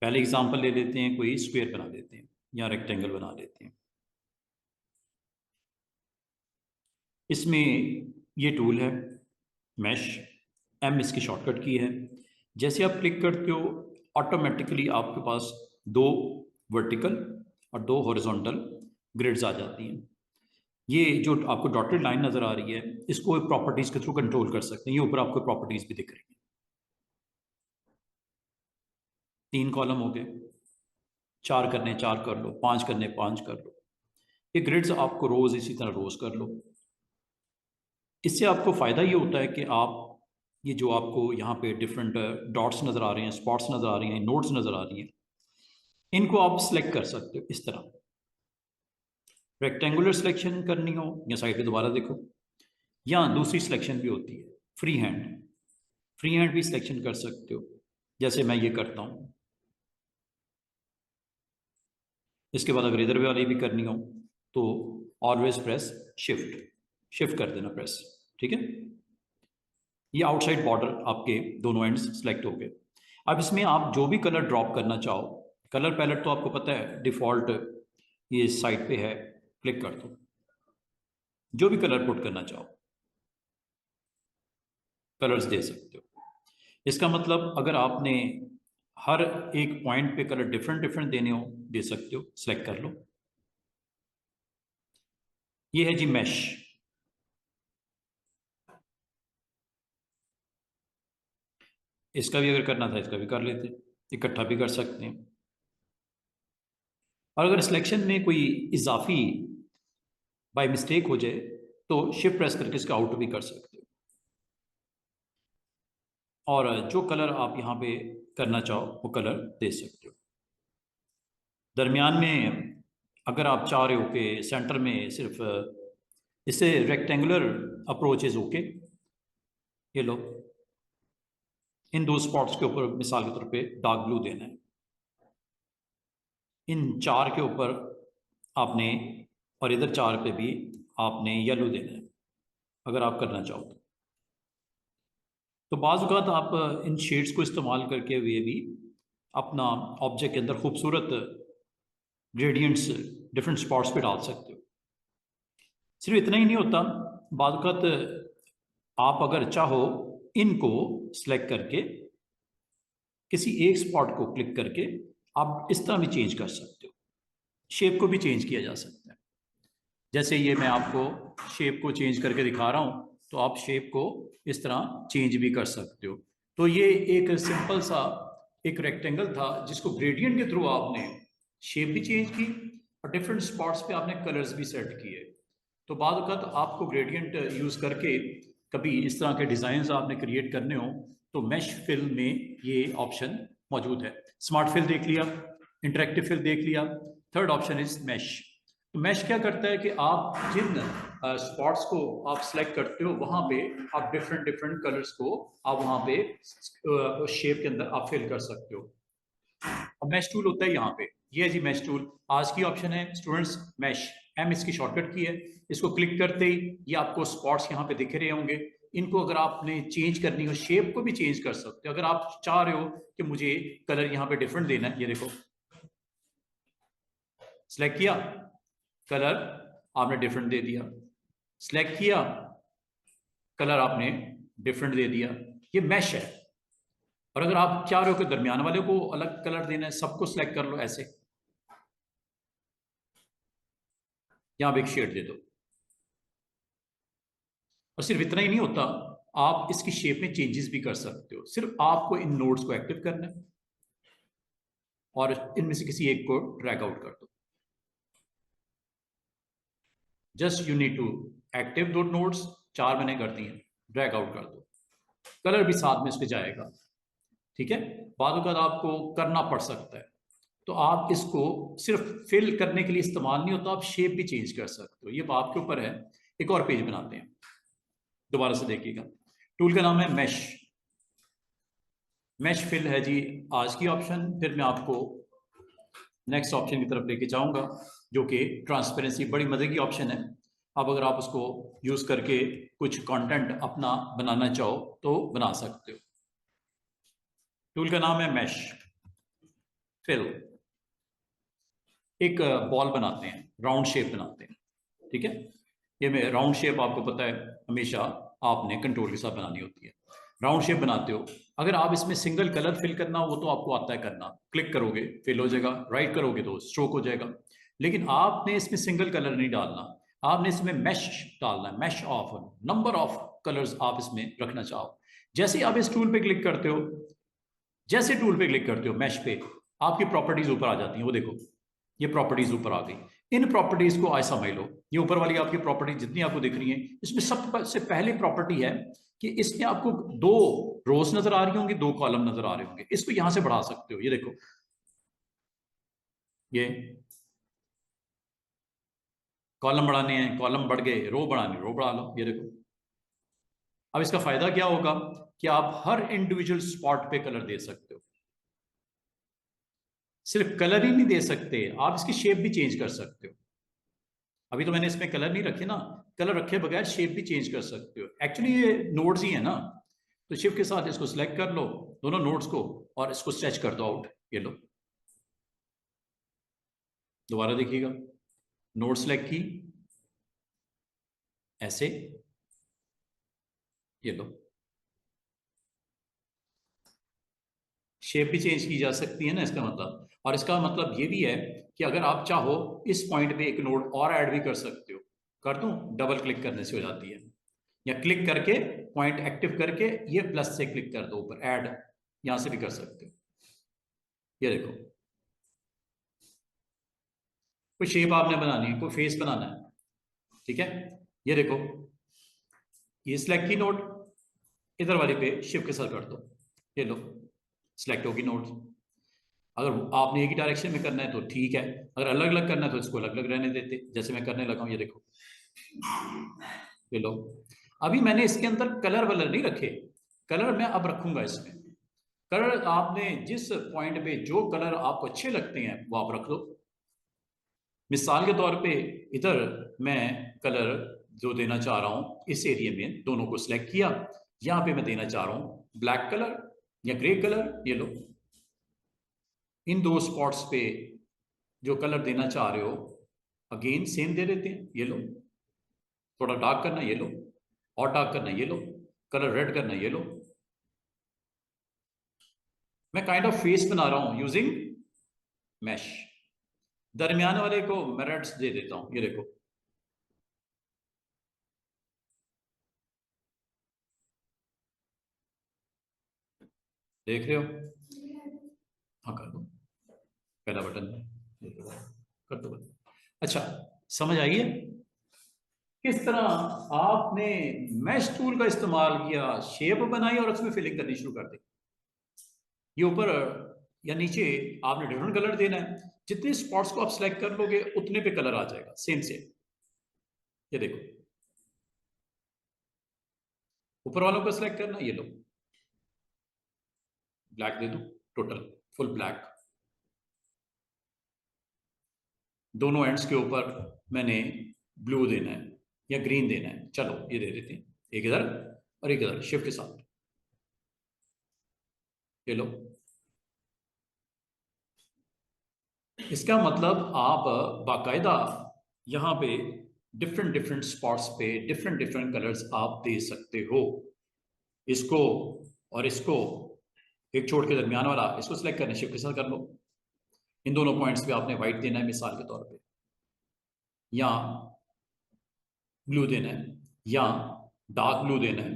पहले एग्जांपल ले लेते हैं, कोई स्क्वायर बना लेते हैं या रेक्टेंगल बना लेते हैं। इसमें ये टूल है मैश, एम इसकी शॉर्टकट की है। जैसे आप क्लिक करते हो ऑटोमेटिकली आपके पास दो वर्टिकल और दो हॉरिजॉन्टल ग्रिड्स आ जाती हैं। ये जो आपको डॉटेड लाइन नजर आ रही है, इसको प्रॉपर्टीज के थ्रू कंट्रोल कर सकते हैं। ये ऊपर आपको प्रॉपर्टीज भी दिख रही है। 3 कॉलम हो गए, 4 करने 4 कर लो, 5 करने 5 कर लो। ये ग्रिड्स आपको रोज इसी तरह रोज कर लो। इससे आपको फ़ायदा ये होता है कि आप ये जो आपको यहाँ पे डिफरेंट डॉट्स नज़र आ रहे हैं, स्पॉट्स नज़र आ रही हैं, नोड्स नज़र आ रही हैं, इनको आप सिलेक्ट कर सकते हो इस तरह। रेक्टेंगुलर सिलेक्शन करनी हो या साइड पे दोबारा देखो, या दूसरी सिलेक्शन भी होती है फ्री हैंड। फ्री हैंड भी सिलेक्शन कर सकते हो, जैसे मैं ये करता हूँ। इसके बाद अगर इधर वाली भी करनी हो तो ऑलवेज प्रेस शिफ्ट, शिफ्ट कर देना प्रेस, ठीक है। ये आउटसाइड बॉर्डर आपके दोनों एंड्स सेलेक्ट हो गए। अब इसमें आप जो भी कलर ड्रॉप करना चाहो, कलर पैलेट तो आपको पता है डिफॉल्ट ये साइड पे है, क्लिक कर दो। जो भी कलर पुट करना चाहो कलर्स दे सकते हो। इसका मतलब अगर आपने हर एक पॉइंट पे कलर डिफरेंट डिफरेंट देने हो, दे सकते हो, सेलेक्ट कर लो। ये है जी मैश। इसका भी अगर करना था इसका भी कर लेते, इकट्ठा भी कर सकते हैं। और अगर सिलेक्शन में कोई इजाफी बाय मिस्टेक हो जाए तो शिफ्ट प्रेस करके इसका आउट भी कर सकते हो। और जो कलर आप यहाँ पे करना चाहो वो कलर दे सकते हो। दरमियान में अगर आप चाह रहे हो कि सेंटर में सिर्फ इससे रेक्टेंगुलर अप्रोच इज ओके। ये लो, इन दो स्पॉट्स के ऊपर मिसाल के तौर पे डार्क ब्लू देना है, इन 4 के ऊपर आपने, और इधर 4 पे भी आपने येलो देना है अगर आप करना चाहो तो बाज़ औक़ात आप इन शेड्स को इस्तेमाल करके हुए भी अपना ऑब्जेक्ट के अंदर खूबसूरत ग्रेडियंट्स डिफरेंट स्पॉट्स पे डाल सकते हो। सिर्फ इतना ही नहीं होता, बाज़ औक़ात आप अगर चाहो इनको सेलेक्ट करके किसी एक स्पॉट को क्लिक करके आप इस तरह भी चेंज कर सकते हो। शेप को भी चेंज किया जा सकता है। जैसे ये मैं आपको शेप को चेंज करके दिखा रहा हूँ, तो आप शेप को इस तरह चेंज भी कर सकते हो। तो ये एक सिंपल सा एक रेक्टेंगल था जिसको ग्रेडियंट के थ्रू आपने शेप भी चेंज की और डिफरेंट स्पॉट्स पे आपने कलर्स भी सेट किए। तो बाद वक़्त आपको ग्रेडियंट यूज़ करके कभी इस तरह के डिज़ाइन आपने क्रिएट करने हो तो मैश फिल में ये ऑप्शन मौजूद है। स्मार्ट फिल देख लिया, इंटरेक्टिव फिल देख लिया, थर्ड ऑप्शन इज मैश। तो मैश क्या करता है कि आप जिन स्पॉट्स को आप सेलेक्ट करते हो वहां पे आप डिफरेंट डिफरेंट कलर्स को आप वहां पे शेप के अंदर आप फिल कर सकते हो। अब मैश टूल होता है यहाँ पे, ये है जी मैश टूल। आज की ऑप्शन है स्टूडेंट्स मैश, एम इसकी शॉर्टकट की है। इसको क्लिक करते ही ये आपको स्पॉट्स यहाँ पे दिख रहे होंगे। इनको अगर आपने चेंज करनी हो, शेप को भी चेंज कर सकते हो। अगर आप चाह रहे हो कि मुझे कलर यहाँ पे डिफरेंट देना है, ये देखो सिलेक्ट किया, कलर आपने डिफरेंट दे दिया, सिलेक्ट किया, कलर आपने डिफरेंट दे दिया। ये मैश है। और अगर आप चाह रहे हो कि दरमियान वाले को अलग कलर देना है, सबको सिलेक्ट कर लो ऐसे, यहां पे एक शेड दे दो। और सिर्फ इतना ही नहीं होता, आप इसकी शेप में चेंजेस भी कर सकते हो। सिर्फ आपको इन नोड्स को एक्टिव करना है और इनमें से किसी एक को ड्रैग आउट कर दो। Just you need to active दो नोड्स, 4 मैंने कर दिए, ड्रैग आउट कर दो, कलर भी साथ में इस पे जाएगा। ठीक है, बाद में आपको करना पड़ सकता है तो आप इसको सिर्फ फिल करने के लिए इस्तेमाल नहीं होता, आप शेप भी चेंज कर सकते हो। ये आपके ऊपर है। एक और पेज बनाते हैं, दोबारा से देखिएगा। टूल का नाम है मैश, मैश फिल है जी आज की ऑप्शन। फिर मैं आपको नेक्स्ट ऑप्शन की तरफ लेके जाऊंगा जो कि ट्रांसपेरेंसी, बड़ी मजे की ऑप्शन है। अब अगर आप उसको यूज करके कुछ कंटेंट अपना बनाना चाहो तो बना सकते हो। टूल का नाम है मैश। फिल एक बॉल बनाते हैं, राउंड शेप बनाते हैं, ठीक है। ये में राउंड शेप आपको पता है हमेशा आपने कंट्रोल के साथ बनानी होती है। राउंड शेप बनाते हो, अगर आप इसमें सिंगल कलर फिल करना हो वो तो आपको आता है करना, क्लिक करोगे फिल हो जाएगा, राइट करोगे तो स्ट्रोक हो जाएगा। लेकिन आपने इसमें सिंगल कलर नहीं डालना, आपने इसमें मैश डालना है, mesh of number of colours आप इसमें रखना चाहो। जैसे ही आप इस टूल पे क्लिक करते हो, जैसे टूल पे क्लिक करते हो मैश पे, आपकी प्रॉपर्टीज ऊपर आ जाती हैं। वो देखो ये प्रॉपर्टीज ऊपर आ गई। इन प्रॉपर्टीज को ऐसा समझ लो, ये ऊपर वाली आपकी प्रॉपर्टी जितनी आपको दिख रही है, इसमें सबसे पहली प्रॉपर्टी है कि इसमें आपको दो रोज नजर आ रही होंगी, दो कॉलम नजर आ रहे होंगे। इसको यहां से बढ़ा सकते हो, ये देखो ये कॉलम बढ़ाने हैं, कॉलम बढ़ गए, रो बढ़ाने, रो बढ़ा लो, ये देखो। अब इसका फायदा क्या होगा कि आप हर इंडिविजुअल स्पॉट पे कलर दे सकते हो। सिर्फ कलर ही नहीं दे सकते, आप इसकी शेप भी चेंज कर सकते हो। अभी तो मैंने इसमें कलर नहीं रखे ना, कलर रखे बगैर शेप भी चेंज कर सकते हो। एक्चुअली ये नोड्स ही है ना, तो शिफ्ट के साथ इसको सिलेक्ट कर लो दोनों नोड्स को और इसको स्ट्रेच कर दो आउट, ये लो। दोबारा देखिएगा, नोड सिलेक्ट की ऐसे, ये लो। शेप भी चेंज की जा सकती है ना इसका मतलब। और इसका मतलब ये भी है कि अगर आप चाहो इस पॉइंट पे एक नोड और ऐड भी कर सकते हो। कर दूं, डबल क्लिक करने से हो जाती है, या क्लिक करके पॉइंट एक्टिव करके ये प्लस से क्लिक कर दो ऊपर, ऐड यहां से भी कर सकते हो। ये देखो, कोई शेप आपने बनानी है, कोई फेस बनाना है, ठीक है। ये देखो, ये सिलेक्ट की नोड, इधर वाले पे शिफ्ट के साथ कर दो, ये लो सिलेक्ट होगी नोड। अगर आपने एक ही डायरेक्शन में करना है तो ठीक है, अगर अलग अलग करना है तो इसको अलग अलग रहने देते, जैसे मैं करने लगा हूं, ये देखो, ये लो। अभी मैंने इसके अंदर कलर वलर नहीं रखे, कलर मैं अब रखूंगा इसमें। कलर आपने जिस पॉइंट पे जो कलर आपको अच्छे लगते हैं वो आप रख दो। मिसाल के तौर पे इधर मैं कलर जो देना चाह रहा हूं इस एरिया में, दोनों को सिलेक्ट किया, यहां पे मैं देना चाह रहा हूं ब्लैक कलर या ग्रे कलर, ये लो। इन दो स्पॉट्स पे जो कलर देना चाह रहे हो अगेन सेम दे देते हैं, ये लो। थोड़ा डार्क करना, ये लो, और डार्क करना, ये लो, कलर रेड करना, ये लो। मैं काइंड ऑफ फेस बना रहा हूं यूजिंग मैश। दरमियान वाले को मैं रेड्स दे देता हूं, ये देखो। देख रहे हो, हाँ कर दो, पहला बटन कर दो बटन। अच्छा, समझ आइए किस तरह आपने मैश टूल का इस्तेमाल किया, शेप बनाई और उसमें फिलिंग करनी शुरू कर दी। ये ऊपर या नीचे आपने डिफरेंट कलर देना है, जितने स्पॉट्स को आप सिलेक्ट कर लोगे उतने पे कलर आ जाएगा सेम सेम। ये देखो, ऊपर वालों को सिलेक्ट करना, ये लो ब्लैक दे दो, टोटल फुल ब्लैक। दोनों एंड्स के ऊपर मैंने ब्लू देना है या ग्रीन देना है, चलो ये दे देते हैं, एक इधर और एक इधर शिफ्ट के साथ, ये लो। इसका मतलब आप बाकायदा यहां पे डिफरेंट डिफरेंट स्पॉट्स पे डिफरेंट डिफरेंट कलर्स आप दे सकते हो। इसको और इसको एक छोड़ के दरमियान वाला इसको सिलेक्ट करने शिफ्ट के साथ कर लो। इन दोनों पॉइंट्स पे आपने व्हाइट देना है मिसाल के तौर पे, या ब्लू देना है, या डार्क ब्लू देना है,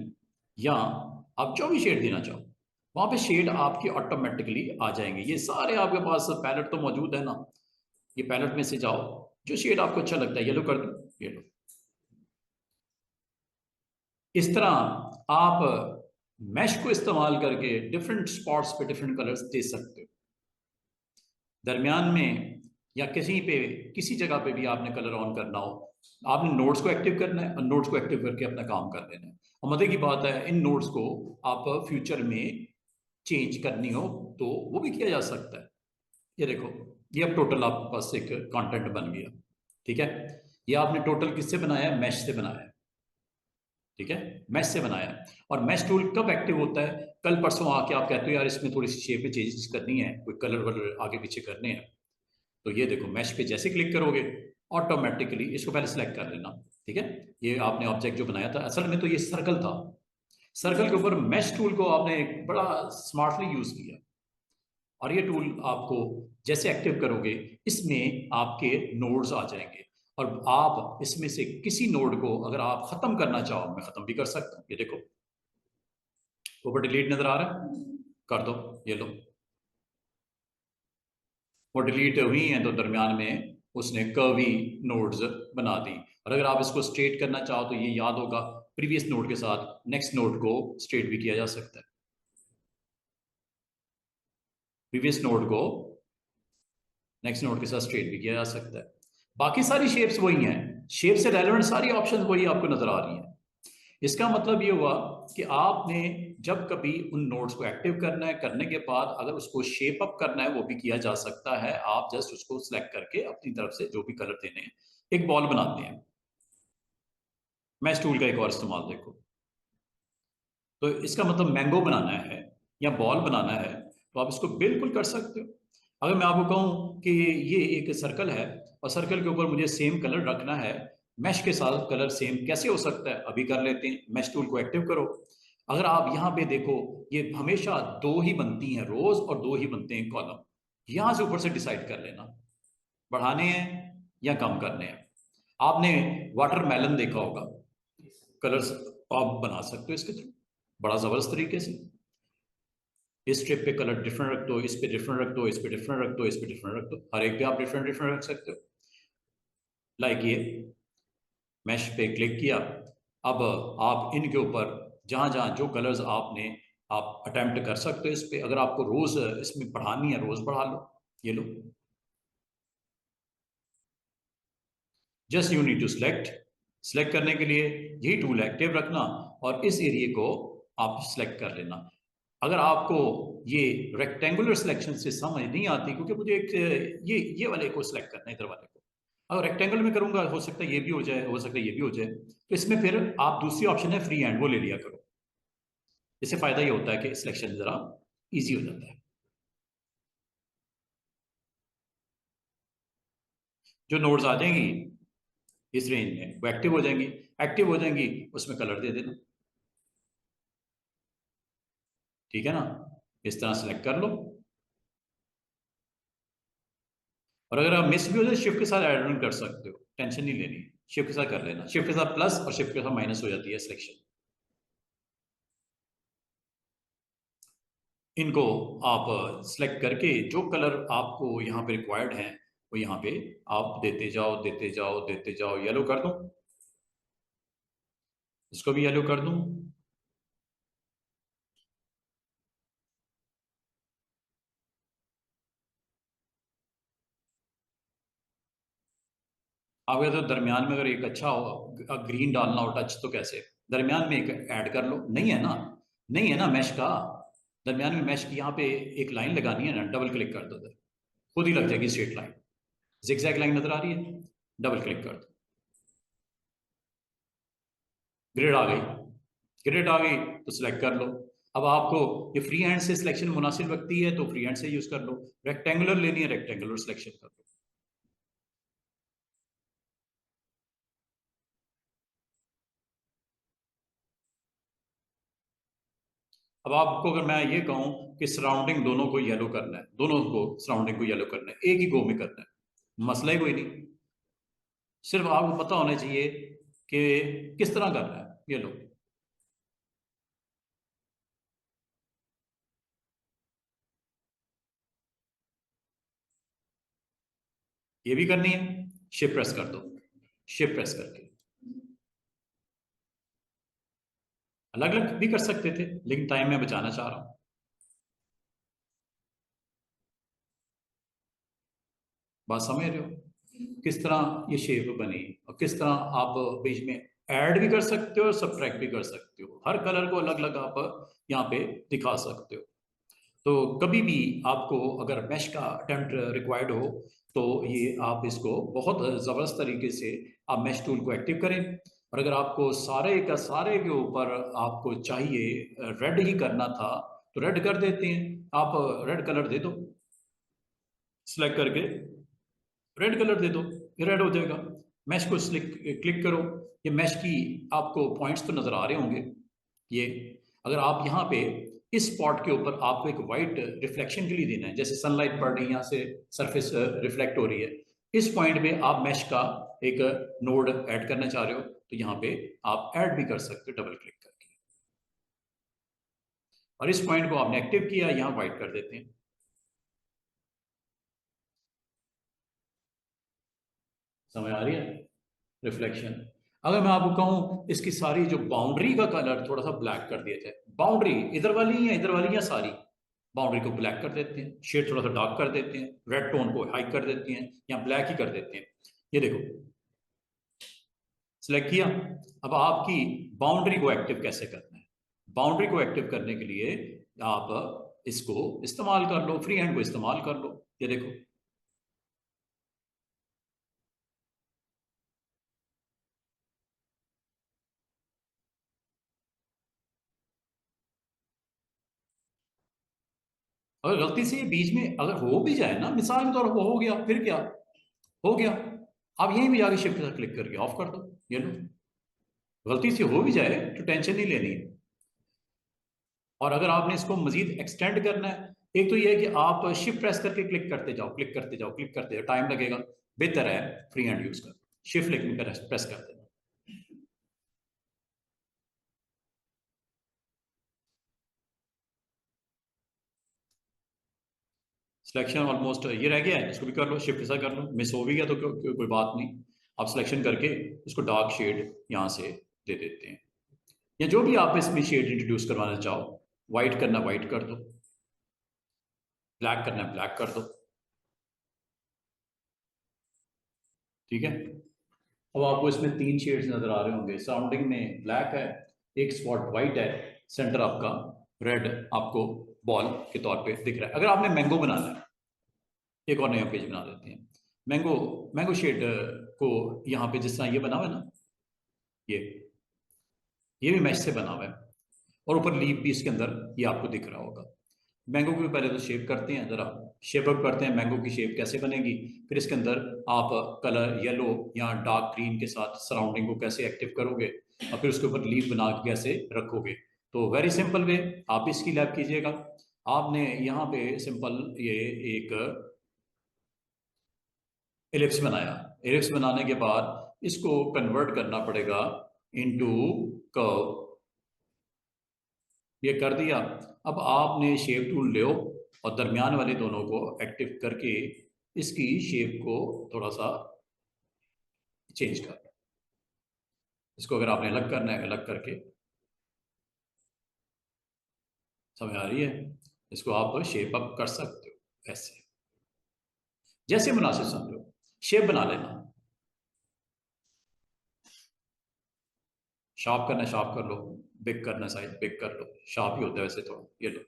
या आप जो भी शेड देना चाहो वहां पे शेड आपकी ऑटोमेटिकली आ जाएंगे। ये सारे आपके पास पैलेट तो मौजूद है ना, ये पैलेट में से जाओ, जो शेड आपको अच्छा लगता है येलो कर दो, ये लो। इस तरह आप मैश को इस्तेमाल करके डिफरेंट स्पॉट्स पे डिफरेंट कलर्स दे सकते हो। दरमियान में या किसी पे किसी जगह पे भी आपने कलर ऑन करना हो, आपने नोड्स को एक्टिव करना है और नोड्स को एक्टिव करके अपना काम कर लेना है। और मजे की बात है, इन नोड्स को आप फ्यूचर में चेंज करनी हो तो वो भी किया जा सकता है। ये देखो, ये अब टोटल आपके पास एक कंटेंट बन गया, ठीक है। ये आपने टोटल किससे बनाया है, मैश से बनाया है, ठीक है, मैश से बनाया है। और मैश टूल कब एक्टिव होता है, कल परसों आके आप कहते हो यार इसमें थोड़ी सी शेप में चेंजेस करनी है, कोई कलर वलर आगे पीछे करने हैं, तो ये देखो मैश पे जैसे क्लिक करोगे ऑटोमेटिकली इसको पहले सेलेक्ट कर लेना। ठीक है, ये आपने ऑब्जेक्ट जो बनाया था, असल में तो ये सर्कल था, सर्कल के ऊपर मैश टूल को आपने बड़ा स्मार्टली यूज किया, और ये टूल आपको जैसे एक्टिव करोगे इसमें आपके नोड्स आ जाएंगे, और आप इसमें से किसी नोड को अगर आप खत्म करना चाहो, मैं खत्म भी कर सकता हूं। ये देखो ऊपर डिलीट नजर आ रहा है, कर दो, ये लो वो डिलीट हुई हैं, तो दरमियान में उसने कर्वी नोड्स बना दी। और अगर आप इसको स्ट्रेट करना चाहो तो ये याद होगा प्रीवियस नोड के साथ नेक्स्ट नोड को स्ट्रेट भी किया जा सकता है, प्रीवियस नोड को नेक्स्ट नोड के साथ स्ट्रेट भी किया जा सकता है। बाकी सारी शेप्स वही हैं, शेप से रेलेवेंट सारी ऑप्शंस वही आपको नजर आ रही हैं। इसका मतलब ये हुआ कि आपने जब कभी उन नोड्स को एक्टिव करना है, करने के बाद अगर उसको शेप अप करना है वो भी किया जा सकता है। आप जस्ट उसको सिलेक्ट करके अपनी तरफ से जो भी कलर देने हैं एक बॉल बनाते हैं। मैश टूल का एक और इस्तेमाल देखो, तो इसका मतलब मैंगो बनाना है या बॉल बनाना है तो आप इसको बिल्कुल कर सकते हो। अगर मैं आपको कहूं कि ये एक सर्कल है और सर्कल के ऊपर मुझे सेम कलर रखना है, मैश के साथ कलर सेम कैसे हो सकता है, अभी कर लेते हैं। मैश टूल को एक्टिव करो, अगर आप यहाँ पे देखो ये हमेशा दो ही बनती हैं रोज और दो ही बनते हैं कॉलम, यहां से ऊपर से डिसाइड कर लेना बढ़ाने हैं या कम करने हैं। आपने वाटरमेलन देखा होगा, कलर्स आप बना सकते हो इसके थ्रू बड़ा जबरदस्त तरीके से। इस स्ट्रिप पे कलर डिफरेंट रख दो, इस पे डिफरेंट रख दो, इस पे डिफरेंट रख दो, इस पे डिफरेंट रख दो, हर एक पे आप डिफरेंट डिफरेंट रख सकते हो। लाइक ये मैश पे क्लिक किया, अब आप इनके ऊपर जहां जहां जो कलर्स आपने आप अटेम्प्ट कर सकते हो इस पे, अगर आपको रोज इसमें बढ़ानी है रोज बढ़ा लो, ये लो। Just you need to select, select करने के लिए यही टूल एक्टिव रखना और इस एरिया को आप सेलेक्ट कर लेना। अगर आपको ये रेक्टेंगुलर सिलेक्शन से समझ नहीं आती, क्योंकि मुझे एक ये वाले को सिलेक्ट करना है, इधर वाले को, अगर रेक्टेंगल में करूंगा हो सकता है ये भी हो जाए, हो सकता है ये भी हो जाए, तो इसमें फिर आप दूसरी ऑप्शन है फ्री हैंड, वो ले लिया करो। इससे फायदा ये होता है कि सिलेक्शन जरा इजी हो जाता है। जो नोड्स आ जाएंगी इस रेंज में वो एक्टिव हो जाएंगी, एक्टिव हो जाएंगी उसमें कलर दे देना। ठीक है ना, इस तरह सेलेक्ट कर लो, और अगर आप मिस भी हो जाए शिफ्ट के साथ ऐड ऑन कर सकते हो, टेंशन नहीं लेनी, शिफ्ट के साथ कर लेना, शिफ्ट के साथ प्लस और शिफ्ट के साथ माइनस हो जाती है सिलेक्शन। इनको आप सिलेक्ट करके जो कलर आपको यहाँ पे रिक्वायर्ड है वो यहाँ पे आप देते जाओ देते जाओ देते जाओ। येलो कर दूं, इसको भी येलो कर दूं, आप तो दरमियान में अगर एक अच्छा हो ग्रीन डालना हो टच तो कैसे, दरमियान में एक ऐड कर लो, नहीं है ना, नहीं है ना मैश का, दरमियान में मैश की यहाँ पे एक लाइन लगानी है ना, डबल क्लिक कर दो, उधर खुद ही लग जाएगी स्ट्रेट लाइन, जिगजैग लाइन नजर आ रही है, डबल क्लिक कर दो, ग्रिड आ गई, ग्रिड आ गई तो सिलेक्ट कर लो। अब आपको ये फ्री हैंड से सिलेक्शन मुनासिब लगती है तो फ्री हैंड से यूज कर लो, रेक्टेंगुलर लेनी है रेक्टेंगुलर सिलेक्शन कर लो। अब आपको अगर मैं ये कहूं कि सराउंडिंग दोनों को येलो करना है, दोनों को सराउंडिंग को येलो करना है, एक ही गो में करना है, मसला ही कोई नहीं, सिर्फ आपको पता होना चाहिए कि किस तरह करना है। ये लो, ये भी करनी है, शिफ्ट प्रेस कर दो, शिफ्ट प्रेस करके अलग अलग भी कर सकते थे लेकिन टाइम मैं बचाना चाह रहा हूं। बात समझ रहे हो किस तरह ये शेप बनी, और किस तरह आप बीच में ऐड भी कर सकते हो और सब्ट्रैक्ट भी कर सकते हो, हर कलर को अलग अलग आप यहाँ पे दिखा सकते हो। तो कभी भी आपको अगर मैश का अटेम्प्ट रिक्वायर्ड हो तो ये आप इसको बहुत ज़बरदस्त तरीके से आप मैश टूल को एक्टिव करें। और अगर आपको सारे का सारे के ऊपर आपको चाहिए रेड ही करना था तो रेड कर देते हैं, आप रेड कलर दे दो, सिलेक्ट करके रेड कलर दे दो, ये रेड हो जाएगा। मैश को क्लिक करो, ये मैश की आपको पॉइंट्स तो नजर आ रहे होंगे। ये अगर आप यहाँ पे इस स्पॉट के ऊपर आपको एक वाइट रिफ्लेक्शन के लिए देना है, जैसे सनलाइट पड़ रही है, यहाँ से सरफेस रिफ्लेक्ट हो रही है, इस पॉइंट पे आप मैश का एक नोड ऐड करना चाह रहे हो, तो यहाँ पे आप ऐड भी कर सकते हो डबल क्लिक करके। और इस पॉइंट को आपने एक्टिव किया, यहाँ वाइट कर देते हैं। समझ आ रही है रिफ्लेक्शन? अगर मैं आपको कहूं इसकी सारी जो बाउंड्री का कलर थोड़ा सा ब्लैक कर दिया जाए, बाउंड्री इधर वाली या इधर वाली या सारी बाउंड्री को ब्लैक कर देते हैं, शेड थोड़ा सा डार्क कर देते हैं, रेड टोन को हाई कर देते हैं या ब्लैक ही कर देते हैं। ये देखो, सिलेक्ट किया। अब आपकी बाउंड्री को एक्टिव कैसे करना है? बाउंड्री को एक्टिव करने के लिए आप इसको इस्तेमाल कर लो, फ्री हैंड को इस्तेमाल कर लो। ये देखो, अगर गलती से ये बीच में अगर हो भी जाए ना, मिसाल के तौर पर हो गया, फिर क्या हो गया, आप यहीं भी जाके शिफ्ट का क्लिक करके ऑफ कर दो। ये लो, गलती से हो भी जाए तो टेंशन नहीं लेनी है। और अगर आपने इसको मजीद एक्सटेंड करना है, एक तो ये है कि आप शिफ्ट प्रेस करके क्लिक करते जाओ, क्लिक करते जाओ, क्लिक करते जाओ, टाइम लगेगा। बेहतर है फ्री हैंड यूज कर, शिफ्ट लेकिन प्रेस कर देना। सिलेक्शन ऑलमोस्ट ये रह गया है, इसको भी कर लो, शिफ्ट ऐसा कर लो, मिस हो भी गया तो कोई बात नहीं। आप सिलेक्शन करके इसको डार्क शेड यहाँ से दे देते हैं, या जो भी आप इसमें शेड इंट्रोड्यूस करवाना चाहो। व्हाइट करना व्हाइट कर दो, ब्लैक करना ब्लैक कर दो। ठीक है, अब आपको इसमें 3 शेड्स नजर आ रहे होंगे। सराउंडिंग में ब्लैक है, एक स्पॉट व्हाइट है, सेंटर आपका रेड आपको बॉल के तौर पे दिख रहा है। अगर आपने मैंगो बनाना है, एक और नया पेज बना देते हैं। मैंगो, मैंगो शेड को यहाँ पे जिस तरह ये बना हुआ है ना, ये भी मैश से बना हुआ है, और ऊपर लीफ भी इसके अंदर ये आपको दिख रहा होगा। मैंगो को पहले तो शेप करते हैं, जरा शेप अप करते हैं मैंगो की शेप कैसे बनेगी, फिर इसके अंदर आप कलर येलो या डार्क ग्रीन के साथ सराउंडिंग को कैसे एक्टिव करोगे, और फिर उसके ऊपर लीफ बना के कैसे रखोगे। तो वेरी सिंपल वे, आप भी इसकी लैब कीजिएगा। आपने यहाँ पे सिंपल ये एक एलिप्स बनाया, एलिप्स बनाने के बाद इसको कन्वर्ट करना पड़ेगा इनटू कर्व, ये कर दिया। अब आपने शेप टूल ले और दरमियान वाले दोनों को एक्टिव करके इसकी शेप को थोड़ा सा चेंज कर, इसको अगर आपने अलग करना है अलग करके, समझ आ रही है? इसको आप शेप अप कर सकते हो ऐसे, जैसे मुनासिब समझो, शेप बना लेना। शार्प करना शार्प कर लो, बिग करना साइज बिग कर लो, शार्प ही होता है वैसे थोड़ा। ये लो,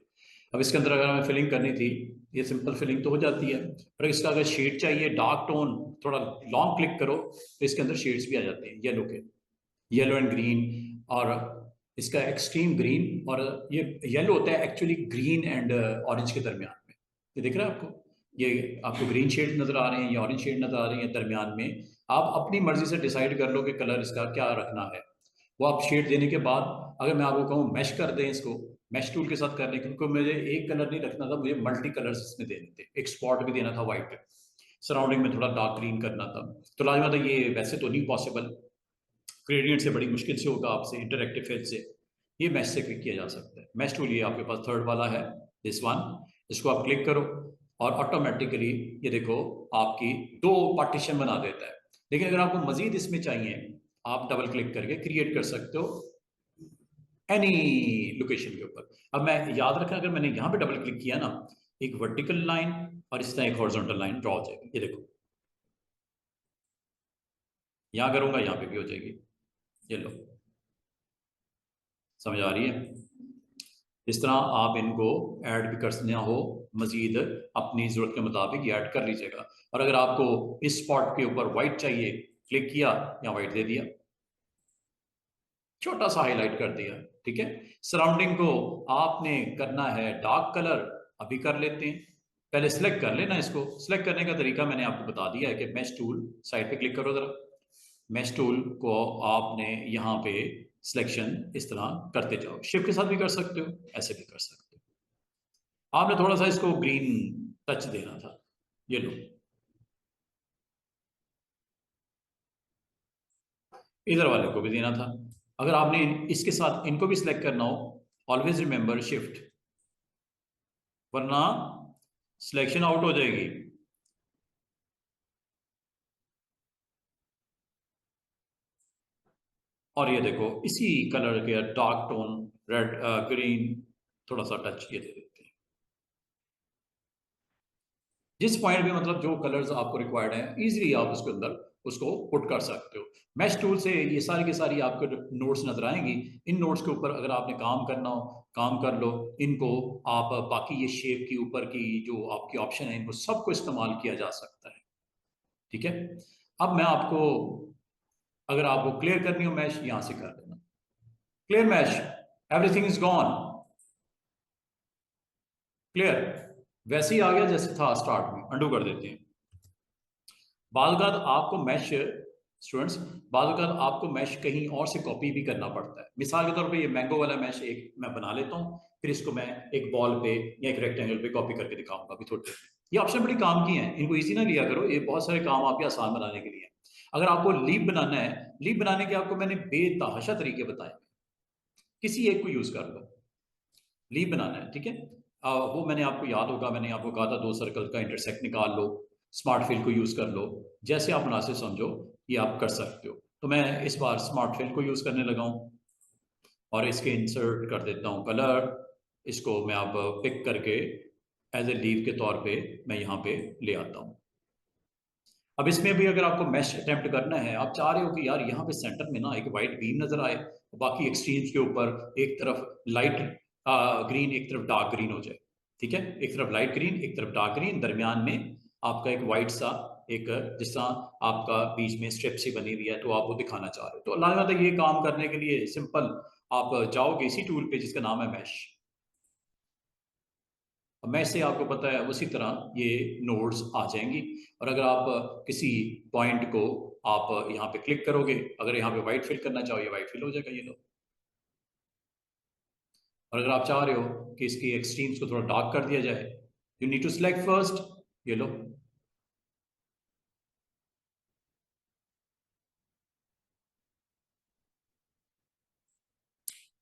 अब इसके अंदर अगर हमें फिलिंग करनी थी, ये सिंपल फिलिंग तो हो जाती है, पर इसका अगर शेड चाहिए डार्क टोन, थोड़ा लॉन्ग क्लिक करो तो इसके अंदर शेड्स भी आ जाते हैं येलो के, येलो एंड ग्रीन, और इसका एक्सट्रीम ग्रीन, और ये येलो होता है एक्चुअली ग्रीन एंड ऑरेंज के दरमियान में। ये दिख रहा है आपको? ये आपको ग्रीन शेड नजर आ रहे हैं, ये ऑरेंज शेड नजर आ रही है दरमियान में। आप अपनी मर्जी से डिसाइड कर लो कि कलर इसका क्या रखना है। वो आप शेड देने के बाद, अगर मैं आपको कहूँ मैश कर दें इसको, मैश टूल के साथ करने, क्योंकि मुझे एक कलर नहीं रखना था, मुझे मल्टी कलर्स इसमें देने थे, एक स्पॉट भी देना था व्हाइट, सराउंडिंग में थोड़ा डार्क ग्रीन करना था। तो लाजमा था, ये वैसे तो नहीं पॉसिबल, ग्रेडियंट से बड़ी मुश्किल से होगा आपसे, इंटरएक्टिव फेज से। ये मैश से क्लिक किया जा सकता है। मैश टूल ये आपके पास थर्ड वाला है, दिस वन, इसको आप क्लिक करो और ऑटोमेटिकली ये देखो आपकी 2 पार्टीशन बना देता है। लेकिन अगर आपको मजीद इसमें चाहिए, आप डबल क्लिक करके क्रिएट कर सकते हो एनी लोकेशन के ऊपर। अब मैं याद रखा, अगर मैंने यहाँ पे डबल क्लिक किया ना, एक वर्टिकल लाइन और इस तरह एक हॉरिजॉन्टल लाइन ड्रॉ हो जाएगी। ये देखो, यहाँ करूंगा यहाँ पे भी हो जाएगी। ये लो, समझ आ रही है? इस तरह आप इनको ऐड भी करना हो मजीद, अपनी ज़रूरत के मुताबिक ऐड कर लीजिएगा। और अगर आपको इस स्पॉट के ऊपर वाइट चाहिए, क्लिक किया, या वाइट दे दिया, छोटा सा हाईलाइट कर दिया, ठीक है। सराउंडिंग को आपने करना है डार्क कलर, अभी कर लेते हैं। पहले सिलेक्ट कर लेना इसको। सिलेक्ट करने का तरीका मैंने आपको बता दिया है कि मैश टूल साइड पे क्लिक करो जरा। मैश टूल को आपने यहाँ पे सिलेक्शन इस तरह करते जाओ। शिफ्ट के साथ भी कर सकते हो, ऐसे भी कर सकते हो। आपने थोड़ा सा इसको ग्रीन टच देना था, ये लो। इधर वाले को भी देना था। अगर आपने इसके साथ इनको भी सिलेक्ट करना हो, ऑलवेज रिमेंबर शिफ्ट, वरना सिलेक्शन आउट हो जाएगी। और ये देखो इसी कलर के डार्क टोन रेड ग्रीन थोड़ा सा टच ये दे देते हैं। जिस पॉइंट पे मतलब जो कलर्स आपको रिक्वायर्ड हैं इजीली आप उसके अंदर उसको पुट कर सकते हो। मैश टूल से ये सारी की सारी आपको नोट्स नजर आएंगी। इन नोट्स के ऊपर अगर आपने काम करना हो काम कर लो। इनको आप बाकी ये शेप की ऊपर की जो आपकी ऑप्शन है इनको सबको इस्तेमाल किया जा सकता है। ठीक है। अब मैं आपको, अगर आपको क्लियर करनी हो मैश, यहां से कर देना clear mesh, everything is gone clear. वैसे ही आ गया जैसे था स्टार्ट में। अंडू कर देते हैं। बाद आपको मैश, स्टूडेंट्स, बाद आपको मैश कहीं और से कॉपी भी करना पड़ता है। मिसाल के तौर पे ये मैंगो वाला मैश एक मैं बना लेता हूँ, फिर इसको मैं एक बॉल पे या एक रेक्टेंगल पे कॉपी करके दिखाऊंगा अभी थोड़ी देर में। ये ऑप्शन बड़ी काम की हैं, इनको इजी ना लिया करो, ये बहुत सारे काम आपके आसान बनाने के लिए हैं। अगर आपको लीप बनाना है, लीप बनाने के आपको मैंने बेतहाशा तरीके बताए, किसी एक को यूज कर लो। लीप बनाना है, ठीक है। वो मैंने आपको याद होगा, मैंने आपको कहा था दो सर्कल का इंटरसेक्ट निकाल लो, स्मार्ट फिल को यूज कर लो, जैसे आप मुनासिब समझो ये आप कर सकते हो। तो मैं इस बार स्मार्ट फिल को यूज करने लगा हूं और इसके इंसर्ट कर देता हूं कलर। इसको मैं अब पिक करके एज ए लीव के तौर पे मैं यहाँ पे ले आता हूँ। अब इसमें भी अगर आपको मैश अटेम्प्ट करना है, आप चाह रहे हो कि यार यहाँ पे सेंटर में ना एक वाइट बीम नजर आए, बाकी एक्सट्रीम्स के ऊपर एक तरफ लाइट ग्रीन एक तरफ डार्क ग्रीन हो जाए। ठीक है, एक तरफ लाइट ग्रीन एक तरफ डार्क ग्रीन, दरमियान में आपका एक वाइट सा एक जिस तरह आपका बीच में स्ट्रिप सी बनी हुई है, तो आप वो दिखाना चाह रहे हो। तो अल्लाह ये काम करने के लिए सिंपल आप जाओगे इसी टूल पे जिसका नाम है मैश। मैश से आपको पता है उसी तरह ये नोड्स आ जाएंगी। और अगर आप किसी पॉइंट को आप यहाँ पे क्लिक करोगे, अगर यहाँ पे वाइट फिल करना चाहो ये वाइट फिल हो जाएगा, ये लो। और अगर आप चाह रहे हो कि इसकी एक्सट्रीम्स को थोड़ा डार्क कर दिया जाए, you need to select first, ये लो।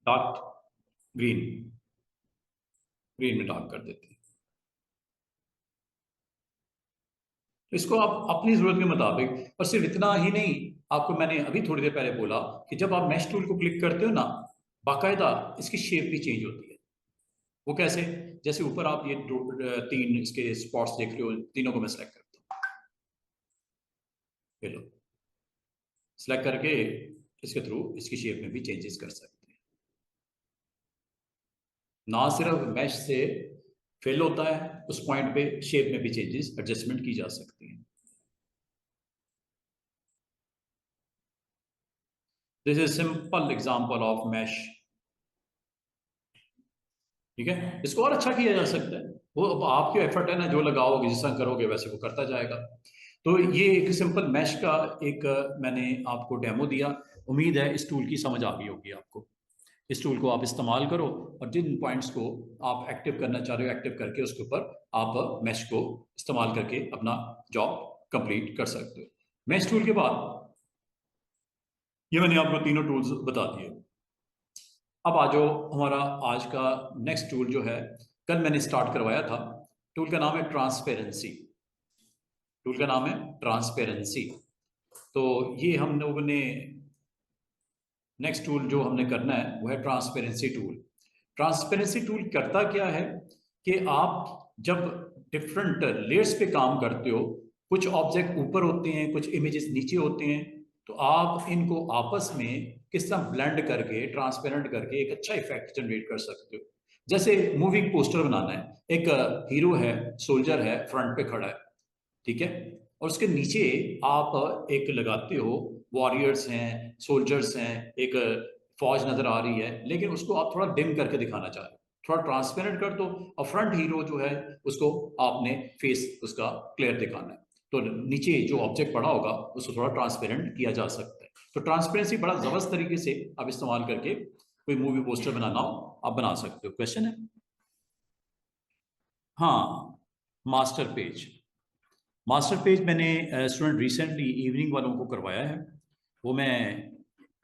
डार्क ग्रीन, ग्रीन में डार्क कर देते हैं। तो इसको आप अपनी जरूरत के मुताबिक, और सिर्फ इतना ही नहीं, आपको मैंने अभी थोड़ी देर पहले बोला कि जब आप मैश टूल को क्लिक करते हो ना, बाकायदा इसकी शेप भी चेंज होती है। वो कैसे? जैसे ऊपर आप ये तीन इसके स्पॉट्स देख रहे हो, तीनों को मैं सेलेक्ट करता हूँ, ये लो। सेलेक्ट करके इसके थ्रू इसकी शेप में भी चेंजेस कर सकते हैं। ना सिर्फ मैश से फिल होता है, उस पॉइंट पे शेप में भी चेंजेस एडजस्टमेंट की जा सकती है। This is simple example of mesh. ठीक है, इसको और अच्छा किया जा सकता है। वो अब आपके एफर्ट है ना, जो लगाओगे जिस तरह करोगे वैसे वो करता जाएगा। तो ये एक सिंपल मैश का एक मैंने आपको डेमो दिया। उम्मीद है इस टूल की समझ आ गई होगी आपको। इस टूल को आप इस्तेमाल करो और जिन पॉइंट्स को आप एक्टिव करना चाह रहे हो एक्टिव करके उसके ऊपर आप मैश को इस्तेमाल करके अपना जॉब कंप्लीट कर सकते हो। मैश टूल के बाद ये मैंने आपको तीनों टूल्स बता दिए। अब आ जाओ हमारा आज का नेक्स्ट टूल जो है, कल मैंने स्टार्ट करवाया था। टूल का नाम है ट्रांसपेरेंसी। टूल का नाम है ट्रांसपेरेंसी। तो ये हम लोगों ने नेक्स्ट टूल जो हमने करना है वो है ट्रांसपेरेंसी टूल। ट्रांसपेरेंसी टूल करता क्या है कि आप जब डिफरेंट लेयर्स पे काम करते हो, कुछ ऑब्जेक्ट ऊपर होते हैं कुछ इमेजेस नीचे होते हैं, तो आप इनको आपस में किस तरह ब्लेंड करके ट्रांसपेरेंट करके एक अच्छा इफेक्ट जनरेट कर सकते हो। जैसे मूवी पोस्टर बनाना है, एक हीरो है, सोल्जर है, फ्रंट पे खड़ा है, ठीक है, और उसके नीचे आप एक लगाते हो, वॉरियर्स हैं, सोल्जर्स हैं, एक फौज नजर आ रही है, लेकिन उसको आप थोड़ा डिम करके दिखाना चाह रहे हो, थोड़ा ट्रांसपेरेंट कर दो, और फ्रंट हीरो जो है उसको आपने फेस उसका क्लियर दिखाना है, तो नीचे जो ऑब्जेक्ट पड़ा होगा उसको थोड़ा ट्रांसपेरेंट किया जा सकता है। तो ट्रांसपेरेंसी बड़ा जबरदस्त तरीके से आप इस्तेमाल करके कोई मूवी पोस्टर बनाना हो आप बना सकते हो। क्वेश्चन है? हाँ, मास्टर पेज। मास्टर पेज मैंने स्टूडेंट रिसेंटली इवनिंग वालों को करवाया है, वो मैं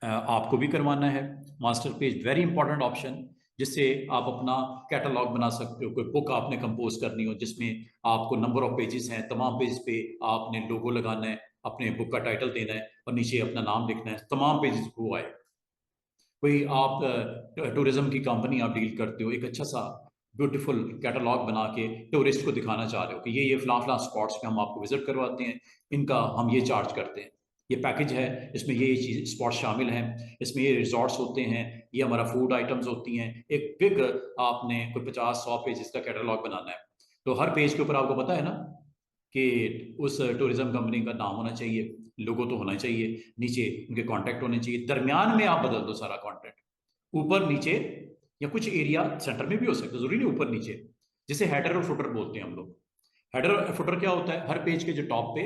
आपको भी करवाना है। Master page very important option, जिससे आप अपना कैटलॉग बना सकते हो। कोई बुक आपने कंपोज करनी हो जिसमें आपको नंबर ऑफ पेजेस हैं, तमाम पेज पे आपने लोगो लगाना है, अपने बुक का टाइटल देना है और नीचे अपना नाम लिखना है, तमाम पेजेस को आए। कोई आप टूरिज्म की कंपनी आप डील करते हो, एक अच्छा सा ब्यूटीफुल कैटलॉग बना के टूरिस्ट को दिखाना चाह रहे हो कि ये फलां फलां स्पॉट्स पे हम आपको विजिट करवाते हैं, इनका हम ये चार्ज करते हैं, ये पैकेज है, इसमें ये चीज स्पॉट शामिल हैं, इसमें ये रिजॉर्ट्स होते हैं, ये हमारा फूड आइटम्स होती हैं। एक बिग आपने कोई 50-100 पेजेस का कैटलॉग बनाना है, तो हर पेज के ऊपर आपको पता है ना कि उस टूरिज्म कंपनी का नाम होना चाहिए, लोगो तो होना चाहिए, नीचे उनके कॉन्टैक्ट होने चाहिए, दरमियान में आप बदल दो सारा कॉन्टैक्ट, ऊपर नीचे या कुछ एरिया सेंटर में भी हो सकता है, जरूरी नहीं ऊपर नीचे, जिसे हेडर और फुटर बोलते हैं हम लोग। हेडर और फुटर क्या होता है? हर पेज के जो टॉप पे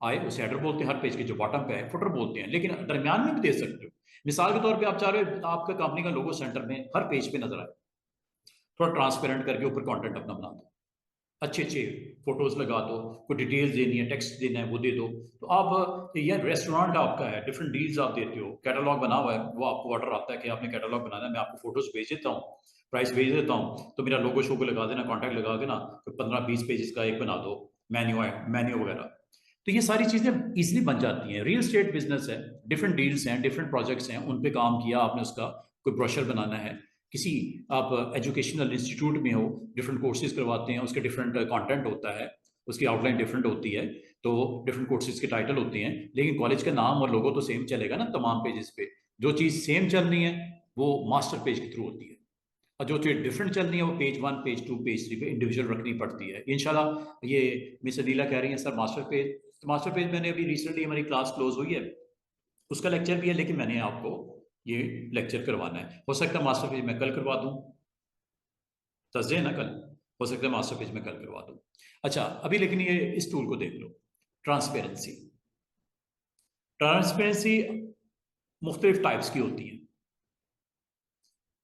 आए उसे हेडर बोलते हैं, हर पेज के जो बॉटम पे आए फुटर बोलते हैं, लेकिन दरमियान में भी दे सकते हो। मिसाल के तौर पे आप चाह रहे हो आपका कंपनी का लोगो सेंटर में हर पेज पे नजर आए, थोड़ा ट्रांसपेरेंट करके ऊपर कंटेंट अपना बना दो, अच्छे अच्छे फोटोज लगा दो, कोई डिटेल्स देनी है, टेक्स्ट देना है वो दे दो। तो आप ये रेस्टोरेंट आपका है, डिफरेंट डील्स आप देते हो, कैटलॉग बना हुआ है, वो आपको ऑर्डर आता है कि आपने कैटलॉग बनाना है, मैं आपको फोटोज भेज देता हूँ, प्राइस भेज देता हूँ, तो मेरा लोगो शोगो लगा देना, कॉन्टैक्ट लगा के ना, तो 15-20 पेजेस का एक बना दो, मेन्यू है, मेन्यू वगैरह। तो ये सारी चीजें इजिली बन जाती हैं। रियल स्टेट बिजनेस है, डिफरेंट डील्स हैं, डिफरेंट प्रोजेक्ट्स हैं, उन पे काम किया आपने, उसका कोई ब्रोशर बनाना है, किसी आप एजुकेशनल इंस्टीट्यूट में हो, डिफरेंट कोर्सेज करवाते हैं, उसके डिफरेंट कंटेंट होता है, उसकी आउटलाइन डिफरेंट होती है, तो डिफरेंट कोर्सेज के टाइटल होते हैं, लेकिन कॉलेज का नाम और लोगो तो सेम चलेगा ना तमाम पेजेस पे। जो चीज़ सेम चलनी है वो मास्टर पेज के थ्रू होती है, और जो चीज़ डिफरेंट चलनी है वो पेज 1, पेज 2, पेज 3 पे इंडिविजुअल रखनी पड़ती है। इंशाल्लाह ये मिस अनीला कह रही हैं सर मास्टर पेज, तो मास्टर पेज मैंने अभी रिसेंटली हमारी क्लास क्लोज हुई है, उसका लेक्चर भी है, लेकिन मैंने आपको ये लेक्चर करवाना है। हो सकता है मास्टर पेज मैं कल करवा दूं, थर्सडे है ना कल, हो सकता है मास्टर पेज में कल करवा दूं। अच्छा, अभी लेकिन ये इस टूल को देख लो, ट्रांसपेरेंसी। ट्रांसपेरेंसी मुख्तलिफ टाइप्स की होती है।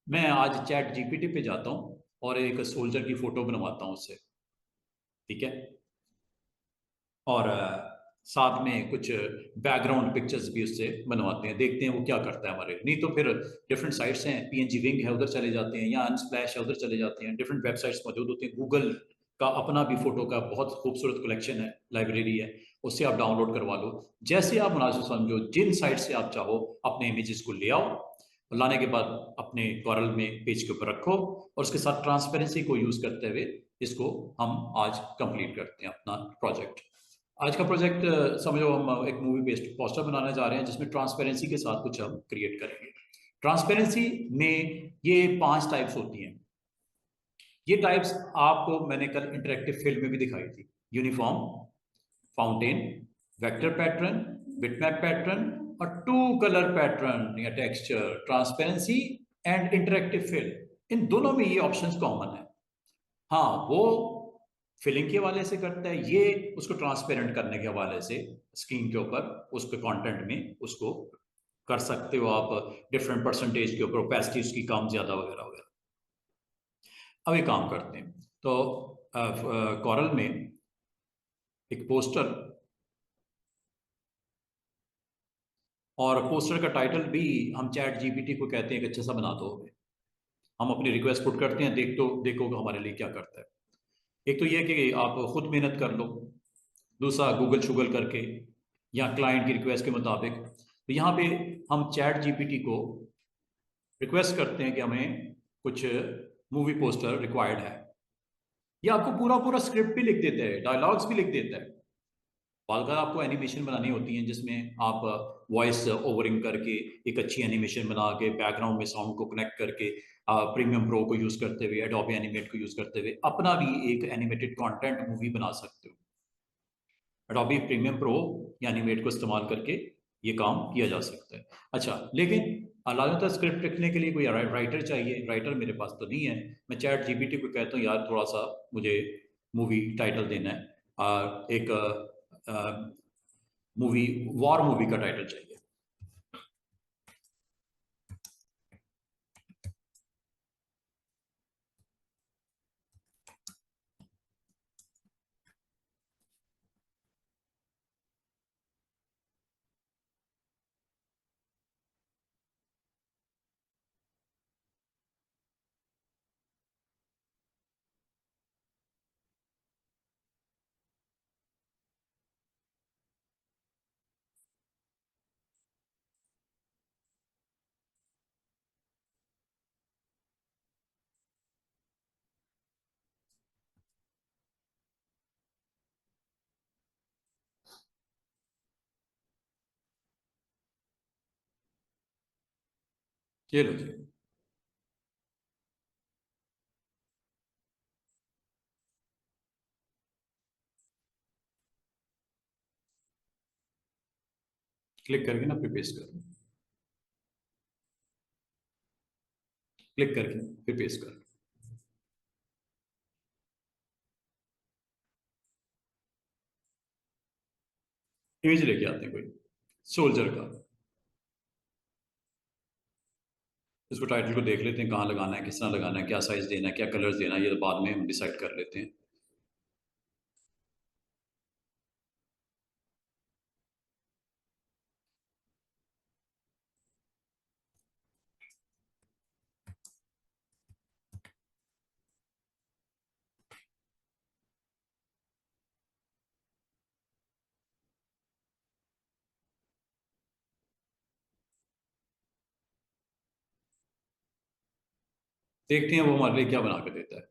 मैं आज चैट जीपीटी पे जाता हूँ और एक सोल्जर की फोटो बनवाता हूँ उससे, ठीक है, और साथ में कुछ बैकग्राउंड पिक्चर्स भी उससे बनवाते हैं, देखते हैं वो क्या करता है हमारे। नहीं तो फिर डिफरेंट साइट्स हैं, पीएनजी विंग है उधर चले जाते हैं, या अनस्प्लैश है उधर चले जाते हैं, डिफरेंट वेबसाइट्स मौजूद होती हैं। गूगल का अपना भी फोटो का बहुत खूबसूरत कलेक्शन है, लाइब्रेरी है, उससे आप डाउनलोड करवा लो, जैसे आप मुनासिब समझो, जिन साइट से आप चाहो अपने इमेजेस को ले आओ, और लाने के बाद अपने कॉरल में पेज के ऊपर रखो, और उसके साथ ट्रांसपेरेंसी को यूज करते हुए इसको हम आज कंप्लीट करते हैं अपना प्रोजेक्ट। आज का प्रोजेक्ट समझो हम एक मूवी बेस्ड पोस्टर बनाने जा रहे हैं, जिसमें ट्रांसपेरेंसी के साथ कुछ हम क्रिएट करेंगे। ट्रांसपेरेंसी में ये 5 टाइप्स होती हैं। ये टाइप्स आपको मैंने कल इंटरेक्टिव फिल्म में भी दिखाई थी। Uniform, fountain, vector pattern, bitmap pattern और टू कलर पैटर्न या texture, transparency and interactive film, इन दोनों में ये ऑप्शंस कॉमन है। हाँ, वो फिलिंग के हवाले से करता है, ये उसको ट्रांसपेरेंट करने के हवाले से स्क्रीन के ऊपर उसके कंटेंट में उसको कर सकते हो आप, डिफरेंट परसेंटेज के ऊपर, ओपेसिटी उसकी कम ज्यादा वगैरह वगैरह। अब एक काम करते हैं, तो कॉरल में एक पोस्टर, और पोस्टर का टाइटल भी हम चैट जीपीटी को कहते हैं कि अच्छा सा बना दो हमें। हम अपनी रिक्वेस्ट पुट करते हैं, देखोगे हमारे लिए क्या करता है। एक तो ये कि आप खुद मेहनत कर लो, दूसरा गूगल शूगल करके या क्लाइंट की रिक्वेस्ट के मुताबिक। तो यहाँ पे हम चैट जीपीटी को रिक्वेस्ट करते हैं कि हमें कुछ मूवी पोस्टर रिक्वायर्ड है, ये आपको पूरा पूरा स्क्रिप्ट भी लिख देता है, डायलॉग्स भी लिख देता है। बालका आपको एनिमेशन बनानी होती है जिसमें आप वॉइस ओवरिंग करके एक अच्छी एनिमेशन बना के बैकग्राउंड में साउंड को कनेक्ट करके प्रीमियम प्रो को यूज करते हुए, एडोबी एनिमेट को यूज करते हुए अपना भी एक एनिमेटेड कंटेंट मूवी बना सकते हो। एडोबी प्रीमियम प्रो या एनिमेट को इस्तेमाल करके ये काम किया जा सकता है। अच्छा, लेकिन अलावा तो स्क्रिप्ट लिखने के लिए कोई राइटर चाहिए, राइटर मेरे पास तो नहीं है। मैं चैट जीपीटी को कहता हूँ यार थोड़ा सा मुझे मूवी टाइटल देना है, एक मूवी, वॉर मूवी का टाइटल चाहिए। ये लो जी, क्लिक करके ना फिर पेस्ट कर, क्लिक करके फिर पेस्ट कर। इमेज लेके आते हैं कोई सोल्जर का, इसको टाइटल को देख लेते हैं कहाँ लगाना है, किस तरह लगाना है, क्या साइज देना है, क्या कलर्स देना है, ये तो बाद में हम डिसाइड कर लेते हैं। देखते हैं वो हमारे लिए क्या बना के देता है।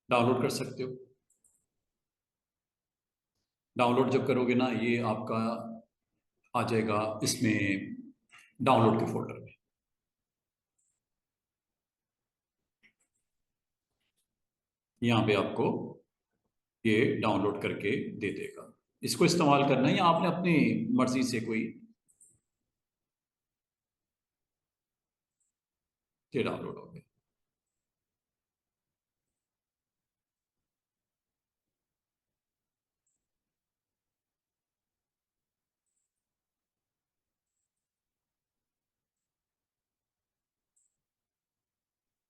डाउनलोड कर सकते हो। डाउनलोड जब करोगे ना ये आपका आ जाएगा इसमें, डाउनलोड के फोल्डर में। यहाँ पे आपको ये डाउनलोड करके दे देगा। इसको इस्तेमाल करना है या आपने अपनी मर्जी से कोई, ये डाउनलोड हो गया।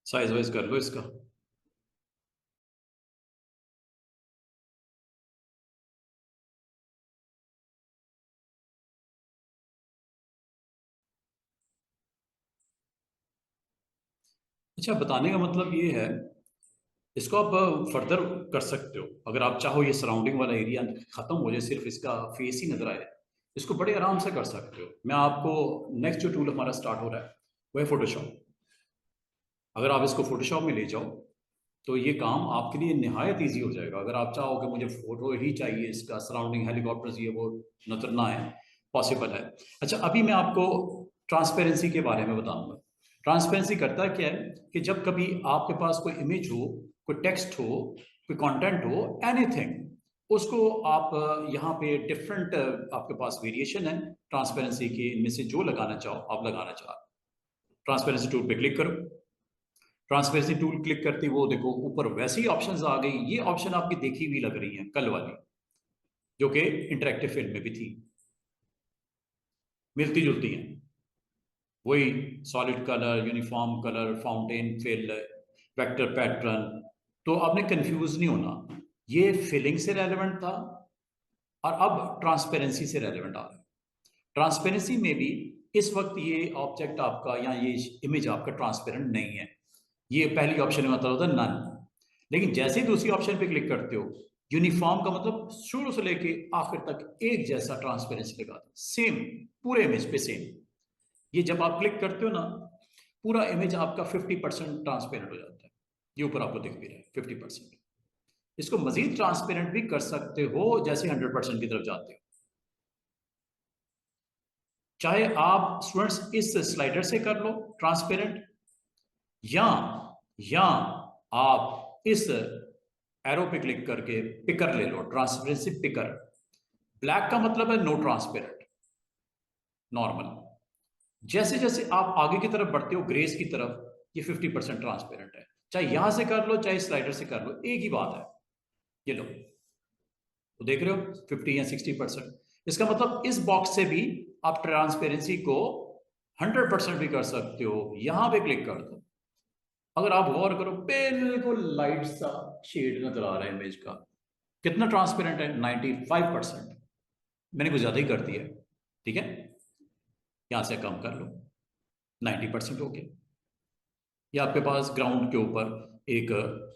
साइज वाइज कर लो इसका। अच्छा, बताने का मतलब ये है, इसको आप फर्दर कर सकते हो अगर आप चाहो, ये सराउंडिंग वाला एरिया खत्म हो जाए, सिर्फ इसका फेस ही नजर आए, इसको बड़े आराम से कर सकते हो। मैं आपको, नेक्स्ट जो टूल हमारा स्टार्ट हो रहा है वो है फोटोशॉप। अगर आप इसको फोटोशॉप में ले जाओ तो ये काम आपके लिए निहायत इजी हो जाएगा। अगर आप चाहो कि मुझे फोटो ही चाहिए, इसका सराउंडिंग हेलीकॉप्टर्स ये वो नजर ना है, पॉसिबल है। अच्छा, अभी मैं आपको ट्रांसपेरेंसी के बारे में बताऊंगा। ट्रांसपेरेंसी करता क्या है कि जब कभी आपके पास कोई इमेज हो, कोई टेक्स्ट हो, कोई कंटेंट हो, एनीथिंग, उसको आप यहाँ पे डिफरेंट आपके पास वेरिएशन है ट्रांसपेरेंसी के, इनमें से जो लगाना चाहो आप लगाना चाहो। ट्रांसपेरेंसी टूल पे क्लिक करो। ट्रांसपेरेंसी टूल क्लिक करते वो देखो ऊपर वैसी ऑप्शंस आ गई। ये ऑप्शन आपकी देखी हुई लग रही है कल वाली, जो कि इंटरेक्टिव फिल्म में भी थी, मिलती जुलती हैं। वही solid colour, uniform colour, fountain fill, vector pattern. तो आपने कंफ्यूज नहीं होना, ये फिलिंग से रेलेवेंट था और अब ट्रांसपेरेंसी से रेलेवेंट आ रहा है। ट्रांसपेरेंसी में भी इस वक्त ये ऑब्जेक्ट आपका या ये इमेज आपका ट्रांसपेरेंट नहीं है। ये पहली ऑप्शन में मतलब होता है नन। लेकिन जैसे ही दूसरी ऑप्शन पे क्लिक करते हो, यूनिफॉर्म का मतलब शुरू से लेके आखिर तक एक जैसा ट्रांसपेरेंसी लगा दो, सेम, पूरे इमेज पे सेम। ये जब आप क्लिक करते हो ना, पूरा इमेज आपका 50% ट्रांसपेरेंट हो जाता है। ये ऊपर आपको दिख भी रहा है 50%। इसको मजीद ट्रांसपेरेंट भी कर सकते हो जैसे 100% की तरफ जाते हो। चाहे आप स्टूडेंट्स इस स्लाइडर से कर लो ट्रांसपेरेंट, या या आप इस एरो पे क्लिक करके पिकर ले लो, ट्रांसपेरेंसी पिकर। ब्लैक का मतलब है नो ट्रांसपेरेंट, नॉर्मल। जैसे जैसे आप आगे की तरफ बढ़ते हो ग्रेस की तरफ, ये 50% ट्रांसपेरेंट है। चाहे यहां से कर लो चाहे स्लाइडर से कर लो, एक ही बात है। ये लो, तो देख रहे हो 50 या 60%। इसका मतलब इस बॉक्स से भी आप ट्रांसपेरेंसी को 100% भी कर सकते हो। यहां पे क्लिक कर दो, अगर आप गौर करो बिल्कुल लाइट सा शेड नजर आ रहा है इमेज का। कितना ट्रांसपेरेंट है? 95%। मैंने कुछ ज्यादा ही कर दिया है, ठीक है। यहां से कम कर लो, 90% हो गया। या आपके पास ग्राउंड के ऊपर एक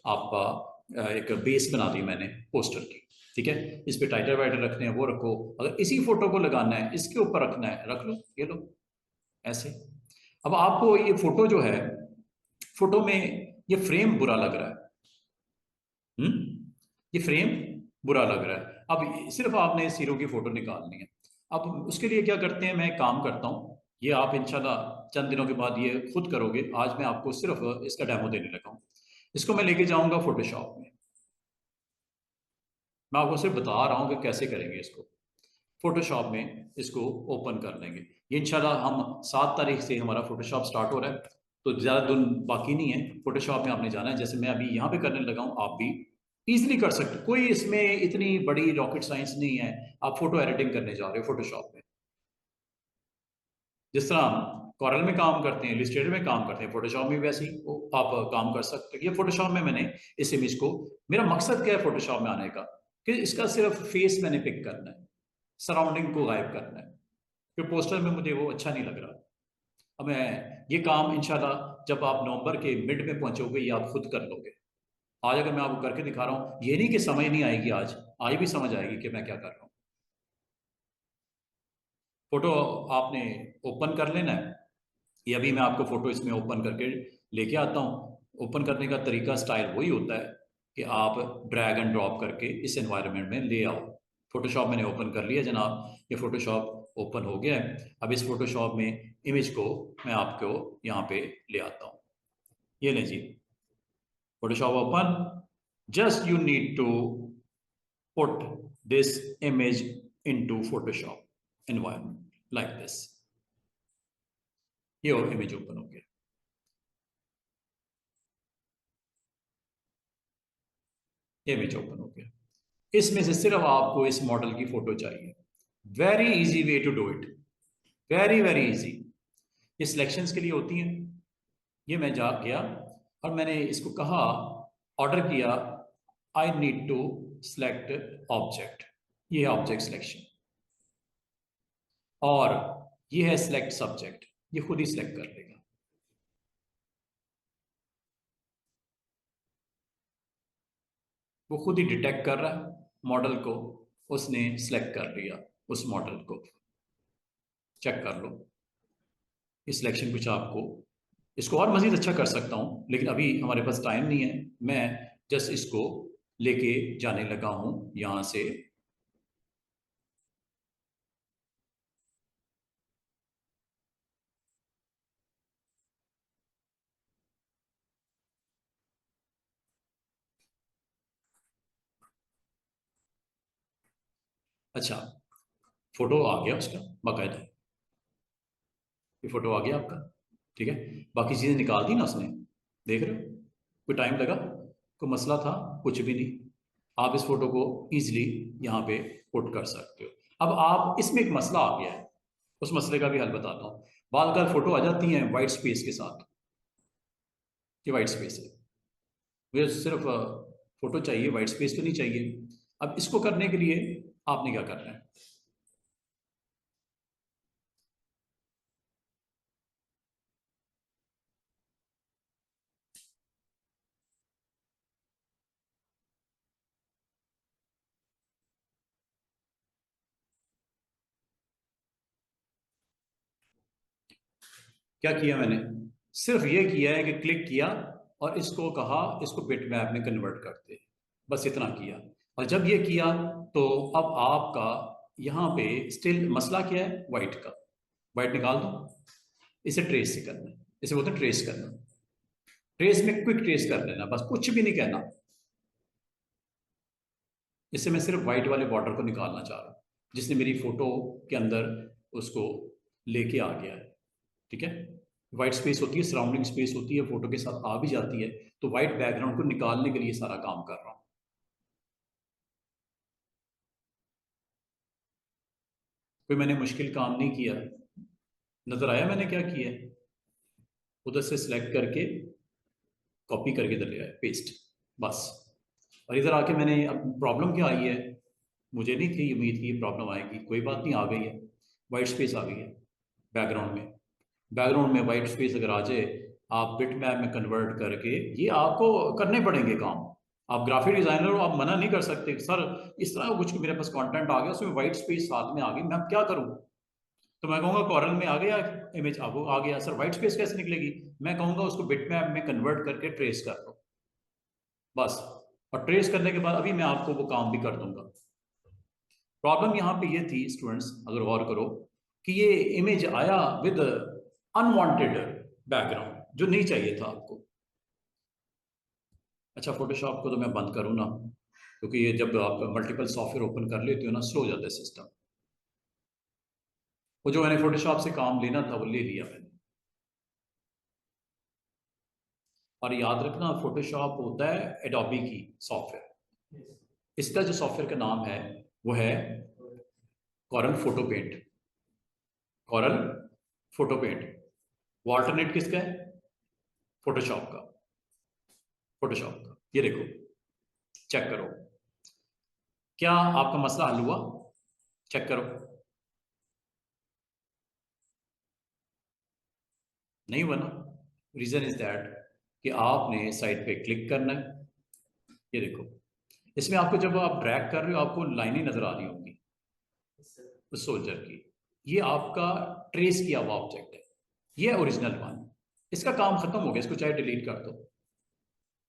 आपका एक बेस बना दी मैंने पोस्टर की, ठीक है। इस पे टाइटल वाइटल रखने हैं वो रखो, अगर इसी फोटो को लगाना है इसके ऊपर रखना है रख लो, ये लो ऐसे। अब आपको ये फोटो जो है, फोटो में ये फ्रेम बुरा लग रहा है, ये फ्रेम बुरा लग रहा है। अब सिर्फ आपने सीरो की फोटो निकालनी है। अब उसके लिए क्या करते हैं, मैं एक काम करता हूँ, ये आप इंशाल्लाह चंद दिनों के बाद ये खुद करोगे। आज मैं आपको सिर्फ इसका डेमो देने लगा हूँ। इसको मैं लेके जाऊंगा फोटोशॉप में, मैं आपको सिर्फ बता रहा हूँ कि कैसे करेंगे इसको। फोटोशॉप में इसको ओपन कर लेंगे। ये इंशाल्लाह हम 7 तारीख से हमारा फोटोशॉप स्टार्ट हो रहा है, तो ज़्यादा दिन बाकी नहीं है। फोटोशॉप में आपने जाना है, जैसे मैं अभी यहाँ पे करने लगा हूँ, आप भी इजीली कर सकते हो। कोई इसमें इतनी बड़ी रॉकेट साइंस नहीं है। आप फोटो एडिटिंग करने जा रहे हो फोटोशॉप में, जिस तरह हम कॉरल में काम करते हैं, इलस्ट्रेटर में काम करते हैं, फोटोशॉप में भी वैसे ही आप काम कर सकते हो। ये फोटोशॉप में मैंने इस इमेज को, मेरा मकसद क्या है फोटोशॉप में आने का, कि इसका सिर्फ फेस मैंने पिक करना है, सराउंडिंग को गायब करना है, फिर पोस्टर में मुझे वो अच्छा नहीं लग रहा। अब मैं ये काम इंशाल्लाह जब आप नवंबर के मिड में पहुंचोगे ये आप खुद कर लोगे। आज अगर मैं आपको करके दिखा रहा हूँ, ये नहीं कि समझ नहीं आएगी, आज आज भी समझ आएगी कि मैं क्या कर रहा हूँ। फोटो आपने ओपन कर लेना है। ये अभी मैं आपको फोटो इसमें ओपन करके लेके आता हूँ। ओपन करने का तरीका स्टाइल वही होता है कि आप ड्रैग एंड ड्रॉप करके इस एनवायरनमेंट में ले आओ। फोटोशॉप मैंने ओपन कर लिया जनाब, ये फोटोशॉप ओपन हो गया है। अब इस फोटोशॉप में इमेज को मैं आपको यहाँ पे ले आता हूँ। ये लें जी, Photoshop open. Just you need to put this image into Photoshop environment like this. ये और इमेज ओपन हो गया, ये इमेज ओपन हो गया। इसमें से सिर्फ आपको इस मॉडल की फोटो चाहिए। Very easy way to do it, very very easy. ये सिलेक्शंस के लिए होती हैं। ये मैं जा गया और मैंने इसको कहा, ऑर्डर किया, I need to select object. ये है ऑब्जेक्ट सिलेक्शन, और ये है सिलेक्ट सब्जेक्ट, ये खुद ही सिलेक्ट कर लेगा। वो खुद ही डिटेक्ट कर रहा है मॉडल को, उसने सिलेक्ट कर लिया उस मॉडल को। चेक कर लो इस सिलेक्शन कुछ आपको, इसको और मजीद अच्छा कर सकता हूं लेकिन अभी हमारे पास टाइम नहीं है। मैं जस्ट इसको लेके जाने लगा हूं यहां से। अच्छा, फोटो आ गया उसका बाकायदा, ये फोटो आ गया आपका, ठीक है। बाकी चीजें निकाल दी ना उसने, देख रहे हो। कोई टाइम लगा, कोई मसला था? कुछ भी नहीं। आप इस फोटो को इजीली यहाँ पे पुट कर सकते हो। अब आप इसमें एक मसला आ गया है, उस मसले का भी हल बताता हूँ। बाल का फोटो आ जाती है वाइट स्पेस के साथ, ये वाइट स्पेस है। मुझे सिर्फ फोटो चाहिए, वाइट स्पेस तो नहीं चाहिए। अब इसको करने के लिए आपने क्या करना है, क्या किया मैंने, सिर्फ ये किया है कि क्लिक किया और इसको कहा इसको बिटमैप में कन्वर्ट करते, बस इतना किया। और जब ये किया तो अब आपका यहाँ पे स्टिल मसला क्या है, वाइट का। वाइट निकाल दो, इसे ट्रेस से करना है, इसे बोलते हैं ट्रेस करना। ट्रेस में क्विक ट्रेस कर लेना, बस कुछ भी नहीं कहना। इससे मैं सिर्फ व्हाइट वाले बॉर्डर को निकालना चाह रहा हूँ जिसने मेरी फोटो के अंदर उसको लेके आ गया है, ठीक है। वाइट स्पेस होती है, सराउंडिंग स्पेस होती है, फोटो के साथ आ भी जाती है, तो वाइट बैकग्राउंड को निकालने के लिए सारा काम कर रहा हूं। कोई मैंने मुश्किल काम नहीं किया, नजर आया मैंने क्या किया है? उधर से सिलेक्ट करके कॉपी करके इधर ले आया, पेस्ट, बस। और इधर आके मैंने, अब प्रॉब्लम क्या आई है, मुझे नहीं थी उम्मीद कि ये प्रॉब्लम आएगी, कोई बात नहीं, आ गई है। वाइट स्पेस आ गई है बैकग्राउंड में। बैकग्राउंड में वाइट स्पेस अगर आ जाए, आप बिट मैप में कन्वर्ट करके, ये आपको करने पड़ेंगे काम। आप ग्राफिक डिजाइनर हो, आप मना नहीं कर सकते सर इस तरह कुछ मेरे पास कंटेंट आ गया, उसमें वाइट स्पेस साथ में आ गई, मैं अब क्या करूं? तो मैं कहूंगा कॉरल में आ गया इमेज, आपको आ गया सर, वाइट स्पेस कैसे निकलेगी? मैं कहूंगा उसको बिट मैप में कन्वर्ट करके ट्रेस कर दो, बस। और ट्रेस करने के बाद अभी मैं आपको वो काम भी कर दूंगा। प्रॉब्लम यहाँ पे ये थी स्टूडेंट्स, अगर गौर करो, कि ये इमेज आया विद अनवांटेड बैकग्राउंड, जो नहीं चाहिए था आपको। अच्छा, फोटोशॉप को तो मैं बंद करूँ ना, क्योंकि ये जब आप मल्टीपल सॉफ्टवेयर ओपन कर लेते हो ना, स्लो हो जाता है सिस्टम। वो जो मैंने फोटोशॉप से काम लेना था वो ले लिया मैंने। और याद रखना, फोटोशॉप होता है एडोबी की सॉफ्टवेयर। इसका जो सॉफ्टवेयर का नाम है वो है Corel Photo Paint. Corel Photo Paint. वो अल्टरनेट किसका है? फोटोशॉप का। फोटोशॉप का, ये देखो, चेक करो, क्या आपका मसला हल हुआ? चेक करो। नहीं हुआ ना? रीजन इज दैट कि आपने साइट पे क्लिक करना है। ये देखो, इसमें आपको जब आप ड्रैग कर रहे हो, आपको लाइनें नजर आ रही होंगी उस सोल्जर की। ये आपका ट्रेस किया हुआ ऑब्जेक्ट है, ये ओरिजिनल वन। इसका काम खत्म हो गया, इसको चाहे डिलीट कर दो।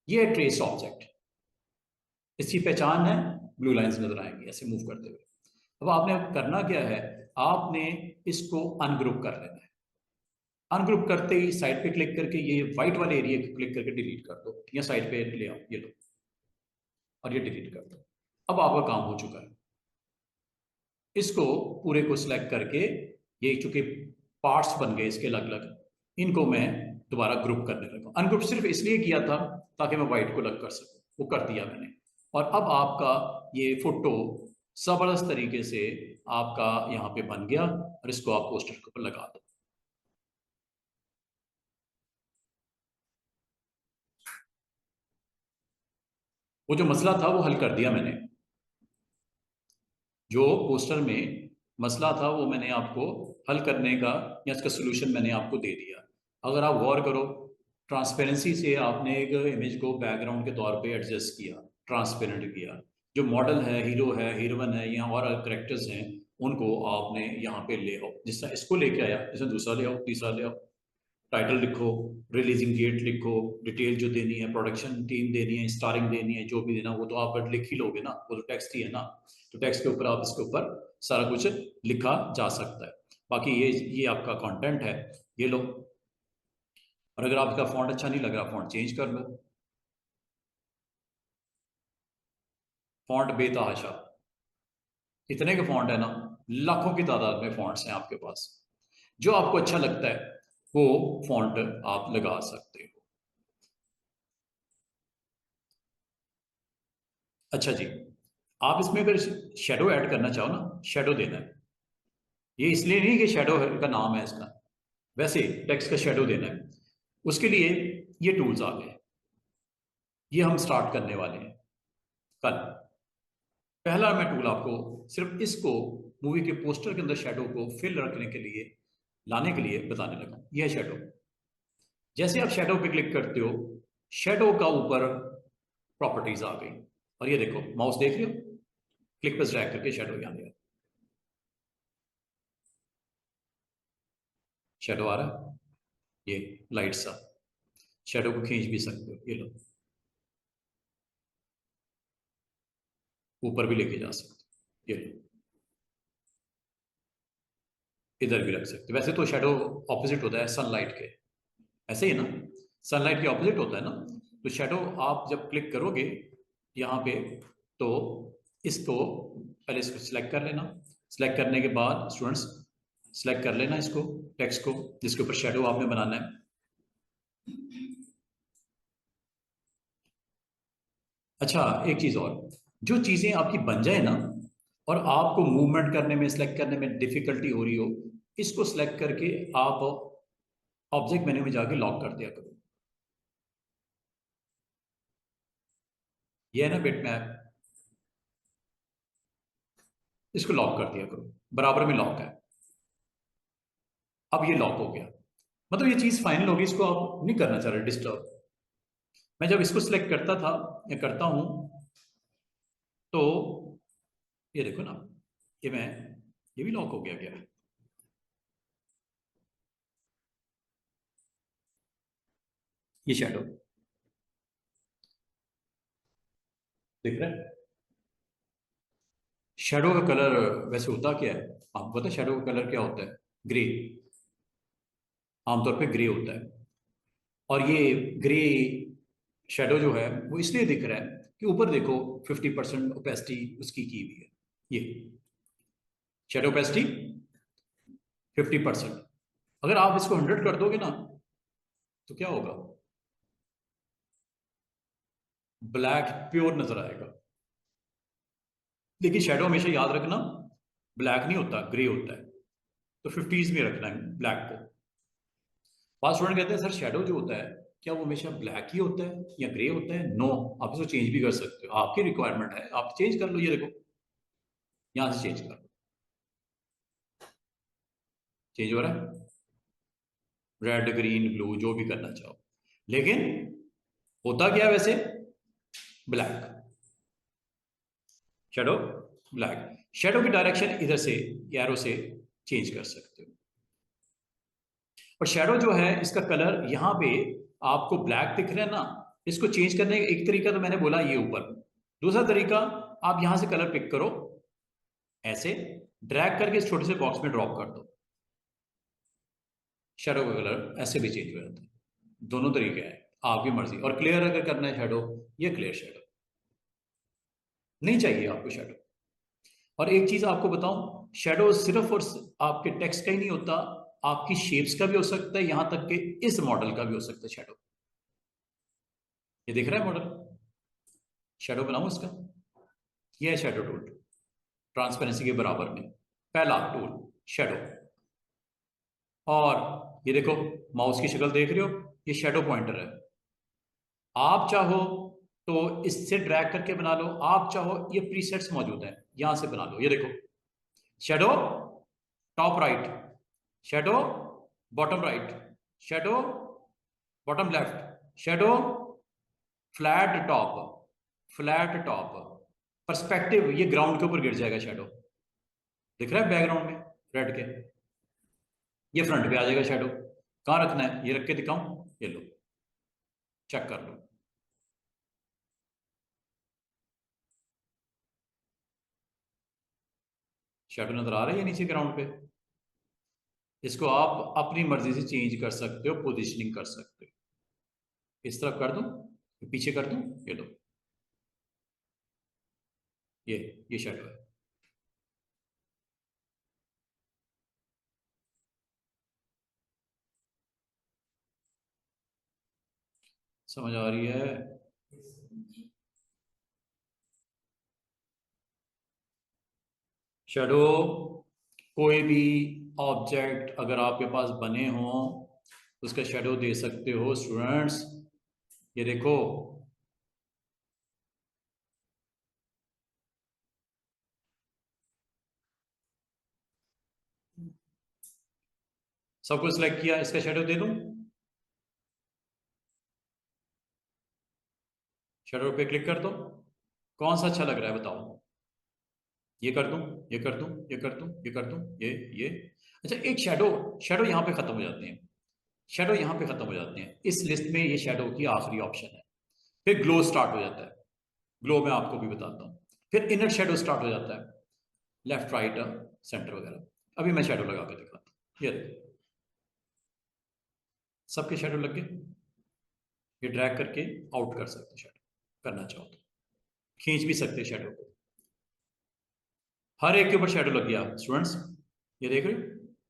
ये है ट्रेस ऑब्जेक्ट, इसकी पहचान है, ब्लू लाइंस नजर आएंगी ऐसे मूव करते हुए। अब आपने करना क्या है, आपने इसको अनग्रुप कर लेना है। अनग्रुप करते ही साइड पे क्लिक करके ये व्हाइट वाले एरिया को क्लिक करके डिलीट कर दो, या साइड पे ले आओ, ये लो, और ये डिलीट कर दो। अब आपका काम हो चुका है। इसको पूरे को सिलेक्ट करके, ये चूंकि पार्ट्स बन गए इसके अलग अलग, इनको मैं दोबारा ग्रुप करने लगा। अनग्रुप सिर्फ इसलिए किया था ताकि मैं व्हाइट को अलग कर सकूं, वो कर दिया मैंने। और अब आपका ये फोटो जबरदस्त तरीके से आपका यहाँ पे बन गया, और इसको आप पोस्टर के ऊपर लगा दो। वो जो मसला था वो हल कर दिया मैंने। जो पोस्टर में मसला था वो मैंने आपको हल करने का, या इसका सोल्यूशन मैंने आपको दे दिया। अगर आप गौर करो, ट्रांसपेरेंसी से आपने एक इमेज को बैकग्राउंड के तौर पे एडजस्ट किया, ट्रांसपेरेंट किया। जो मॉडल है, हीरो है, हीरोइन है, या और करेक्टर्स हैं, उनको आपने यहाँ पे ले आओ। जिस तरह इसको लेके आया, जैसे दूसरा ले आओ, तीसरा ले आओ। टाइटल लिखो, रिलीजिंग डेट लिखो, डिटेल जो देनी है, प्रोडक्शन टीम देनी है, स्टारिंग देनी है, जो भी देना वो तो आप लिख ही लोगे ना, वो तो टेक्स्ट ही है ना। तो टेक्स्ट के ऊपर आप इसके ऊपर सारा कुछ लिखा जा सकता है। बाकी ये आपका कंटेंट है, ये लो। और अगर आपका फॉन्ट अच्छा नहीं लग रहा, फॉन्ट चेंज कर लो। फॉन्ट बेतहाशा, इतने के फॉन्ट है ना, लाखों की तादाद में फॉन्ट्स हैं आपके पास। जो आपको अच्छा लगता है वो फॉन्ट आप लगा सकते हो। अच्छा जी, आप इसमें अगर शेडो ऐड करना चाहो ना, शेडो देना है। ये इसलिए नहीं कि शेडो का नाम है इसका, वैसे टेक्स्ट का शेडो देना है। उसके लिए ये टूल्स आ गए, ये हम स्टार्ट करने वाले हैं कल। पहला मैं टूल आपको सिर्फ इसको मूवी के पोस्टर के अंदर शेडो को फिल रखने के लिए, लाने के लिए बताने लगा। यह शेडो, जैसे आप शेडो पे क्लिक करते हो, शेडो का ऊपर प्रॉपर्टीज आ गई। और ये देखो, माउस देख रहे हो, क्लिक पर ड्रैग करके शेडो यहाँ गया। शेडो आ रहा है, ये लाइट सा। शेडो को खींच भी सकते हो, ये लो, ऊपर भी लेके जा सकते हो, ये लो, इधर भी रख सकते हो। वैसे तो शेडो ऑपोजिट होता है सनलाइट के, ऐसे ही ना, सनलाइट के ऑपोजिट होता है ना। तो शेडो आप जब क्लिक करोगे यहाँ पे, तो इसको पहले इसको सिलेक्ट कर लेना। सिलेक्ट करने के बाद स्टूडेंट्स, सेलेक्ट कर लेना इसको, टेक्स्ट को जिसके ऊपर शेडो आपने बनाना है। अच्छा, एक चीज और, जो चीजें आपकी बन जाए ना और आपको मूवमेंट करने में, सिलेक्ट करने में डिफिकल्टी हो रही हो, इसको सिलेक्ट करके आप ऑब्जेक्ट मेन्यू में जाके लॉक कर दिया करो। ये है ना बिटमैप, इसको लॉक कर दिया करो, बराबर में लॉक है। अब ये लॉक हो गया, मतलब ये चीज फाइनल होगी, इसको आप नहीं करना चाह रहे डिस्टर्ब। मैं जब इसको सिलेक्ट करता था या करता हूं तो ये देखो ना, ये मैं, ये भी लॉक हो गया क्या? ये शेडो दिख रहा है? शेडो का कलर वैसे होता क्या है आपको पता है? शेडो का कलर क्या होता है? ग्रे, आमतौर पे ग्रे होता है। और ये ग्रे शेडो जो है वो इसलिए दिख रहा है कि ऊपर देखो 50% ओपेसिटी उसकी की हुई है। ये शेडो ओपेसिटी 50%। अगर आप इसको 100 कर दोगे ना तो क्या होगा? ब्लैक प्योर नजर आएगा। लेकिन शेडो हमेशा याद रखना, ब्लैक नहीं होता, ग्रे होता है। तो 50s में रखना है ब्लैक को। पास स्टूडेंट कहते हैं सर शेडो जो होता है क्या वो हमेशा ब्लैक ही होता है या ग्रे होता है? नो, आप इसको चेंज भी कर सकते हो, आपकी रिक्वायरमेंट है, आप चेंज कर लो। ये देखो, यहां से चेंज कर लो, चेंज हो रहा है, रेड ग्रीन ब्लू जो भी करना चाहो। लेकिन होता क्या है वैसे? Black shadow, black. शेडो की डायरेक्शन इधर से एरो से चेंज कर सकते हो। और शेडो जो है इसका कलर यहाँ पे आपको ब्लैक दिख रहा है ना, इसको चेंज करने का एक तरीका तो मैंने बोला ये ऊपर। दूसरा तरीका, आप यहां से कलर पिक करो, ऐसे ड्रैग करके इस छोटे से बॉक्स में ड्रॉप कर दो, शेडो का कलर ऐसे भी चेंज हो जाता है। दोनों तरीके हैं, आपकी मर्जी। और क्लियर अगर करना है शेडो, ये क्लियर शेडो, नहीं चाहिए आपको शेडो। और एक चीज आपको बताऊं, शेडो सिर्फ और आपके टेक्स्ट का ही नहीं होता, आपकी शेप्स का भी हो सकता है, यहां तक कि इस मॉडल का भी हो सकता है शेडो। ये दिख रहा है मॉडल? शेडो बनाऊं इसका? ये है शेडो टूल, ट्रांसपेरेंसी के बराबर में पहला टूल शेडो। और ये देखो, माउस की शक्ल देख रहे हो, ये शेडो पॉइंटर है। आप चाहो तो इससे ड्रैग करके बना लो, आप चाहो ये प्रीसेट्स मौजूद हैं, यहां से बना लो। ये देखो, shadow top right, shadow bottom right, shadow bottom left, shadow flat top, flat top, perspective, ये ग्राउंड के ऊपर गिर जाएगा शेडो, दिख रहा है बैकग्राउंड में रेड के। ये फ्रंट पे आ जाएगा शेडो। कहां रखना है? ये रख के दिखाऊं? ये लो, चेक कर लो। शेडो नजर आ रहा है ये नीचे ग्राउंड पे? इसको आप अपनी मर्जी से चेंज कर सकते हो, पोजिशनिंग कर सकते हो। इस तरफ कर दूं, पीछे कर दूं? ये लो, ये शेडो है। समझ आ रही है? शेडो, कोई भी ऑब्जेक्ट अगर आपके पास बने हो उसका शेडो दे सकते हो स्टूडेंट्स। ये देखो, सब कुछ सिलेक्ट किया, इसका शेडो दे दूं? शेडो पे क्लिक कर दो, कौन सा अच्छा लग रहा है बताओ? ये कर दूं, ये कर दूं, ये कर दूं, ये कर दूं, ये। अच्छा, एक शेडो, शेडो यहां पे खत्म हो जाते हैं, शेडो यहां पे खत्म हो जाते हैं इस लिस्ट में, ये शेडो की आखिरी ऑप्शन है। फिर ग्लो स्टार्ट हो जाता है, ग्लो में आपको भी बताता हूं। फिर इनर शेडो स्टार्ट हो जाता है, लेफ्ट राइट सेंटर वगैरह। अभी मैं शेडो लगा के दिखाता हूं, ये देखो, सबके शेडो लग गए। ये ड्रैग करके आउट कर सकते शेडो, करना चाहो तो खींच भी सकते शेडो को। हर एक के ऊपर शेडो लग गया स्टूडेंट्स, ये देख रहे हो?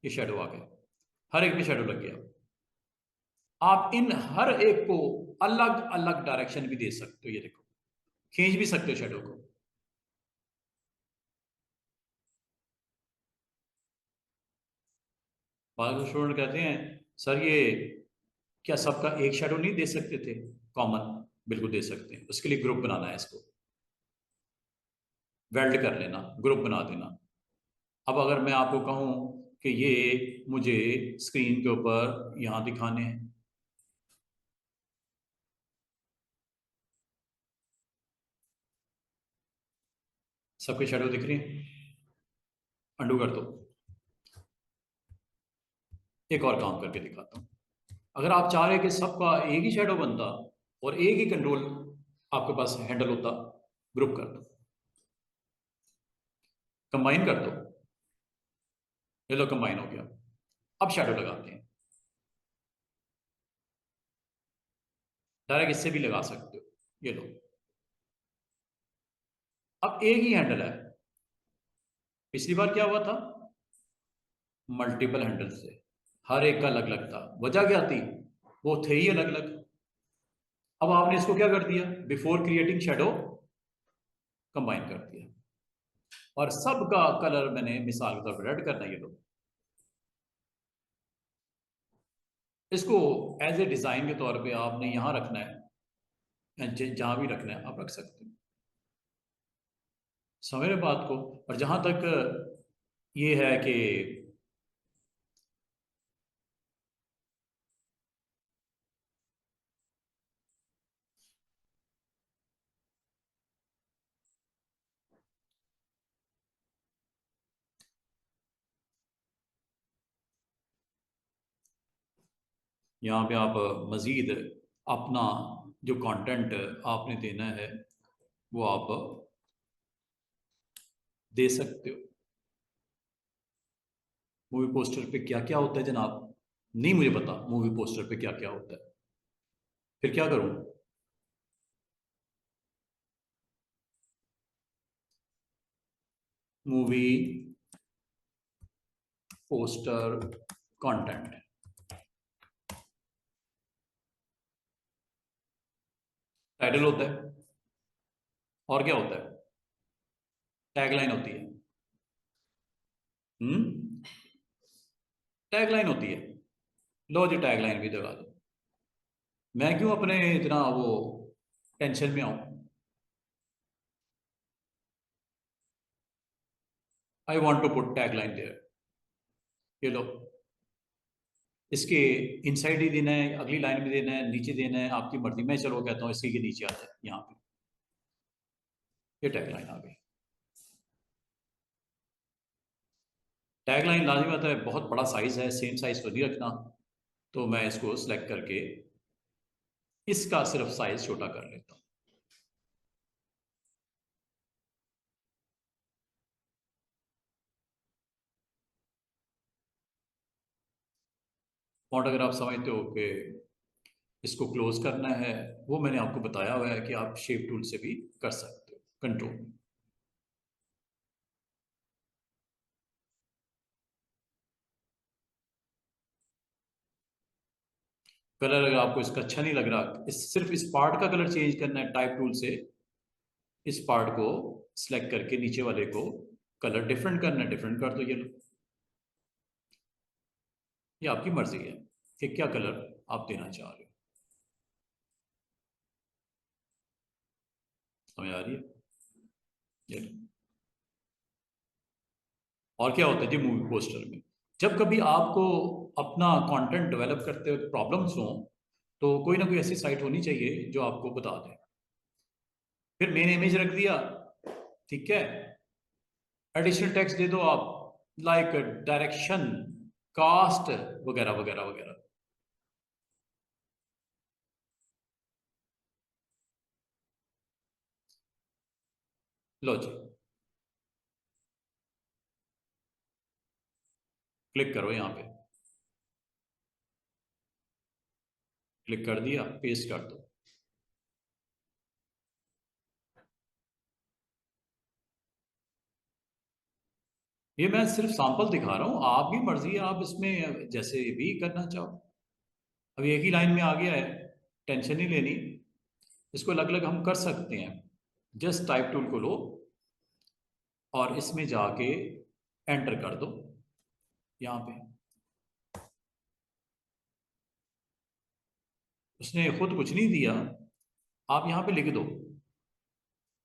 ये शेडो आ गया, हर एक में शेडो लग गया। आप इन हर एक को अलग अलग डायरेक्शन भी दे सकते हो, ये देखो खींच भी सकते हो शेडो को। बाद स्टूडेंट कहते हैं सर ये क्या सबका एक शेडो नहीं दे सकते थे कॉमन? बिल्कुल दे सकते हैं, उसके लिए ग्रुप बनाना है, इसको वेल्ड कर लेना, ग्रुप बना देना। अब अगर मैं आपको कहूं कि ये मुझे स्क्रीन के ऊपर यहां दिखाने हैं, सबके शेडो दिख रही हैं, अंडू कर दो, एक और काम करके दिखाता हूं। अगर आप चाह रहे कि सबका एक ही शेडो बनता और एक ही कंट्रोल आपके पास हैंडल होता, ग्रुप कर दो, कंबाइन कर दो, ये लो कंबाइन हो गया। अब शेडो लगाते हैं, डायरेक्ट इससे भी लगा सकते हो, ये लो। अब एक ही हैंडल है, पिछली बार क्या हुआ था, मल्टीपल हैंडल से, हर एक का अलग अलग था, वजह क्या थी, वो थे ही अलग अलग। अब आपने इसको क्या कर दिया, बिफोर क्रिएटिंग शेडो कंबाइन कर दिया, और सबका कलर मैंने मिसाल के तौर पर रेड करना, ये लो। इसको एज ए डिजाइन के तौर पे आपने यहां रखना है, या जहां भी रखना है आप रख सकते हैं, समझ रहे बात को। और जहां तक ये है कि यहाँ पे आप मज़ीद अपना जो कंटेंट आपने देना है वो आप दे सकते हो। मूवी पोस्टर पे क्या क्या होता है जनाब, नहीं मुझे पता मूवी पोस्टर पे क्या क्या होता है, फिर क्या करूं? मूवी पोस्टर कंटेंट, टाइटल होता है, और क्या होता है, टैगलाइन होती है। हम्म, टैगलाइन होती है, लो जी टैगलाइन भी दगा दो। मैं क्यों अपने इतना वो टेंशन में आऊं, I want to put tagline there, ये लो। इसके इनसाइड ही देना है, अगली लाइन में देना है, नीचे देना है, आपकी मर्जी। मैं चलो कहता हूँ इसी के नीचे आ जाए, यहाँ पे ये टैगलाइन आ गई। टैगलाइन लाजमी आता है, बहुत बड़ा साइज है, सेम साइज तो नहीं रखना, तो मैं इसको सिलेक्ट करके इसका सिर्फ साइज छोटा कर लेता हूँ। फॉन्ट अगर आप समझते हो कि इसको क्लोज करना है, वो मैंने आपको बताया हुआ है कि आप शेप टूल से भी कर सकते हो, कंट्रोल। कलर अगर आपको इसका अच्छा नहीं लग रहा, सिर्फ इस पार्ट का कलर चेंज करना है, टाइप टूल से इस पार्ट को सिलेक्ट करके नीचे वाले को कलर डिफरेंट करना है, डिफरेंट कर दो, ये लो। ये आपकी मर्जी है कि क्या कलर आप देना चाह रहे हो, समझ आ रही है, ये लो। और क्या होता है जी मूवी पोस्टर में, जब कभी आपको अपना कंटेंट डेवलप करते हुए प्रॉब्लम्स हो, तो कोई ना कोई ऐसी साइट होनी चाहिए जो आपको बता दे। फिर मेन इमेज रख दिया, ठीक है, एडिशनल टेक्स्ट दे दो आप, लाइक डायरेक्शन, कास्ट, वगैरह वगैरह वगैरह। लो जी, क्लिक करो यहाँ पे, क्लिक कर दिया, पेस्ट कर दो। ये मैं सिर्फ सैंपल दिखा रहा हूँ, आपकी मर्जी है, आप इसमें जैसे भी करना चाहो। अब एक ही लाइन में आ गया है, टेंशन नहीं लेनी, इसको अलग अलग हम कर सकते हैं। जस्ट टाइप टूल को लो और इसमें जाके एंटर कर दो यहाँ पे। उसने खुद कुछ नहीं दिया, आप यहाँ पे लिख दो,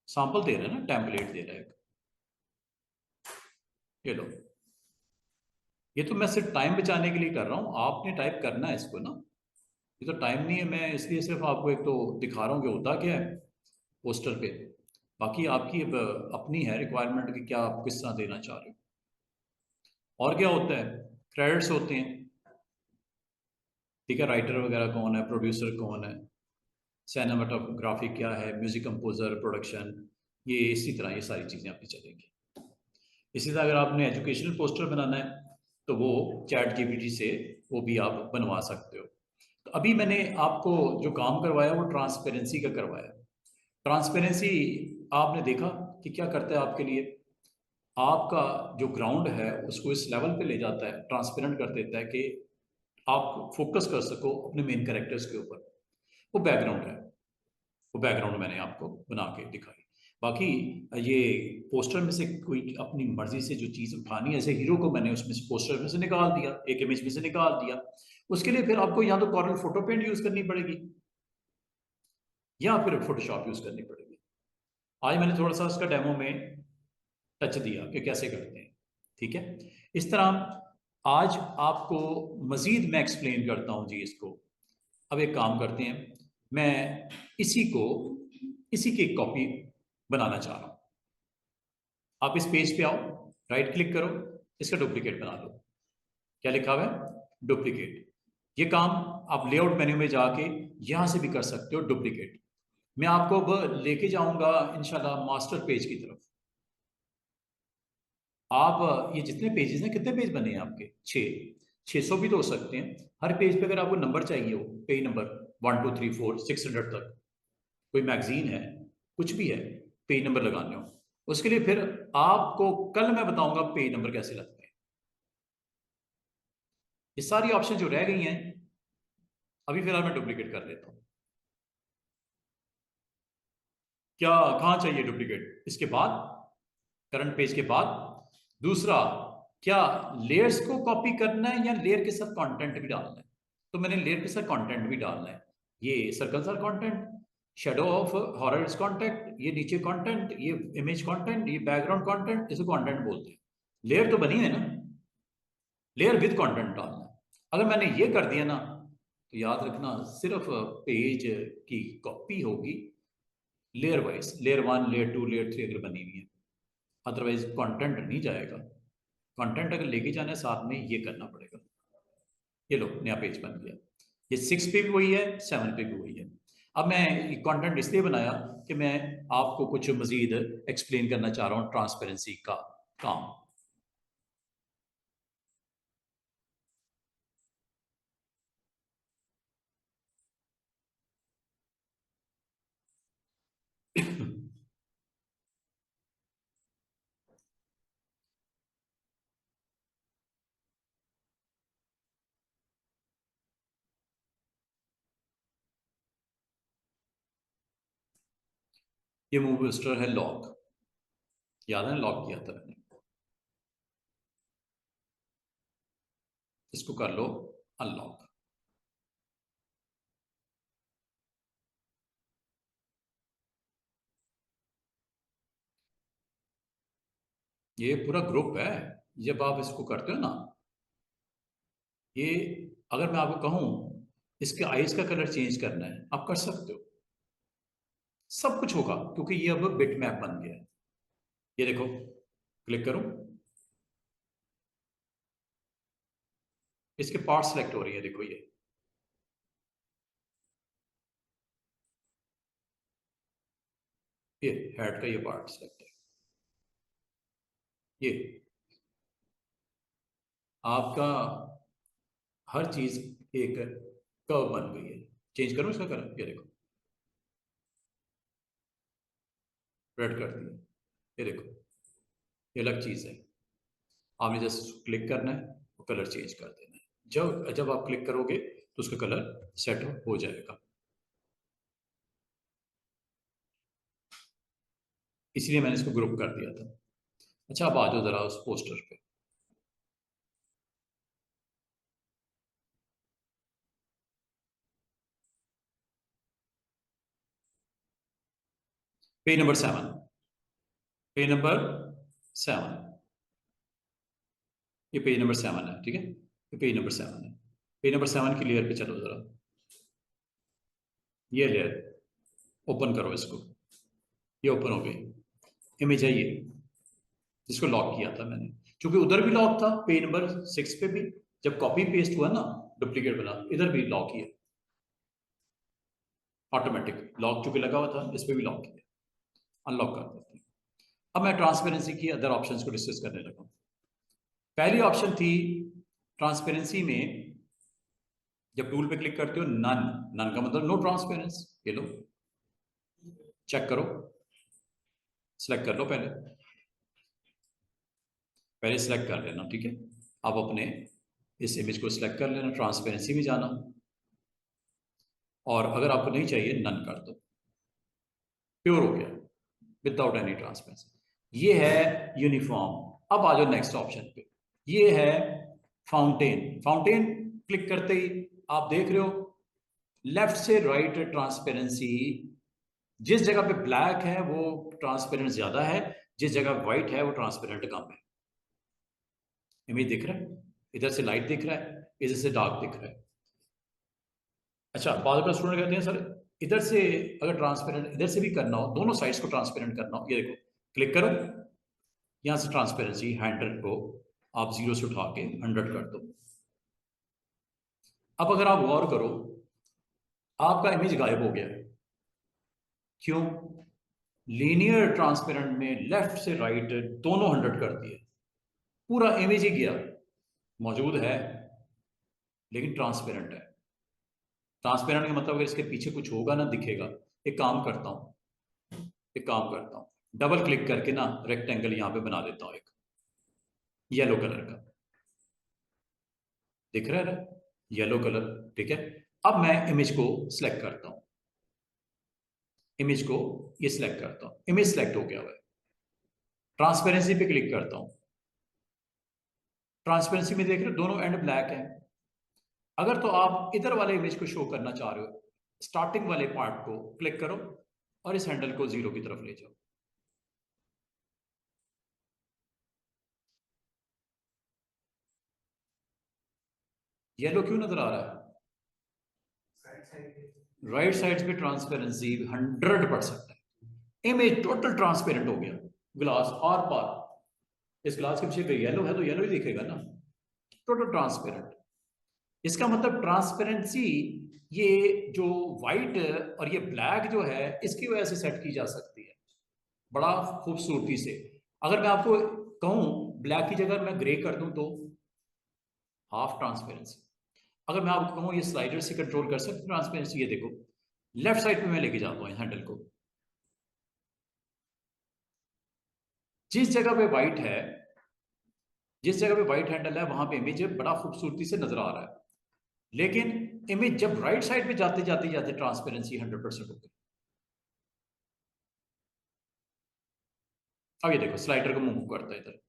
सैंपल दे रहा है ना, टेम्पलेट दे रहा है। ये लो, ये तो मैं सिर्फ टाइम बचाने के लिए कर रहा हूँ, आपने टाइप करना है इसको ना। ये तो टाइम नहीं है, मैं इसलिए सिर्फ आपको एक तो दिखा रहा हूँ कि होता क्या है पोस्टर पे। बाकी आपकी अब अपनी है रिक्वायरमेंट कि क्या आप किस तरह देना चाह रहे हो। और क्या होता है, क्रेडिट्स होते हैं, ठीक है, राइटर वगैरह कौन है, प्रोड्यूसर कौन है, सिनेमाटोग्राफी क्या है, म्यूजिक कंपोजर, प्रोडक्शन, ये इसी तरह ये सारी चीज़ें आपकी चलेंगी। इसी तरह अगर आपने एजुकेशनल पोस्टर बनाना है तो वो चैट जीपीटी से वो भी आप बनवा सकते हो। तो अभी मैंने आपको जो काम करवाया वो ट्रांसपेरेंसी का करवाया। ट्रांसपेरेंसी आपने देखा कि क्या करता है आपके लिए, आपका जो ग्राउंड है उसको इस लेवल पे ले जाता है, ट्रांसपेरेंट कर देता है कि आप फोकस कर सको अपने मेन कैरेक्टर्स के ऊपर। वो बैकग्राउंड है, वो बैकग्राउंड मैंने आपको बना के दिखाई। बाकी ये पोस्टर में से कोई अपनी मर्जी से जो चीज़ उठानी है, जैसे हीरो को मैंने उसमें से पोस्टर में से निकाल दिया, एक इमेज में से निकाल दिया, उसके लिए फिर आपको या तो कॉर्नर फोटो पेंट यूज करनी पड़ेगी या फिर फोटोशॉप यूज करनी पड़ेगी। आज मैंने थोड़ा सा उसका डेमो में टच दिया कि कैसे करते हैं, ठीक है। इस तरह आज आपको मजीद मैं एक्सप्लेन करता हूं जी इसको। अब एक काम करते हैं, मैं इसी को, इसी की एक कॉपी बनाना चाह रहा हूं। आप इस पेज पे आओ, राइट क्लिक करो, इसका डुप्लीकेट बना लो। क्या लिखा हुआ है, डुप्लीकेट। ये काम आप लेआउट मेन्यू में जाके यहां से भी कर सकते हो, डुप्लीकेट। मैं आपको अब लेके जाऊंगा इंशाल्लाह मास्टर पेज की तरफ। आप ये जितने पेजेस हैं, कितने पेज बने हैं आपके, 600 भी तो हो सकते हैं। हर पेज पे अगर आपको नंबर चाहिए हो, पेज नंबर 1 2 3 4 600 तक, कोई मैगजीन है, कुछ भी है, पेज नंबर लगाने हो, उसके लिए फिर आपको कल मैं बताऊंगा पेज नंबर कैसे लगते हैं। ये सारी ऑप्शन जो रह गई हैं, अभी फिलहाल मैं डुप्लीकेट कर लेता हूं। क्या, कहां चाहिए डुप्लीकेट, इसके बाद, करंट पेज के बाद। दूसरा, क्या लेयर्स को कॉपी करना है या लेयर के साथ कंटेंट भी डालना है। तो मैंने लेयर के साथ कंटेंट भी डालना है। ये circles are content, shadow of horrors content, ये नीचे कंटेंट, ये इमेज कंटेंट, ये बैकग्राउंड कंटेंट, इसको कंटेंट बोलते हैं। लेयर तो बनी है ना, लेयर विद कंटेंट डालना है। अगर मैंने ये कर दिया ना, तो याद रखना सिर्फ पेज की कॉपी होगी, layer wise, layer 1 layer 2 layer 3 अगर बनी हुई है, अदरवाइज कंटेंट नहीं जाएगा। कंटेंट अगर लेके जाना है साथ में ये करना पड़ेगा। ये लो, नया पेज बन गया। ये 6 पे भी वही है, 7 पे भी वही है। अब मैं कंटेंट इसलिए बनाया कि मैं आपको कुछ मजीद एक्सप्लेन करना चाह रहा हूँ ट्रांसपेरेंसी का काम। ये मूव बूस्टर है लॉक, याद है लॉक किया था मैंने। इसको कर लो अनलॉक। ये पूरा ग्रुप है, जब आप इसको करते हो ना, ये अगर मैं आपको कहूं इसके आईज का कलर चेंज करना है, आप कर सकते हो, सब कुछ होगा, क्योंकि ये अब बिट मैप बन गया है। ये देखो, क्लिक करूं, इसके पार्ट सेलेक्ट हो रही है, देखो ये हेड का ये पार्ट सेलेक्ट है। ये आपका हर चीज एक कर्व बन गई है। चेंज करूं इसका कलर, ये देखो, रेड कर दिया, ये देखो, ये अलग चीज है। आपने जस्ट क्लिक करना है और कलर चेंज कर देना है। जब जब आप क्लिक करोगे तो उसका कलर सेट हो जाएगा। इसलिए मैंने इसको ग्रुप कर दिया था। अच्छा, अब आ जाओ जरा उस पोस्टर पे। पेज नंबर 7, पेज नंबर 7, ये पेज नंबर 7 है, ठीक है, ये पेज नंबर 7 है। पेज नंबर 7 की लेयर पे चलो जरा, ये लेयर ओपन करो इसको, ये ओपन हो गई इमेज है ये, जिसको लॉक किया था मैंने, क्योंकि उधर भी लॉक था पेज नंबर 6 पे भी, जब कॉपी पेस्ट हुआ ना, डुप्लीकेट बना, इधर भी लॉक किया, ऑटोमेटिक लॉक चूंकि लगा हुआ था, इस पे भी लॉक किया। अनलॉक कर देते हैं। अब मैं ट्रांसपेरेंसी की अदर ऑप्शंस को डिस्कस करने लगा। पहली ऑप्शन थी ट्रांसपेरेंसी में, जब टूल पे क्लिक करते हो, नन, नन का मतलब नो ट्रांसपेरेंस। ये लो, चेक करो, सिलेक्ट कर लो, पहले पहले सिलेक्ट कर लेना, ठीक है। अब अपने इस इमेज को सिलेक्ट कर लेना, ट्रांसपेरेंसी में जाना, और अगर आपको नहीं चाहिए नन कर दो, प्योर हो गया, विदाउट एनी ट्रांसपेरेंसी। ये है यूनिफॉर्म। अब आ जाओ नेक्स्ट ऑप्शन पे, ये है फाउंटेन। फाउंटेन क्लिक करते ही आप देख रहे हो लेफ्ट से राइट ट्रांसपेरेंसी, जिस जगह पे ब्लैक है वो ट्रांसपेरेंट ज्यादा है, जिस जगह व्हाइट है वो ट्रांसपेरेंट कम है। इमेज दिख रहा है, इधर से लाइट दिख रहा है, इधर से डार्क दिख रहा है। अच्छा, बाद का स्टूडेंट कहते हैं सर इधर से अगर ट्रांसपेरेंट इधर से भी करना हो, दोनों साइड्स को ट्रांसपेरेंट करना हो, ये देखो क्लिक करो, यहां से ट्रांसपेरेंसी 100 को आप 0 से उठा के 100 कर दो। अब अगर आप गौर करो, आपका इमेज गायब हो गया। क्यों? लीनियर ट्रांसपेरेंट में लेफ्ट से राइट दोनों 100 कर दिए, पूरा इमेज ही गया। मौजूद है लेकिन ट्रांसपेरेंट है। ट्रांसपेरेंट का मतलब अगर इसके पीछे कुछ होगा ना, दिखेगा। एक काम करता हूं, एक काम करता हूं, डबल क्लिक करके ना रेक्टेंगल यहां पे बना देता हूं, एक येलो कलर का, दिख रहा है ना, येलो कलर, ठीक है। अब मैं इमेज को सिलेक्ट करता हूं, इमेज को ये सिलेक्ट करता हूं, इमेज सिलेक्ट हो गया हुआ है। ट्रांसपेरेंसी पे क्लिक करता हूं, ट्रांसपेरेंसी में देख रहे हो दोनों एंड ब्लैक है। अगर तो आप इधर वाले इमेज को शो करना चाह रहे हो, स्टार्टिंग वाले पार्ट को क्लिक करो और इस हैंडल को 0 की तरफ ले जाओ। येलो क्यों नजर आ रहा है? राइट साइड पे ट्रांसपेरेंसी 100% है, इमेज टोटल ट्रांसपेरेंट हो गया, ग्लास आर पार। इस ग्लास के पीछे येलो है तो येलो ही दिखेगा ना, टोटल ट्रांसपेरेंट। इसका मतलब ट्रांसपेरेंसी ये जो व्हाइट और ये ब्लैक जो है, इसकी वजह से सेट की जा सकती है बड़ा खूबसूरती से। अगर मैं आपको कहूं ब्लैक की जगह मैं ग्रे कर दूं तो हाफ ट्रांसपेरेंसी। अगर मैं आपको कहूं ये स्लाइडर से कंट्रोल कर सकते ट्रांसपेरेंसी, ये देखो लेफ्ट साइड पे मैं लेके जाता हूं हैंडल को, जिस जगह पे व्हाइट है, जिस जगह पे व्हाइट हैंडल है वहां पे इमेज बड़ा खूबसूरती से नजर आ रहा है। लेकिन इमेज जब राइट साइड पे जाते जाते जाते ट्रांसपेरेंसी 100% हो गई। अब ये देखो स्लाइडर को मूव करता है इधर,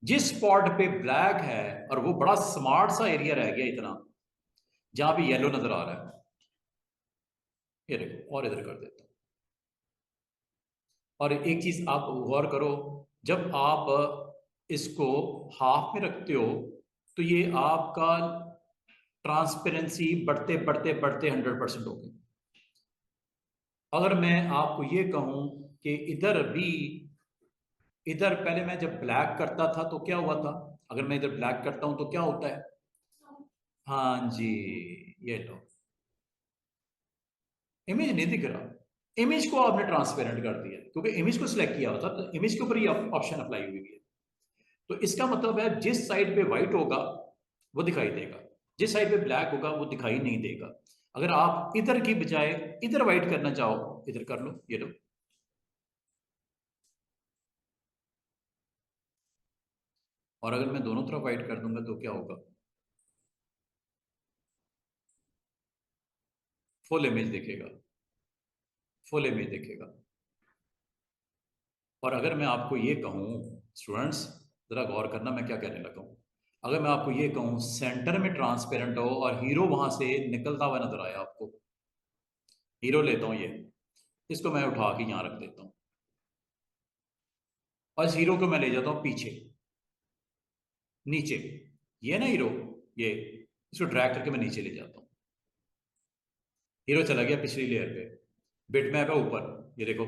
जिस स्पॉट पे ब्लैक है और वो बड़ा स्मार्ट सा एरिया रह गया इतना, जहां पे येलो नजर आ रहा है, ये देखो और इधर कर देता हूं। और एक चीज आप गौर करो, जब आप इसको हाफ में रखते हो तो ये आपका ट्रांसपेरेंसी बढ़ते बढ़ते बढ़ते 100% हो गई। अगर मैं आपको ये कहूं कि इधर भी, इधर पहले मैं जब ब्लैक करता था तो क्या हुआ था, अगर मैं इधर ब्लैक करता हूं तो क्या होता है? हाँ जी, ये लो, इमेज नहीं दिख रहा। इमेज को आपने ट्रांसपेरेंट कर दिया क्योंकि इमेज को सिलेक्ट किया होता तो इमेज के ऊपर ये ऑप्शन अप्लाई हुई है। तो इसका मतलब है जिस साइड पे व्हाइट होगा वो दिखाई देगा, जिस साइड पे ब्लैक होगा वो दिखाई नहीं देगा। अगर आप इधर की बजाय इधर व्हाइट करना चाहो, इधर कर लो, ये लो, और अगर मैं दोनों तरफ वाइट कर दूंगा तो क्या होगा, फुल इमेज दिखेगा, फुल इमेज दिखेगा। और अगर मैं आपको ये कहूं, स्टूडेंट्स जरा गौर करना मैं क्या कहने लगा हूं, अगर मैं आपको ये कहूं सेंटर में ट्रांसपेरेंट हो और हीरो वहां से निकलता हुआ नजर आया आपको, हीरो लेता हूं ये, इसको मैं उठा के यहां रख देता हूं और इस हीरो को मैं ले जाता हूं पीछे नीचे, ये ना हीरो, ये, इसको ड्रैग करके मैं नीचे ले जाता हूं, हीरो चला गया पिछली लेयर पे, बिटमैप है ऊपर, ये देखो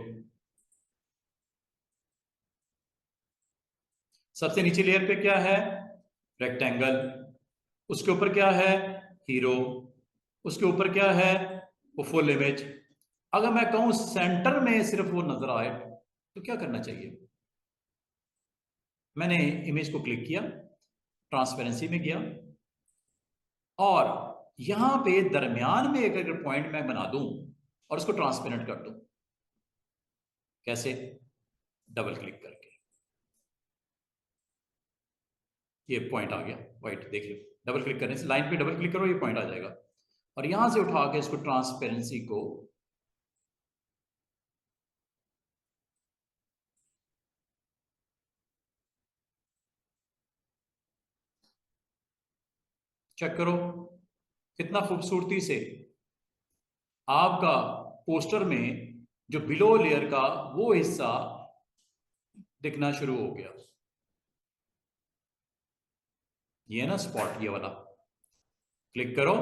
सबसे नीचे लेयर पे क्या है, रेक्टेंगल, उसके ऊपर क्या है, हीरो, उसके ऊपर क्या है, वो फुल इमेज। अगर मैं कहूं सेंटर में सिर्फ वो नजर आए तो क्या करना चाहिए, मैंने इमेज को क्लिक किया, ट्रांसपेरेंसी में गया और यहां पे दरमियान में एक अगर पॉइंट मैं बना दूं और उसको ट्रांसपेरेंट कर दूं, कैसे, डबल क्लिक करके, ये पॉइंट आ गया वाइट, देख लो, डबल क्लिक करने से, लाइन पे डबल क्लिक करो ये पॉइंट आ जाएगा, और यहां से उठा के इसको ट्रांसपेरेंसी को चेक करो कितना खूबसूरती से आपका पोस्टर में जो बिलो लेयर का वो हिस्सा दिखना शुरू हो गया, ये है ना स्पॉट, ये वाला, क्लिक करो,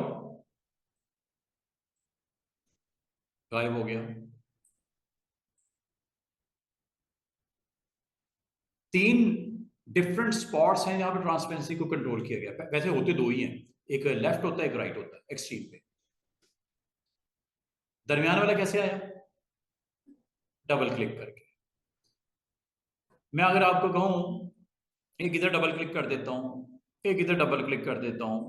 गायब हो गया। तीन डिफरेंट स्पॉट्स हैं जहां पे ट्रांसपेरेंसी को कंट्रोल किया गया, वैसे होते दो ही हैं, एक लेफ्ट होता है एक राइट होता है एक्सट्रीम पे, दरमियान वाला कैसे आया, डबल क्लिक करके। मैं अगर आपको कहूं एक इधर डबल क्लिक कर देता हूं, एक इधर डबल क्लिक कर देता हूं,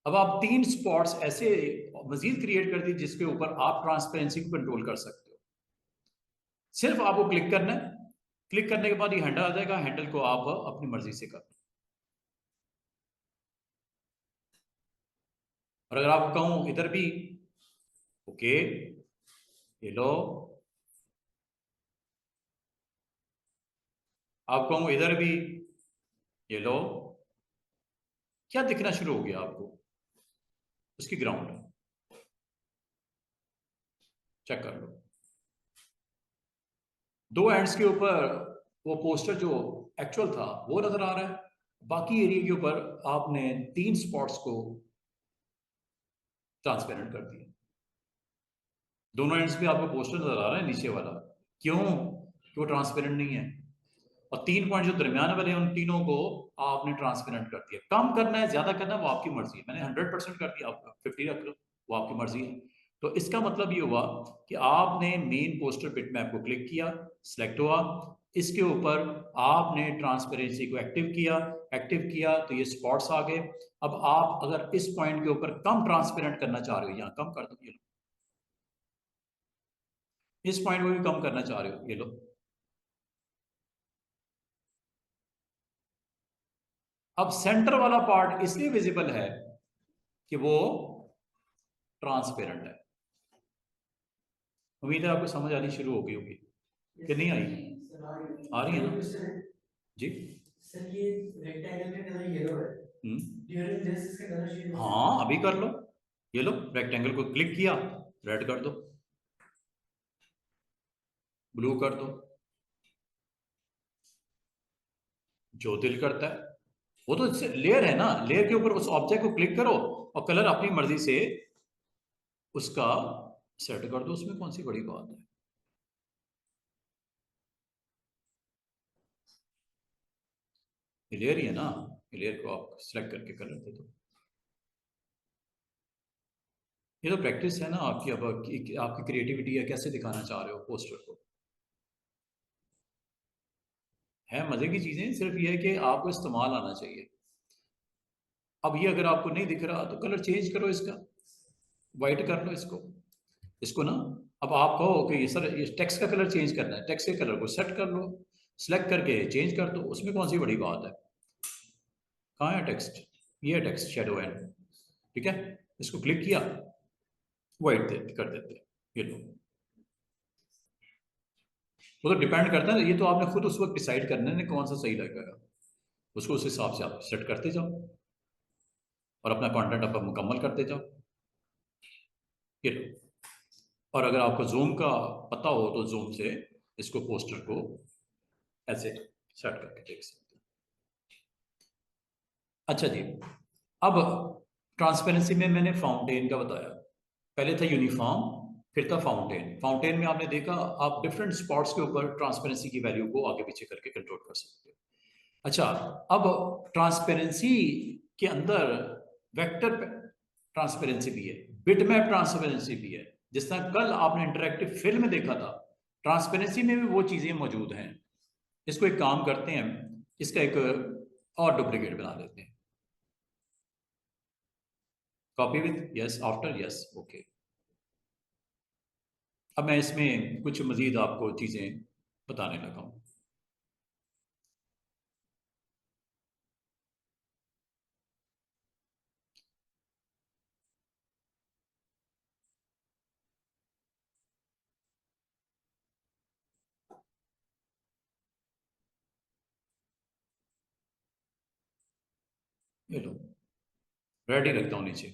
अब आप तीन स्पॉट्स ऐसे मजीद क्रिएट कर दी जिसके ऊपर आप ट्रांसपेरेंसी को कंट्रोल कर सकते हो। सिर्फ आपको क्लिक करना है, क्लिक करने के बाद ये हैंडल आ जाएगा, हैंडल को आप अपनी मर्जी से कर, और अगर आप कहूं इधर भी, ओके ये लो, आप कहूं इधर भी, ये लो, क्या दिखना शुरू हो गया आपको, उसकी ग्राउंड, चेक कर लो, दो एंड्स के ऊपर वो पोस्टर जो एक्चुअल था वो नजर आ रहा है, बाकी एरिया के ऊपर आपने तीन स्पॉट्स को ट्रांसपेरेंट कर दिया, दोनों एंड्स पे आपको पोस्टर नजर आ रहा है नीचे वाला, क्यों, कि वो ट्रांसपेरेंट नहीं है, और तीन पॉइंट जो दरमियान वाले उन तीनों को आपने ट्रांसपेरेंट कर दिया। कम करना है ज्यादा करना है वो आपकी मर्जी है, मैंने 100% कर दिया, आपका 50 रख लो, वो आपकी मर्जी है। तो इसका मतलब ये हुआ कि आपने मेन पोस्टर बिटमैप को क्लिक किया, सिलेक्ट हुआ, इसके ऊपर आपने ट्रांसपेरेंसी को एक्टिव किया तो ये स्पॉट्स आ गए। अब आप अगर इस पॉइंट के ऊपर कम ट्रांसपेरेंट करना चाह रहे हो, यहाँ कम कर दो, ये लो, इस पॉइंट को भी कम करना चाह रहे हो, ये लो, अब सेंटर वाला पार्ट इसलिए विजिबल है कि वो ट्रांसपेरेंट है। उम्मीद है आपको समझ आनी शुरू हो गई होगी कि नहीं आई, आ रही है ना जी। सर ये रेक्टेंगल का कलर येलो है, ड्यूरिंग दिस इसका कलर चेंज, हाँ अभी कर लो, ये लो रेक्टेंगल को क्लिक किया, रेड कर दो, ब्लू कर दो, जो दिल करता है, वो तो लेयर है ना, लेयर के ऊपर उस ऑब्जेक्ट को क्लिक करो और कलर अपनी मर्जी से उसका सेट कर दो, उसमें कौन सी बड़ी बात है। लेयर ही है ना, लेयर को आप सिलेक्ट करके कलर दे दो, ये तो प्रैक्टिस है ना आपकी, अब आपकी क्रिएटिविटी है, कैसे दिखाना चाह रहे हो पोस्टर को, है मजे की चीजें, सिर्फ ये है कि आपको इस्तेमाल आना चाहिए। अब ये अगर आपको नहीं दिख रहा तो कलर चेंज करो, इसका वाइट कर लो, इसको, इसको ना, अब आप कहो कि ये सर ये टेक्स्ट का कलर चेंज करना है, टेक्स्ट के कलर को सेट कर लो, सिलेक्ट करके चेंज कर दो, उसमें कौन सी बड़ी बात है। कहाँ है टेक्स्ट, ये है टेक्स्ट शेडो एंड, ठीक है। इसको क्लिक किया, वाइट कर देते हैं, ये लो। वो तो डिपेंड करता है, ये तो आपने खुद उस वक्त डिसाइड करना है कौन सा सही लगेगा, उसको उस हिसाब से आप सेट करते जाओ और अपना कंटेंट आप मुकम्मल करते जाओ, ये लो। और अगर आपको जूम का पता हो तो जूम से इसको पोस्टर को ऐसे सेट करके देख सकते हैं। अच्छा जी, अब ट्रांसपेरेंसी में मैंने फाउंटेन का बताया, पहले था यूनिफॉर्म, फिर था फाउंटेन। फाउंटेन में आपने देखा आप डिफरेंट स्पॉट्स के ऊपर ट्रांसपेरेंसी की वैल्यू को आगे पीछे करके कंट्रोल कर सकते हो। अच्छा, अब ट्रांसपेरेंसी के अंदर वेक्टर ट्रांसपेरेंसी भी है, बिटमैप ट्रांसपेरेंसी भी है। जिस तरह कल आपने इंटरैक्टिव फिल्म देखा था, ट्रांसपेरेंसी में भी वो चीजें मौजूद हैं। इसको एक काम करते हैं, इसका एक और डुप्लीकेट बना लेते हैं। Copy with yes after yes, okay. अब मैं इसमें कुछ मजीद आपको चीजें बताने लगा हूं। ये लो, रेडी रखता हूँ नीचे,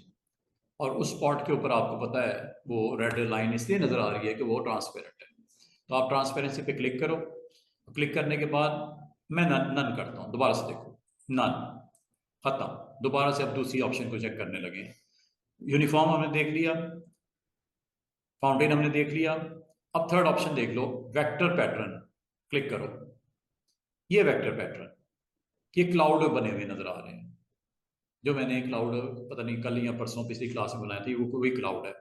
और उस स्पॉट के ऊपर आपको पता है वो रेड लाइन इसलिए नजर आ रही है कि वो ट्रांसपेरेंट है। तो आप ट्रांसपेरेंसी पे क्लिक करो, क्लिक करने के बाद मैं नन नन करता हूँ, दोबारा से देखो, नन, खत्म। दोबारा से अब दूसरी ऑप्शन को चेक करने लगे। यूनिफॉर्म हमने देख लिया, फाउंटेन हमने देख लिया, अब थर्ड ऑप्शन देख लो, वेक्टर पैटर्न, क्लिक करो। ये वेक्टर पैटर्न, ये क्लाउड बने हुए नजर आ रहे हैं, जो मैंने क्लाउड पता नहीं कल या परसों पिछली क्लास में बनाया था, वो कोई क्लाउड है।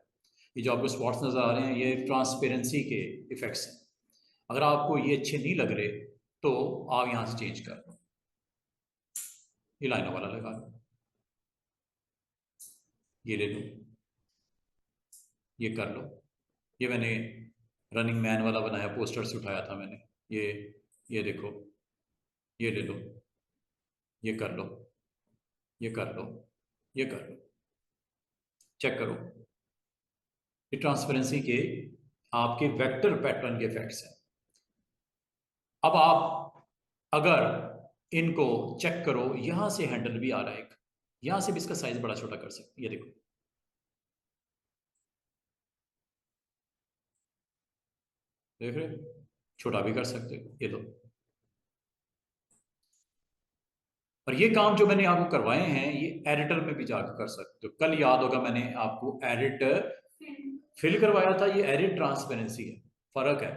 ये जो आपको स्पॉट्स नजर आ रहे हैं ये ट्रांसपेरेंसी के इफेक्ट्स हैं। अगर आपको ये अच्छे नहीं लग रहे तो आप यहां से चेंज कर लो, ये लाइनों वाला लगा लो, ये ले लो, ये कर लो। ये मैंने रनिंग मैन वाला बनाया, पोस्टर से उठाया था मैंने, ये देखो, ये ले लो, ये कर लो, ये कर लो, ये कर लो, चेक करो। ये ट्रांसपेरेंसी के आपके वेक्टर पैटर्न के इफेक्ट्स हैं। अब आप अगर इनको चेक करो, यहां से हैंडल भी आ रहा है एक, यहां से भी इसका साइज बड़ा छोटा कर सकते हैं, ये देखो, देख रहे हो, छोटा भी कर सकते हो, ये दो। और ये काम जो मैंने आपको करवाए हैं ये एडिटर में भी जाकर कर सकते हो। कल याद होगा मैंने आपको एडिट फिल करवाया था, ये एडिट ट्रांसपेरेंसी है, फर्क है,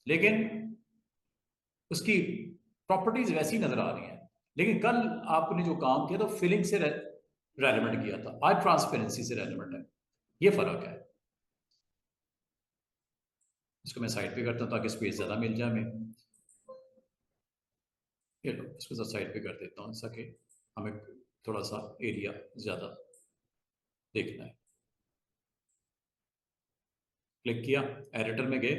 लेकिन उसकी प्रॉपर्टीज वैसी नजर आ रही हैं। लेकिन कल आपने जो काम किया तो फिलिंग से रेलेवेंट किया था, आज ट्रांसपेरेंसी से रेलेवेंट है, ये फर्क है। इसको मैं साइड पे करता हूँ ताकि स्पेस ज्यादा मिल जाए हमें। ये लो, इसको साइड पे कर देता हूँ ताकि हमें थोड़ा सा एरिया ज्यादा देखना है। क्लिक किया, एडिटर में गए,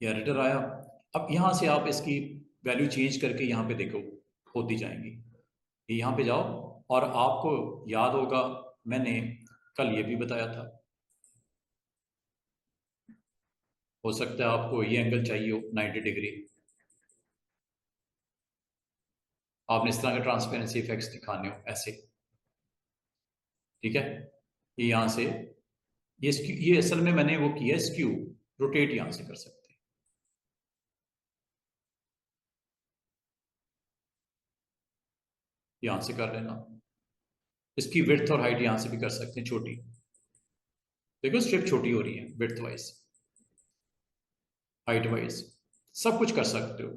ये एडिटर आया। अब यहां से आप इसकी वैल्यू चेंज करके यहाँ पे देखो, होती जाएंगी। ये यहाँ पे जाओ, और आपको याद होगा मैंने कल ये भी बताया था, हो सकता है आपको ये एंगल चाहिए हो 90 डिग्री, आपने इस तरह के ट्रांसपेरेंसी इफेक्ट्स दिखाने हो ऐसे, ठीक है। ये यहाँ से ये असल में मैंने वो किया स्क्यू, रोटेट यहाँ से कर सकते हैं, यहाँ से कर लेना। इसकी विड्थ और हाइट यहाँ से भी कर सकते हैं छोटी, देखो स्ट्रिप छोटी हो रही है, विड्थ वाइज, हाइट वाइज, सब कुछ कर सकते हो।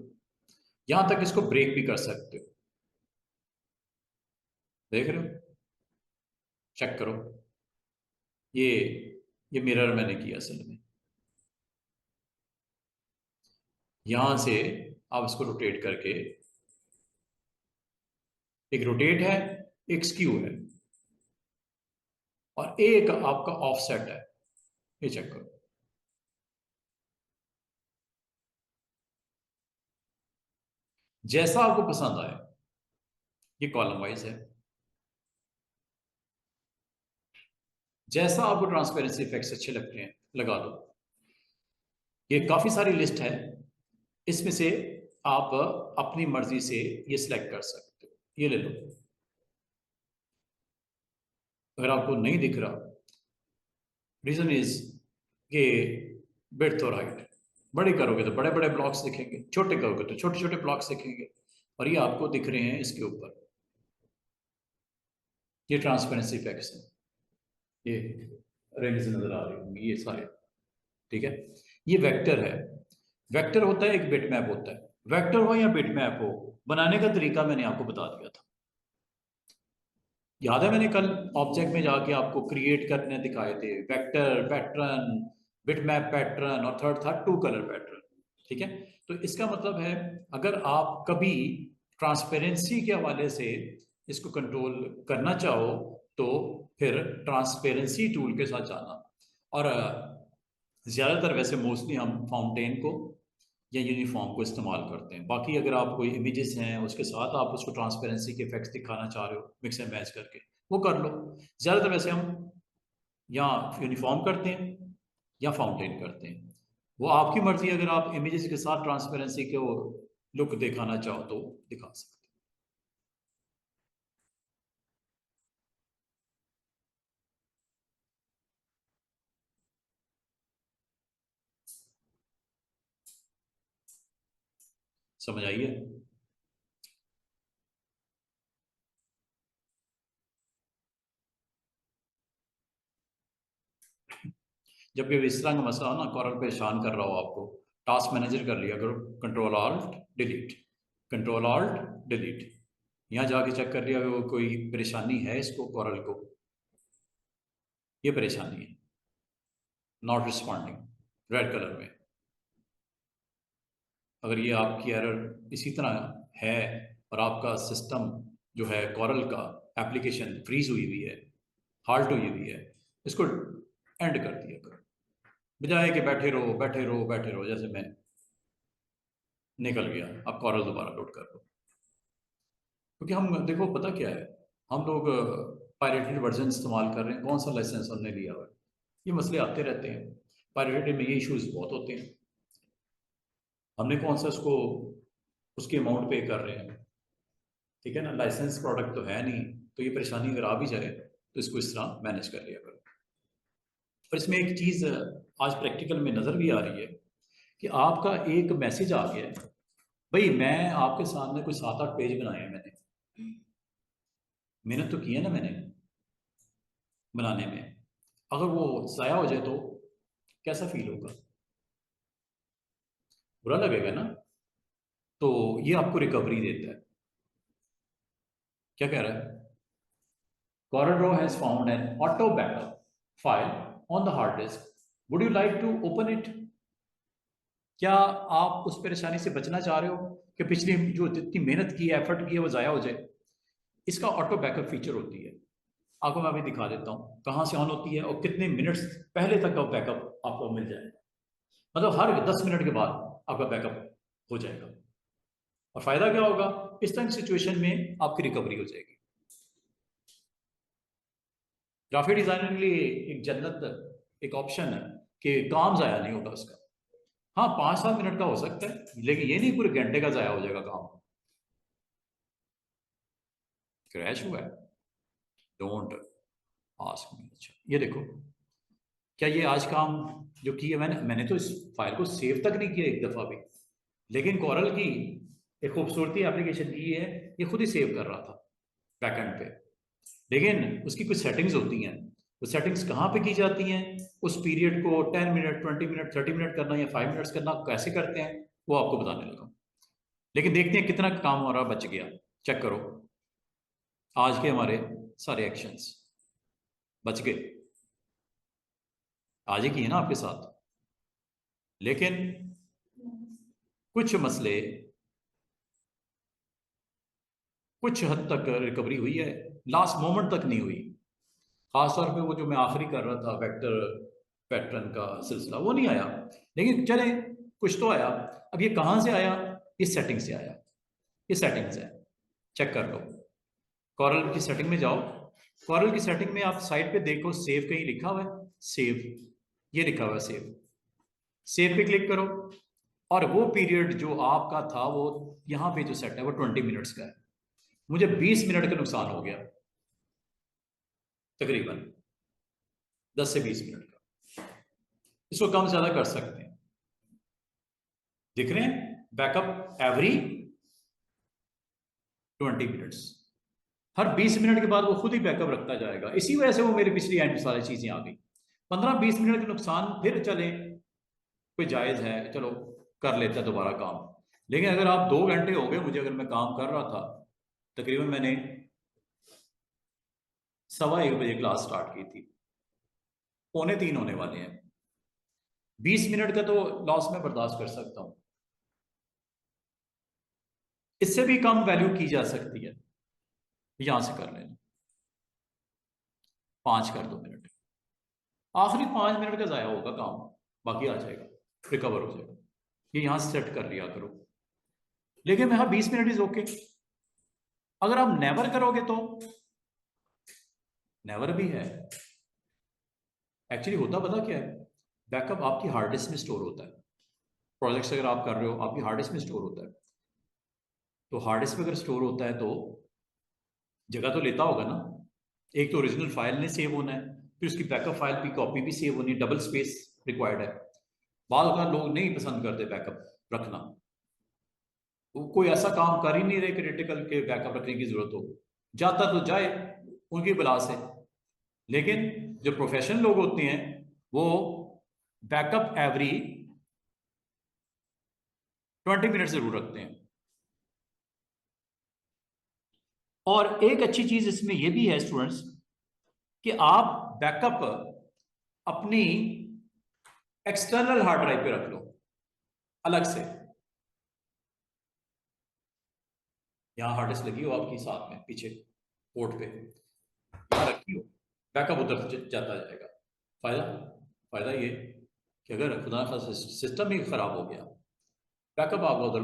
यहां तक इसको ब्रेक भी कर सकते हो, देख रहे हो, चेक करो। ये ये मिरर मैंने किया असल में, यहां से आप इसको रोटेट करके, एक रोटेट है, एक स्क्यू है, और एक आपका ऑफसेट है, ये चेक करो। जैसा आपको पसंद आए, ये कॉलम वाइज है। जैसा आपको ट्रांसपेरेंसी इफेक्ट्स अच्छे लगते हैं लगा दो। ये काफी सारी लिस्ट है, इसमें से आप अपनी मर्जी से ये सिलेक्ट कर सकते हो। ये ले लो। अगर आपको नहीं दिख रहा, रीजन इज कि ब्रेड्थ और हाइट, बड़े करोगे तो बड़े बड़े ब्लॉक्स दिखेंगे, छोटे करोगे तो छोटे छोटे ब्लॉक्स दिखेंगे, और ये आपको दिख रहे हैं इसके ऊपर। ये ट्रांसपेरेंसी इफेक्ट्स हैं, ये रेंज नजर आ रही होंगी ये सारे। ठीक है, ये वेक्टर है। वेक्टर होता है, एक बिटमैप होता है। वेक्टर हो या बिटमैप हो, बनाने का तरीका मैंने आपको बता दिया था। याद है मैंने कल ऑब्जेक्ट में जाके आपको क्रिएट करने दिखाए थे, वेक्टर पैटर्न, बिटमैप पैटर्न, और थर्ड था टू कलर पैटर्न। ठीक है, तो इसका मतलब है अगर आप कभी ट्रांसपेरेंसी के हवाले से इसको कंट्रोल करना चाहो तो फिर ट्रांसपेरेंसी टूल के साथ जाना। और ज़्यादातर वैसे मोस्टली हम फाउंटेन को या यूनिफॉर्म को इस्तेमाल करते हैं। बाकी अगर आप कोई इमेजेस हैं उसके साथ आप उसको ट्रांसपेरेंसी के इफेक्ट्स दिखाना चाह रहे हो मिक्स एंड मैच करके, वो कर लो। ज़्यादातर वैसे हम या यूनिफॉर्म करते हैं या फाउंटेन करते हैं, वो आपकी मर्जी। अगर आप इमेजेस के साथ ट्रांसपेरेंसी के वो लुक दिखाना चाहो तो दिखा सकते हैं। समझ आइए? जब भी इस तरह का मसला हो ना, कॉरल परेशान कर रहा हो आपको, टास्क मैनेजर कर लिया करो, control alt delete, control alt delete. यहाँ जाके चेक कर लिया वो कोई परेशानी है इसको, कॉरल को ये परेशानी है, नॉट रिस्पॉन्डिंग रेड कलर में। अगर ये आपकी एरर इसी तरह है और आपका सिस्टम जो है कॉरल का एप्लीकेशन फ्रीज हुई हुई है, हाल्ट हुई हुई है, इसको एंड कर दिया करो, बजाय कि बैठे रहो बैठे रहो बैठे रहो। जैसे मैं निकल गया, अब कॉरल दोबारा लोड कर लो। क्योंकि हम देखो पता क्या है, हम लोग पायरेटेड वर्जन इस्तेमाल कर रहे हैं, कौन सा लाइसेंस हमने लिया हुआ है, ये मसले आते रहते हैं। पायरेटेड में ये इश्यूज बहुत होते हैं, हमने कौन सा उसको उसकी अमाउंट पे कर रहे हैं। ठीक है ना, लाइसेंस प्रोडक्ट तो है नहीं, तो ये परेशानी अगर आ भी जाए तो इसको इस तरह मैनेज कर लिया करो। और इसमें एक चीज़ आज प्रैक्टिकल में नज़र भी आ रही है कि आपका एक मैसेज आ गया है, भाई मैं आपके सामने कोई 7-8 पेज बनाए हैं, मैंने मेहनत तो की है ना मैंने बनाने में, अगर वो ज़ाया हो जाए तो कैसा फील होगा? बुरा लगेगा ना। तो ये आपको रिकवरी देता है। क्या कह रहा है? Corridor has found an auto backup file on the hard disk. Would you like to open it? क्या आप उस परेशानी से बचना चाह रहे हो कि पिछली जो जितनी मेहनत की है, एफर्ट की है, वो ज़ाया हो जाए? इसका ऑटो बैकअप फीचर होती है, आपको मैं अभी दिखा देता हूँ कहाँ से ऑन होती है और कितने मिनट्स पहले तक का बैकअप आपको मिल जाएगा। मतलब हर 10 मिनट के बाद आपका बैकअप हो जाएगा। और फायदा क्या होगा, इस तरह की सिचुएशन में आपकी रिकवरी हो जाएगी। ग्राफिक डिजाइनर के लिए एक जन्नत, एक ऑप्शन है कि काम ज़ाया नहीं होगा उसका। हाँ 5-7 मिनट का हो सकता है, लेकिन ये नहीं पूरे घंटे का ज़ाया हो जाएगा काम। क्रैश हुआ है, डोंट आस्क मी। अच्छा ये देखो, क्या ये आज काम जो किया मैंने तो इस फाइल को सेव तक नहीं किया एक दफ़ा भी, लेकिन कॉरल की एक खूबसूरती एप्लीकेशन की है, ये खुद ही सेव कर रहा था बैकएंड पे। लेकिन उसकी कुछ सेटिंग्स होती हैं, वो सेटिंग्स कहाँ पे की जाती हैं, उस पीरियड को 10 मिनट, 20 मिनट, 30 मिनट करना या 5 मिनट्स करना कैसे करते हैं, वो आपको बताने लगा। लेकिन देखते हैं कितना काम हमारा बच गया। चेक करो, आज के हमारे सारे एक्शंस बच गए, आज ही किए ना आपके साथ। लेकिन कुछ मसले, कुछ हद तक रिकवरी हुई है, लास्ट मोमेंट तक नहीं हुई। खासतौर पे वो जो मैं आखिरी कर रहा था वेक्टर पैटर्न का सिलसिला, वो नहीं आया, लेकिन चले कुछ तो आया। अब ये कहाँ से आया? इस सेटिंग से आया। ये सेटिंग्स है, चेक कर लो। कॉरल की सेटिंग में जाओ, कॉरल की सेटिंग में आप साइड पे देखो, सेव कहीं लिखा हुआ है, सेव, ये लिखा हुआ है सेव, सेव पे क्लिक करो। और वो पीरियड जो आपका था वो यहाँ पे जो सेट है वो 20 मिनट्स का है। मुझे 20 मिनट का नुकसान हो गया तकरीबन, 10 से 20 मिनट का। इसको कम ज्यादा कर सकते हैं। दिख रहे हैं, बैकअप एवरी 20 मिनट्स, हर 20 मिनट के बाद वो खुद ही बैकअप रखता जाएगा। इसी वजह से वो मेरी पिछली एंड सारी चीजें आ गई। 15-20 मिनट का नुकसान, फिर चले कोई जायज है, चलो कर लेता है दोबारा काम। लेकिन अगर आप 2 घंटे हो गए मुझे, अगर मैं काम कर रहा था, तकरीबन मैंने 1:15 बजे क्लास स्टार्ट की थी, 2:45 होने वाले हैं, 20 मिनट का तो लॉस मैं बर्दाश्त कर सकता हूं। इससे भी कम वैल्यू की जा सकती है, यहां से कर लेना, 5 कर दो मिनट, आखिरी 5 मिनट का जाया होगा काम, बाकी आ जाएगा, रिकवर हो जाएगा। ये यहां से सेट कर लिया करो। लेकिन मैं, हाँ, 20 मिनट इज ओके। अगर आप नेवर करोगे तो नेवर भी है। एक्चुअली होता पता क्या है, बैकअप आपकी हार्ड डिस्क में स्टोर होता है। प्रोजेक्ट्स अगर आप कर रहे हो, आपकी हार्ड डिस्क में स्टोर होता है। तो हार्ड डिस्क में अगर स्टोर होता है तो जगह तो लेता होगा ना। एक तो ओरिजिनल फाइल ने सेव होना है, फिर उसकी बैकअप फाइल की कॉपी भी सेव होनी है, डबल स्पेस रिक्वायर्ड है। बाद का लोग नहीं पसंद करते बैकअप रखना, वो कोई ऐसा काम कर ही नहीं रहे क्रिटिकल के बैकअप रखने की जरूरत हो। जाता तो जाए उनकी बला से। लेकिन जो प्रोफेशनल लोग होते हैं वो बैकअप एवरी 20 मिनट जरूर रखते हैं। और एक अच्छी चीज इसमें यह भी है स्टूडेंट्स, कि आप बैकअप अपनी एक्सटर्नल हार्ड ड्राइव पे रख लो अलग से। यहां हार्ड डिस्क लगी हो आपकी साथ में पीछे पोर्ट पे, यहां रखी हो, बैकअप उधर जाता जाएगा। फायदा फायदा ये कि अगर खुदा का सिस्टम ही खराब हो गया, बैकअप आपका उधर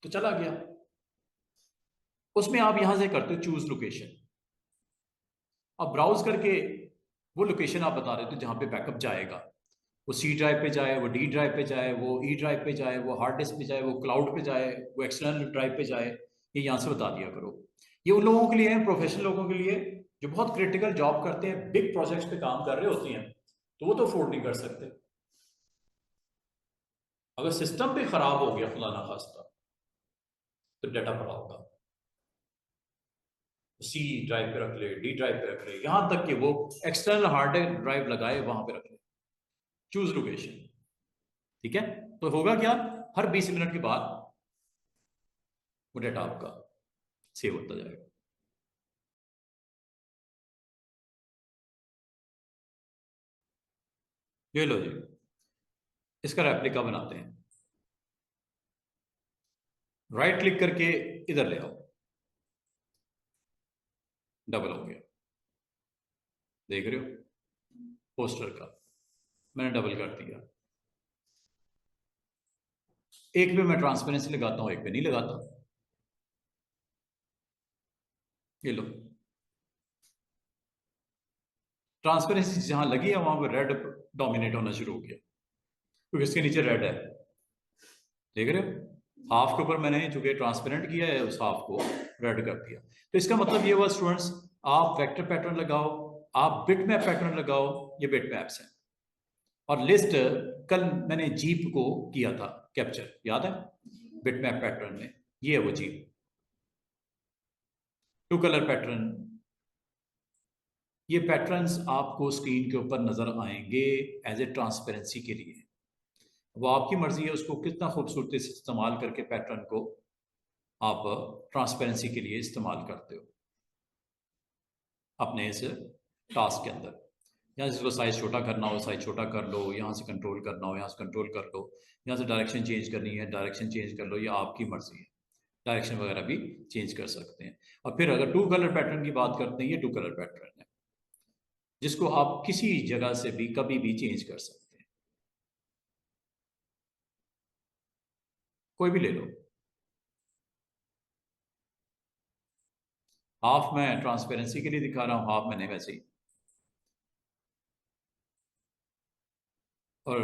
तो चला गया। उसमें आप यहां से करते हो चूज लोकेशन। अब ब्राउज करके वो लोकेशन आप बता देते हो जहां पे बैकअप जाएगा। वो सी ड्राइव पे जाए, वो डी ड्राइव पे जाए, वो ई ड्राइव पे जाए, वो हार्ड डिस्क पे जाए, वो क्लाउड पे जाए, वो एक्सटर्नल ड्राइव पे जाए, ये यहाँ से बता दिया करो। ये उन लोगों के लिए है, प्रोफेशनल लोगों के लिए, जो बहुत क्रिटिकल जॉब करते हैं, बिग प्रोजेक्ट्स पे काम कर रहे होते हैं, तो वो तो अफोर्ड नहीं कर सकते। अगर सिस्टम भी खराब हो गया खुदा ना खास्ता, तो डाटा पड़ा होगा, सी ड्राइव पे रख ले, डी ड्राइव पे रख ले, यहां तक कि वो एक्सटर्नल हार्ड ड्राइव लगाए वहां पे रख ले। चूज लोकेशन, ठीक है। तो होगा क्या, हर 20 मिनट के बाद वो डाटा आपका सेव होता जाएगा। ये लो जी, इसका रेप्लिका बनाते हैं। राइट क्लिक करके इधर ले आओ, डबल हो गया, देख रहे हो पोस्टर का, मैंने डबल कर दिया। एक पे मैं ट्रांसपेरेंसी लगाता हूं, एक पे नहीं लगाता। ये लो, ट्रांसपेरेंसी जहां लगी है वहां पर रेड डोमिनेट होना शुरू हो गया, क्योंकि इसके नीचे रेड है, देख रहे हो। हाफ के ऊपर मैंने चूंकि ट्रांसपेरेंट किया है, उस हाफ को रेड कर दिया। तो इसका मतलब ये हुआ स्टूडेंट्स, आप वेक्टर पैटर्न लगाओ, आप बिट मैप पैटर्न लगाओ, ये बिट मैप्स है। और लिस्ट कल मैंने जीप को किया था कैप्चर, याद है, बिट मैप पैटर्न में, ये है वो जीप। 2 कलर पैटर्न, ये पैटर्न्स आपको स्क्रीन के ऊपर नजर आएंगे एज ए ट्रांसपेरेंसी के लिए। वो आपकी मर्जी है उसको कितना खूबसूरती से इस्तेमाल करके पैटर्न को आप ट्रांसपेरेंसी के लिए इस्तेमाल करते हो अपने इस टास्क के अंदर। यहाँ से इसको साइज छोटा करना हो साइज छोटा कर लो, यहाँ से कंट्रोल करना हो यहाँ से कंट्रोल कर लो, यहाँ से डायरेक्शन चेंज करनी है डायरेक्शन चेंज कर लो, ये आपकी मर्जी है। डायरेक्शन वगैरह भी चेंज कर सकते हैं। और फिर अगर 2 कलर पैटर्न की बात करते हैं, ये 2 कलर पैटर्न है जिसको आप किसी जगह से भी कभी भी चेंज कर सकते हैं, कोई भी ले लो। हाफ मैं ट्रांसपेरेंसी के लिए दिखा रहा हूँ, हाफ मैंने वैसे ही। और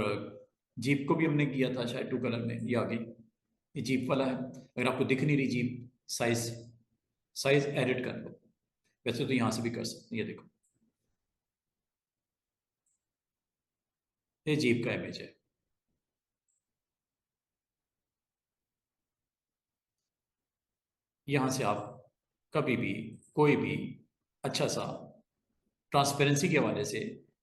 जीप को भी हमने किया था शायद 2 कलर में, ये आगे ये जीप वाला है। अगर आपको दिख नहीं रही जीप, साइज साइज एडिट कर लो। वैसे तो यहाँ से भी कर सकते हैं, ये देखो ये जीप का इमेज है। यहाँ से आप कभी भी कोई भी अच्छा सा ट्रांसपेरेंसी के हवाले से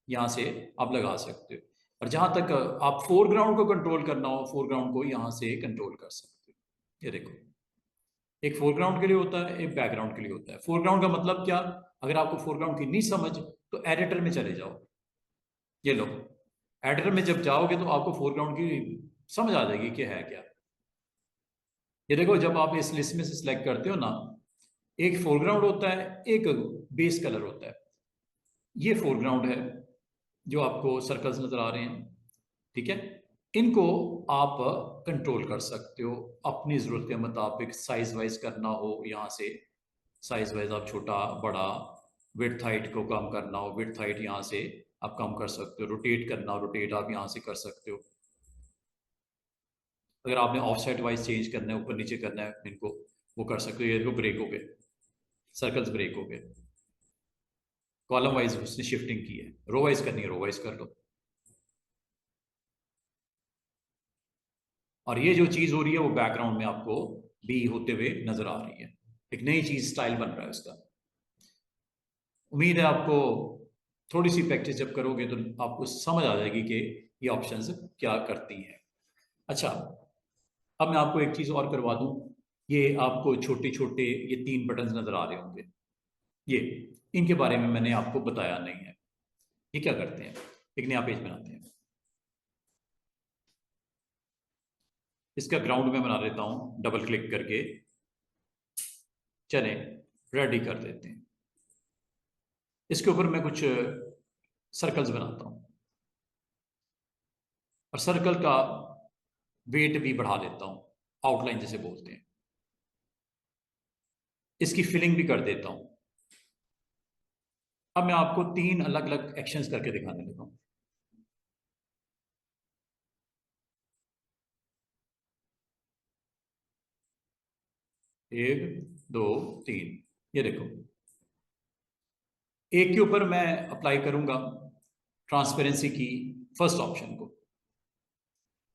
यहाँ से आप लगा सकते हो। और जहाँ तक आप फोरग्राउंड को कंट्रोल करना हो, फोरग्राउंड को यहाँ से कंट्रोल कर सकते हो। ये देखो, एक फोरग्राउंड के लिए होता है, एक बैकग्राउंड के लिए होता है। फोरग्राउंड का मतलब क्या? अगर आपको फोरग्राउंड की नहीं समझ तो एडिटर में चले जाओ। ये लो, एडिटर में जब जाओगे तो आपको फोरग्राउंड की समझ आ जाएगी कि है क्या। ये देखो, जब आप इस लिस्ट में से सिलेक्ट करते हो ना, एक फोरग्राउंड होता है, एक बेस कलर होता है। ये फोरग्राउंड है जो आपको सर्कल्स नजर आ रहे हैं, ठीक है। इनको आप कंट्रोल कर सकते हो अपनी ज़रूरत के मुताबिक। साइज वाइज करना हो, यहाँ से साइज वाइज आप छोटा बड़ा, विड्थ हाइट को कम करना हो, विड्थ हाइट यहाँ से आप कम कर सकते हो। रोटेट करना हो, रोटेट आप यहाँ से कर सकते हो। अगर आपने ऑफ साइड वाइज चेंज करना है, ऊपर नीचे करना है इनको, वो कर सकते हो। ये देखो ब्रेक हो गए, सर्कल्स ब्रेक हो गए। कॉलम वाइज उसने शिफ्टिंग की है, रो वाइज करनी है रो वाइज कर लो। और ये जो चीज हो रही है वो बैकग्राउंड में आपको भी होते हुए नजर आ रही है। एक नई चीज स्टाइल बन रहा है उसका। उम्मीद है आपको थोड़ी सी प्रैक्टिस जब करोगे तो आपको समझ आ जाएगी कि ये ऑप्शंस क्या करती हैं। अच्छा, अब मैं आपको एक चीज और करवा दूं। ये आपको छोटे छोटे ये 3 बटन नजर आ रहे होंगे, ये इनके बारे में मैंने आपको बताया नहीं है। ये क्या करते हैं? एक नया पेज बनाते हैं, इसका ग्राउंड में बना लेता हूं डबल क्लिक करके। चलें, रेडी कर देते हैं। इसके ऊपर मैं कुछ सर्कल्स बनाता हूं और सर्कल का वेट भी बढ़ा देता हूं, आउटलाइन जैसे बोलते हैं। इसकी फिलिंग भी कर देता हूं। अब मैं आपको 3 अलग अलग एक्शंस करके दिखाने लगा हूं। 1 2 3, ये देखो। एक के ऊपर मैं अप्लाई करूंगा ट्रांसपेरेंसी की फर्स्ट ऑप्शन को।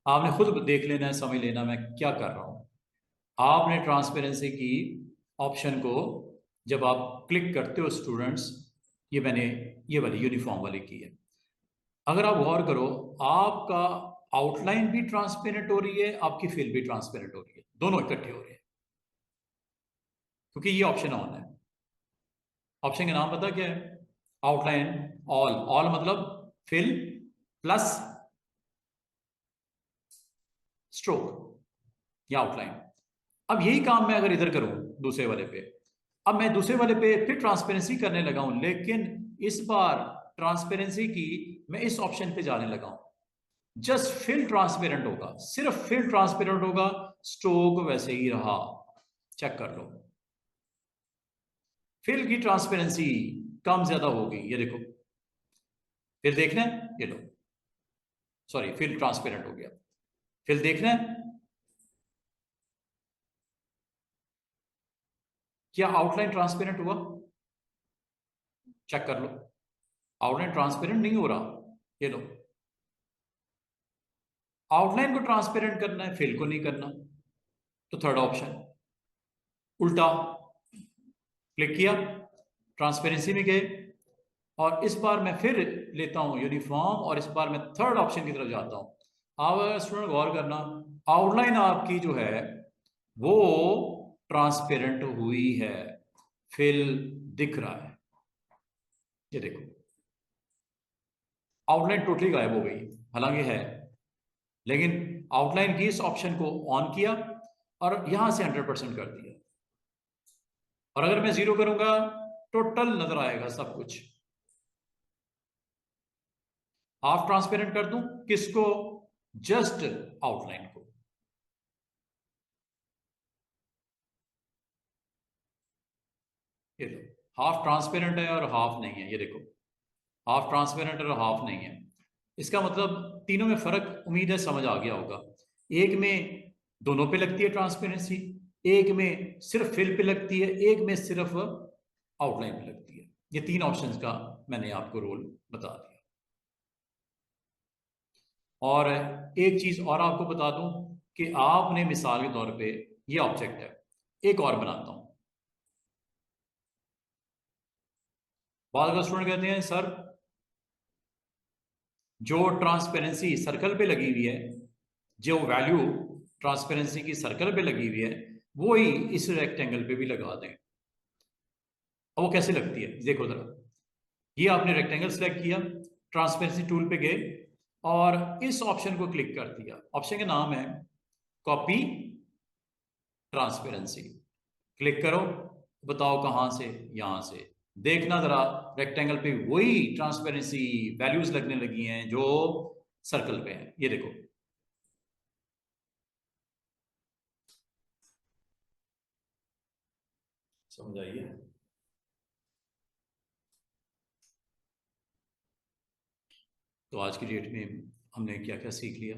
आपने खुद देख लेना है, समझ लेना मैं क्या कर रहा हूं। आपने ट्रांसपेरेंसी की ऑप्शन को जब आप क्लिक करते हो स्टूडेंट्स, ये मैंने ये वाली यूनिफॉर्म वाली की है। अगर आप गौर करो, आपका आउटलाइन भी ट्रांसपेरेंट हो रही है, आपकी फिल भी ट्रांसपेरेंट हो रही है, दोनों इकट्ठे हो रहे हैं क्योंकि ये ऑप्शन ऑन है। ऑप्शन का नाम पता क्या है? Outline all. ऑल मतलब फिल प्लस स्ट्रोक या आउटलाइन। अब यही काम मैं अगर इधर करूं दूसरे वाले पे, अब मैं दूसरे वाले पे फिर ट्रांसपेरेंसी करने लगा हूं, लेकिन इस बार ट्रांसपेरेंसी की मैं इस ऑप्शन पे जाने लगा हूं। जस्ट फिल ट्रांसपेरेंट होगा, सिर्फ फिल ट्रांसपेरेंट होगा, स्ट्रोक वैसे ही रहा। चेक कर लो, फिल की ट्रांसपेरेंसी कम ज्यादा होगी, ये देखो। फिर देखना है, ये लो, सॉरी फिल ट्रांसपेरेंट हो गया। फिर देखना है क्या आउटलाइन ट्रांसपेरेंट हुआ, चेक कर लो। आउटलाइन ट्रांसपेरेंट नहीं हो रहा, ये लो। आउटलाइन को ट्रांसपेरेंट करना है, फिल को नहीं करना। तो थर्ड ऑप्शन उल्टा क्लिक किया, ट्रांसपेरेंसी में गए, और इस बार मैं फिर लेता हूं यूनिफॉर्म, और इस बार मैं थर्ड ऑप्शन की तरफ जाता हूं। अब स्टूडेंट गौर करना, आउटलाइन आपकी जो है वो ट्रांसपेरेंट हुई है, फिल दिख रहा है। ये देखो, आउटलाइन टोटली गायब हो गई, हालांकि है, लेकिन आउटलाइन की इस ऑप्शन को ऑन किया और यहां से 100% कर दिया। और अगर मैं 0 करूंगा, टोटल नजर आएगा सब कुछ। हाफ ट्रांसपेरेंट कर दूं किसको? जस्ट आउटलाइन को। ये लो, हाफ ट्रांसपेरेंट है और हाफ नहीं है, ये देखो हाफ ट्रांसपेरेंट और हाफ नहीं है। इसका मतलब तीनों में फर्क उम्मीद है समझ आ गया होगा। एक में दोनों पे लगती है ट्रांसपेरेंसी, एक में सिर्फ फिल पे लगती है, एक में सिर्फ आउटलाइन पे लगती है। ये तीन ऑप्शंस का मैंने आपको रोल बता दिया। और एक चीज और आपको बता दूं कि आपने मिसाल के तौर पे ये ऑब्जेक्ट है, एक और बनाता हूं। बाद का स्टूडेंट कहते हैं सर जो ट्रांसपेरेंसी सर्कल पे लगी हुई है, जो वैल्यू ट्रांसपेरेंसी की सर्कल पे लगी हुई है, वो ही इस रेक्टेंगल पे भी लगा दें। और वो कैसे लगती है देखो जरा। ये आपने रेक्टेंगल सेलेक्ट किया, ट्रांसपेरेंसी टूल पे गए और इस ऑप्शन को क्लिक कर दिया। ऑप्शन का नाम है कॉपी ट्रांसपेरेंसी। क्लिक करो, बताओ कहां से, यहां से। देखना जरा रेक्टेंगल पे वही ट्रांसपेरेंसी वैल्यूज लगने लगी हैं जो सर्कल पे है, ये देखो। समझ आइए। तो आज की डेट में हमने क्या क्या सीख लिया?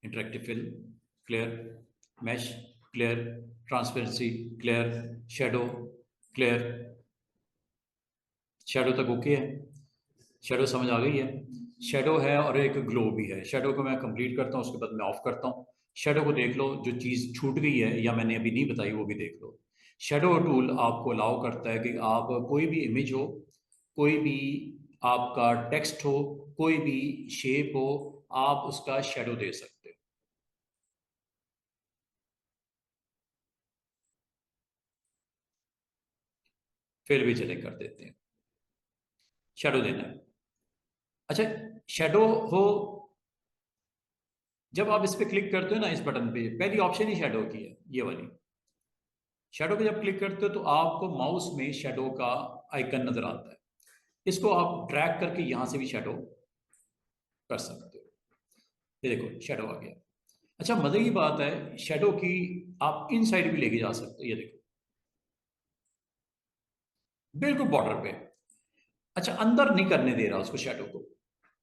Interactive fill clear, mesh clear, transparency clear, shadow clear. Shadow तक ओके है, शेडो समझ आ गई है। शेडो है और एक ग्लो भी है। शेडो को मैं कंप्लीट करता हूँ, उसके बाद मैं ऑफ करता हूँ। शेडो को देख लो, जो चीज़ छूट गई है या मैंने अभी नहीं बताई वो भी देख लो। शेडो टूल आपको अलाउ करता है कि आप कोई भी इमेज हो, कोई भी आपका टेक्स्ट हो, कोई भी शेप हो, आप उसका शेडो दे सकते हो। फिर भी चले कर देते हैं, शेडो देना है। अच्छा, शेडो हो, जब आप इस पे क्लिक करते हो ना, इस बटन पे पहली ऑप्शन ही शेडो की है, ये वाली। शेडो पे जब क्लिक करते हो तो आपको माउस में शेडो का आइकन नजर आता है। इसको आप ड्रैग करके यहां से भी शेडो कर सकते हो। ये देखो शेडो आ गया। अच्छा, मजे की बात है, शेडो की आप इन साइड भी लेके जा सकते हो, ये देखो बिल्कुल बॉर्डर पे। अच्छा, अंदर नहीं करने दे रहा उसको, शेडो को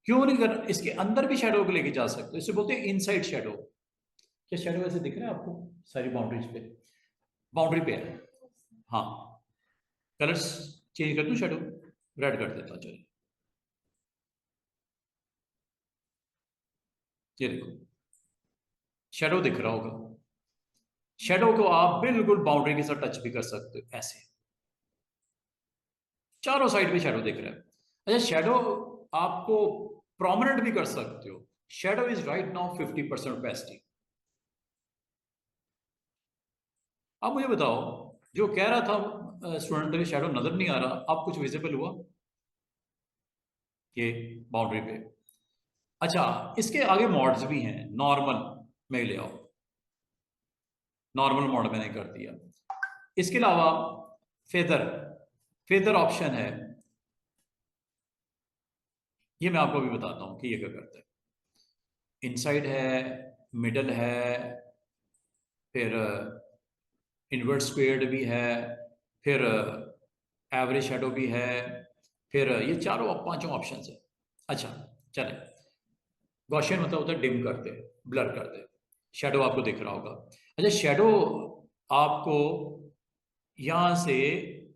क्यों नहीं कर, इसके अंदर भी शेडो को लेके जा सकते हो, इसे बोलते हैं इनसाइड शेडो। क्या शेडो ऐसे दिख रहा है आपको सारी बाउंड्रीज पे? बाउंड्री पे है। हाँ, कलर्स चेंज कर दूं, शेडो रेड कर देता, चलिए। ये देखो शेडो दिख रहा होगा। शेडो को आप बिल्कुल बाउंड्री के साथ टच भी कर सकते हो, ऐसे चारों साइड पे शेडो दिख रहा है। अच्छा, शेडो आपको प्रोमिनेंट भी कर सकते हो। Shadow is right now 50% opacity. अब मुझे बताओ, जो कह रहा था स्टूडेंट का शेडो नजर नहीं आ रहा, अब कुछ विजिबल हुआ ये बाउंड्री पे? अच्छा, इसके आगे मॉड्स भी हैं। नॉर्मल में ले आओ, नॉर्मल मोड मैंने कर दिया। इसके अलावा फेदर, फेदर ऑप्शन है, ये मैं आपको भी बताता हूं कि ये क्या करता है। इनसाइड है, मिडल है, फिर इनवर्ट स्क्वेयर्ड भी है, फिर एवरेज शेडो भी है, फिर ये चारों पांचों ऑप्शन है। अच्छा, चले, गॉसियन मतलब होता है डिम कर दे, ब्लर कर दे। शेडो आपको दिख रहा होगा। अच्छा, शेडो आपको यहां से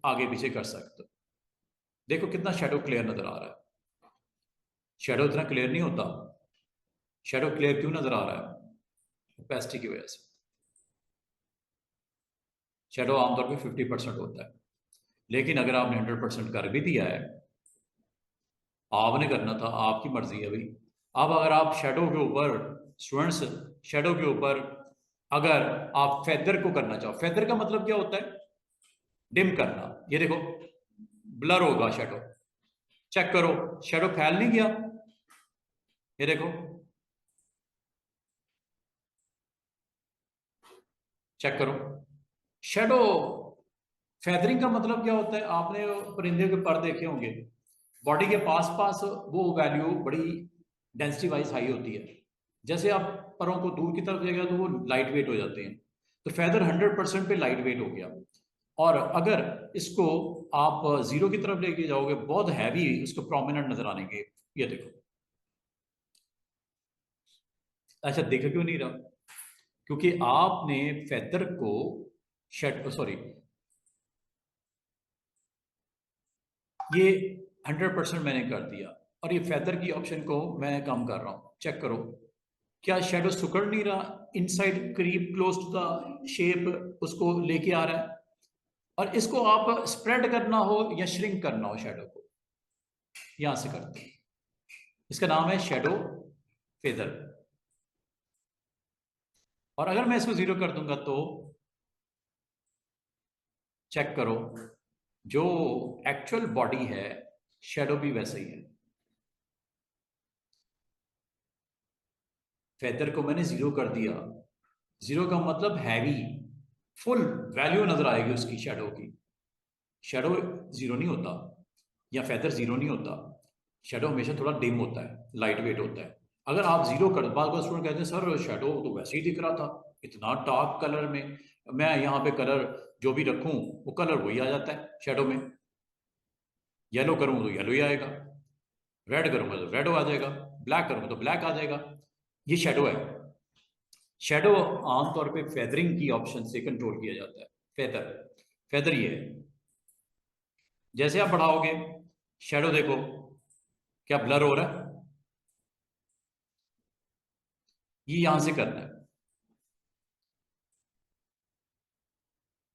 आगे पीछे कर सकते हो। देखो कितना शेडो क्लियर नजर आ रहा है। शेडो इतना क्लियर नहीं होता। शेडो क्लियर क्यों नजर आ रहा है? ओपेसिटी की वजह से। शेडो आमतौर पे 50% होता है, लेकिन अगर आपने 100% कर भी दिया है, आपने करना था, आपकी मर्जी है भाई। अब अगर आप शेडो के ऊपर, स्टूडेंट्स, शेडो के ऊपर अगर आप फेदर को करना चाहो, फेदर का मतलब क्या होता है? डिम करना। ये देखो ब्लर होगा शेडो, चेक करो, शेडो फैल नहीं गया, ये देखो, चेक करो शेडो। फेदरिंग का मतलब क्या होता है? आपने परिंदे के पर देखे होंगे, बॉडी के पास पास वो वैल्यू बड़ी डेंसिटी वाइज हाई होती है। जैसे आप परों को दूर की तरफ देगा तो वो लाइट वेट हो जाते हैं। तो फेदर 100% पे लाइट वेट हो गया। और अगर इसको आप जीरो की तरफ लेके जाओगे बहुत हैवी उसको प्रोमिनेंट नजर आने के। ये देखो, अच्छा देखा क्यों नहीं रहा? क्योंकि आपने फेदर को शेड, सॉरी, ये 100% मैंने कर दिया और ये फेदर की ऑप्शन को मैं कम कर रहा हूं। चेक करो, क्या शेडो सुकड़ नहीं रहा, इनसाइड करीब क्लोज टू द शेप उसको लेके आ रहा है। और इसको आप स्प्रेड करना हो या श्रिंक करना हो शेडो को, यहां से करते हैं। इसका नाम है शेडो फेदर। और अगर मैं इसको जीरो कर दूंगा तो चेक करो, जो एक्चुअल बॉडी है शेडो भी वैसे ही है। फेदर को मैंने जीरो कर दिया, जीरो का मतलब हैवी, फुल वैल्यू नजर आएगी उसकी शेडो की। शेडो जीरो नहीं होता या फेदर जीरो नहीं होता, शेडो हमेशा थोड़ा डिम होता है, लाइट वेट होता है। अगर आप जीरो कर, बार बार स्टूडेंट कहते हैं सर शेडो तो वैसे ही दिख रहा था इतना डार्क कलर में, मैं यहाँ पे कलर जो भी रखूं वो कलर वही आ जाता है शेडो में। येलो करूँ तो येलो ही आएगा, रेड करूंगा तो रेड आ जाएगा, ब्लैक करूंगा तो ब्लैक आ जाएगा। ये शेडो है। शेडो आमतौर पे फेदरिंग की ऑप्शन से कंट्रोल किया जाता है। फेदर, फेदर ये है। जैसे आप बढ़ाओगे शेडो देखो क्या ब्लर हो रहा है, ये यहां से करना है।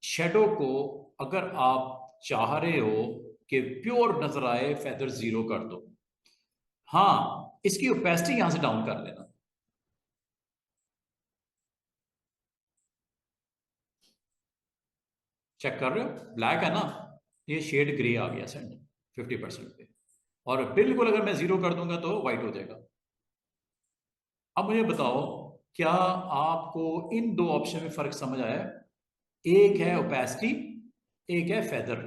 शेडो को अगर आप चाह रहे हो कि प्योर नजर आए, फेदर जीरो कर दो। हाँ, इसकी ओपेसिटी यहां से डाउन कर लेना। चेक कर रहे हो, ब्लैक है ना, ये शेड ग्रे आ गया सर 50% पे। और बिल्कुल अगर मैं जीरो कर दूंगा तो व्हाइट हो जाएगा। अब मुझे बताओ, क्या आपको इन दो ऑप्शन में फर्क समझ आया? एक है ओपेसिटी, एक है फेदर।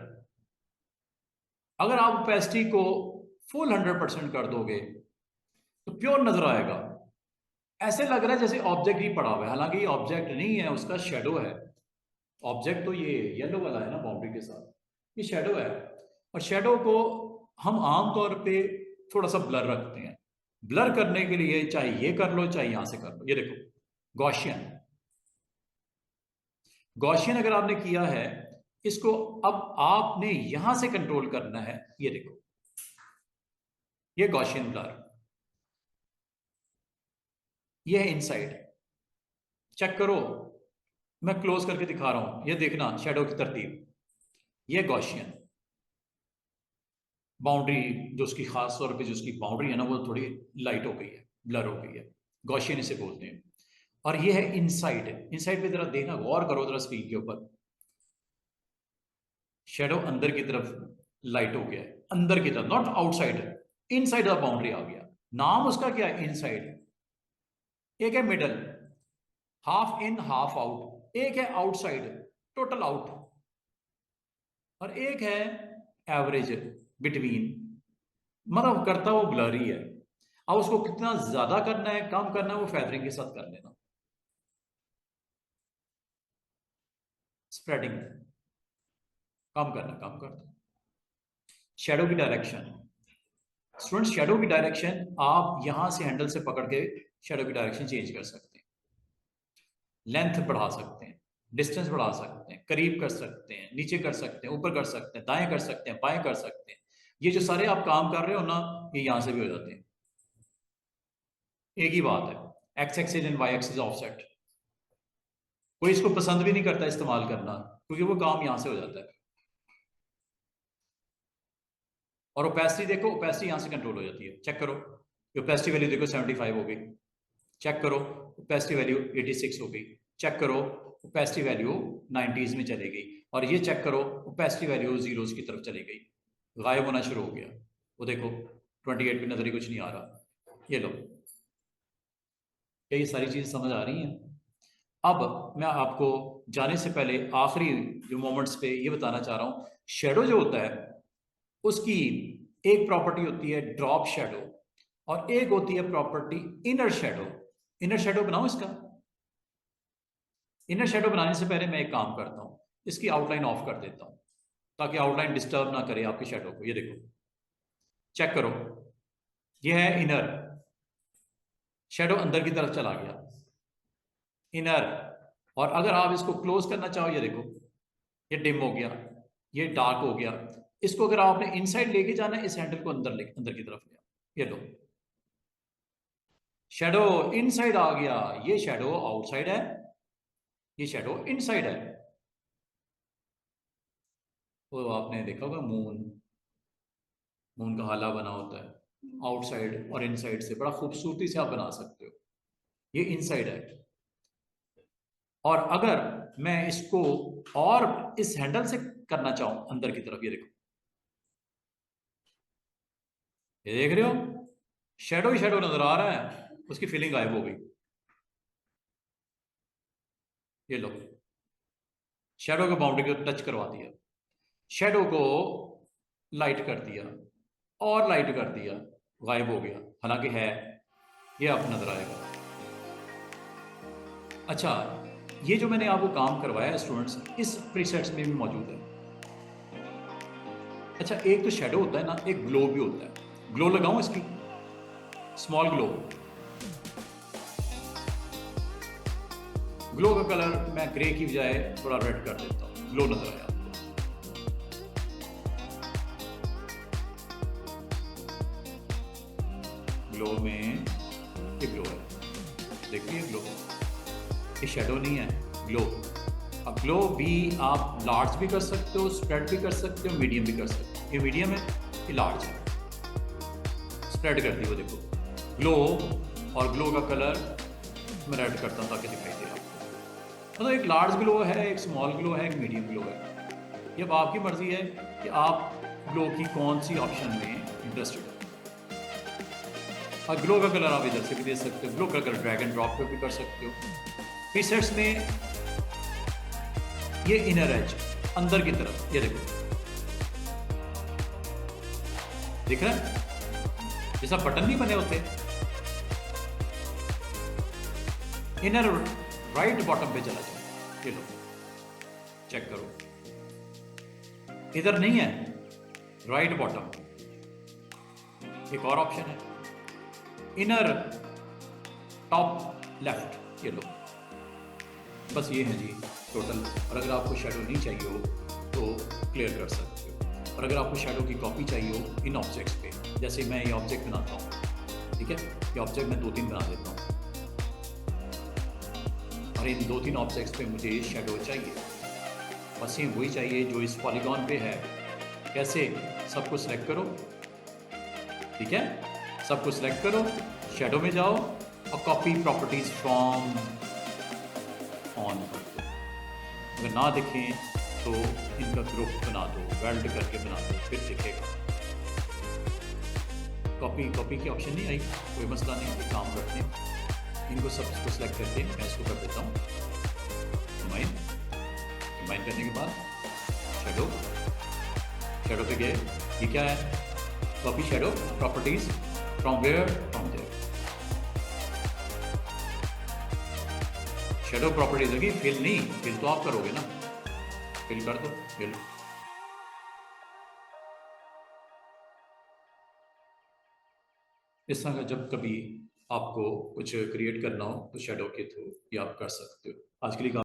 अगर आप ओपेसिटी को फुल 100% कर दोगे तो प्योर नजर आएगा, ऐसे लग रहा है जैसे ऑब्जेक्ट ही पड़ा हुआ है, हालांकि ये ऑब्जेक्ट नहीं है, उसका शेडो है। ऑब्जेक्ट तो ये येलो वाला है ना बाउंड्री के साथ, ये शेडो है। और शेडो को हम आमतौर पे थोड़ा सा ब्लर रखते हैं। ब्लर करने के लिए चाहे ये कर लो चाहे यहां से कर लो। ये देखो गॉसियन, गॉसियन अगर आपने किया है, इसको अब आपने यहां से कंट्रोल करना है। ये देखो, ये गॉसियन ब्लर, ये है इनसाइड। चेक करो, मैं क्लोज करके दिखा रहा हूं, ये देखना शेडो की तरतीब। ये गॉसियन बाउंड्री, जो उसकी खास तौर पे जो उसकी बाउंड्री है ना, वो थोड़ी लाइट हो गई है, ब्लर हो गई है, गॉसियन इसे बोलते हैं। और ये है इनसाइड, इनसाइड पे जरा देखना, गौर करो जरा स्क्रीन के ऊपर। शेडो अंदर की तरफ लाइट हो गया है, अंदर की तरफ, not outside, inside the boundary आ गया। नाम उसका क्या है? इनसाइड। एक है middle, half in half out. एक है आउटसाइड, टोटल आउट। और एक है एवरेज, बिटवीन, मतलब करता वो ब्लर ही है। अब उसको कितना ज्यादा करना है कम करना है वो फेदरिंग के साथ कर लेना। स्प्रेडिंग कम करना, कम कर दो। शेडो की डायरेक्शन, स्टूडेंट शेडो की डायरेक्शन आप यहां से हैंडल से पकड़ के शेडो की डायरेक्शन चेंज कर सकते हैं। लेंथ बढ़ा सकते हैं, डिस्टेंस बढ़ा सकते हैं, करीब कर सकते हैं, नीचे कर सकते हैं, ऊपर कर सकते हैं, दाएं कर सकते हैं, बाएं कर सकते हैं। ये जो सारे आप काम कर रहे हो ना, ये यहां से भी हो जाते हैं। एक ही बात है, X axis and Y axis offset. कोई इसको पसंद भी नहीं करता इस्तेमाल करना, क्योंकि वो काम यहां से हो जाता है। और ओपेसिटी देखो, ओपेसिटी यहां से कंट्रोल हो जाती है। चेक करो, ओपेसिटी वैल्यू देखो 75 हो गई। चेक करो, ओपेसिटी वैल्यू 86 हो गई। चेक करो, ओपेसिटी वैल्यू 90s में चली गई। और ये चेक करो, ओपेसिटी वैल्यू जीरोस की तरफ चली गई, गायब होना शुरू हो गया। वो देखो 28 पे नजर ही कुछ नहीं आ रहा। ये लो, क्या ये सारी चीजें समझ आ रही हैं? अब मैं आपको जाने से पहले आखिरी जो मोमेंट्स पे ये बताना चाह रहा हूं, शेडो जो होता है उसकी एक प्रॉपर्टी होती है ड्रॉप शेडो, और एक होती है property inner shadow. Inner shadow बनाओ इसका। इनर शेडो बनाने से पहले मैं एक काम करता हूं, इसकी आउटलाइन ऑफ कर देता हूँ ताकि आउटलाइन डिस्टर्ब ना करे आपकी शेडो को। ये देखो, चेक करो, ये है इनर, शेडो अंदर की तरफ चला गया, इनर। और अगर आप इसको क्लोज करना चाहो, ये देखो, ये डिम हो गया, ये डार्क हो गया। इसको अगर आपने इनसाइड लेके जाना है, इस हैंडल को अंदर की तरफ ले, ये लो, शेडो इनसाइड आ गया, ये शेडो आउटसाइड है, ये शेडो इनसाइड है। तो आपने देखा होगा मून, मून का हाला बना होता है आउटसाइड और इनसाइड से, बड़ा खूबसूरती से आप बना सकते हो। ये इनसाइड है। और अगर मैं इसको और इस हैंडल से करना चाहूं अंदर की तरफ, ये देखो, ये देख रहे हो, शेडो ही शेडो नजर आ रहा है, उसकी फीलिंग गायब हो गई। ये लो, शेडो के बाउंड्री को टच करवा दिया, शेडो को लाइट कर दिया और लाइट कर दिया, गायब हो गया, हालांकि है, ये अब नजर आएगा। अच्छा, ये जो मैंने आपको काम करवाया है स्टूडेंट्स, इस प्रीसेट्स में भी मौजूद है। अच्छा, एक तो शेडो होता है ना, एक ग्लो भी होता है। ग्लो लगाऊं इसकी, स्मॉल ग्लो। ग्लो का कलर मैं ग्रे की बजाय थोड़ा रेड कर देता हूं, ग्लो नजर आया आपको। ग्लो में ये ग्लो है, देखिए ग्लो, ये शेडो नहीं है, ग्लो। अब ग्लो भी आप लार्ज भी कर सकते हो, स्प्रेड भी कर सकते हो, मीडियम भी कर सकते हो। ये मीडियम है, ये लार्ज है, स्प्रेड कर दी वो देखो ग्लो। और ग्लो का कलर मैं रेड करता हूँ ताकि दिखाई दे आपको। मतलब एक लार्ज ग्लो है, एक स्मॉल ग्लो है, एक मीडियम ग्लो है। ये अब आपकी मर्जी है कि आप ग्लो की कौन सी ऑप्शन में इंटरेस्टेड है। और ग्लो का कलर आप इधर से भी दे सकते हो, ग्लो का कलर ड्रैग एंड ड्रॉप पे भी कर सकते हो। प्रीसेट्स में ये इनर एज अंदर की तरफ, ये देखो, दिख रहा है, जैसा बटन नहीं बने होते। इनर राइट बॉटम पे चला जाए, ये लो, चेक करो, इधर नहीं है, राइट बॉटम। एक और ऑप्शन है, इनर टॉप लेफ्ट, ये लो। बस ये है जी टोटल। और अगर आपको शेडो नहीं चाहिए हो तो क्लियर कर सकते हो। और अगर आपको शेडो की कॉपी चाहिए हो इन ऑब्जेक्ट्स पे, जैसे मैं ये ऑब्जेक्ट बनाता हूँ, ठीक है, ये ऑब्जेक्ट मैं 2-3 बना देता हूँ, और इन 2-3 ऑब्जेक्ट्स पे मुझे शेडो चाहिए, बस ये वही चाहिए जो इस पॉलीगॉन पे है। कैसे? सबको सिलेक्ट करो, ठीक है, सबको सिलेक्ट करो, शेडो में जाओ और कॉपी प्रॉपर्टीज फ्रॉम ऑन कर दो। अगर ना दिखें तो इनका ग्रुप बना दो, वेल्ड करके बना दो, फिर दिखेगा। कॉपी की ऑप्शन नहीं आई, कोई मसला नहीं, कोई काम करते हैं। इनको सबको सिलेक्ट करके मैं इसको कर देता हूँ कंबाइन करने के बाद शेडो पे गए, ये क्या है, copy shadow properties from where, from there. Shadow properties होगी, फिल नहीं, फिल तो आप करोगे ना, फिल कर दो, फिल। इस तरह का जब कभी आपको कुछ क्रिएट करना हो तो शेडो के थ्रू ये आप कर सकते हो। आज के लिए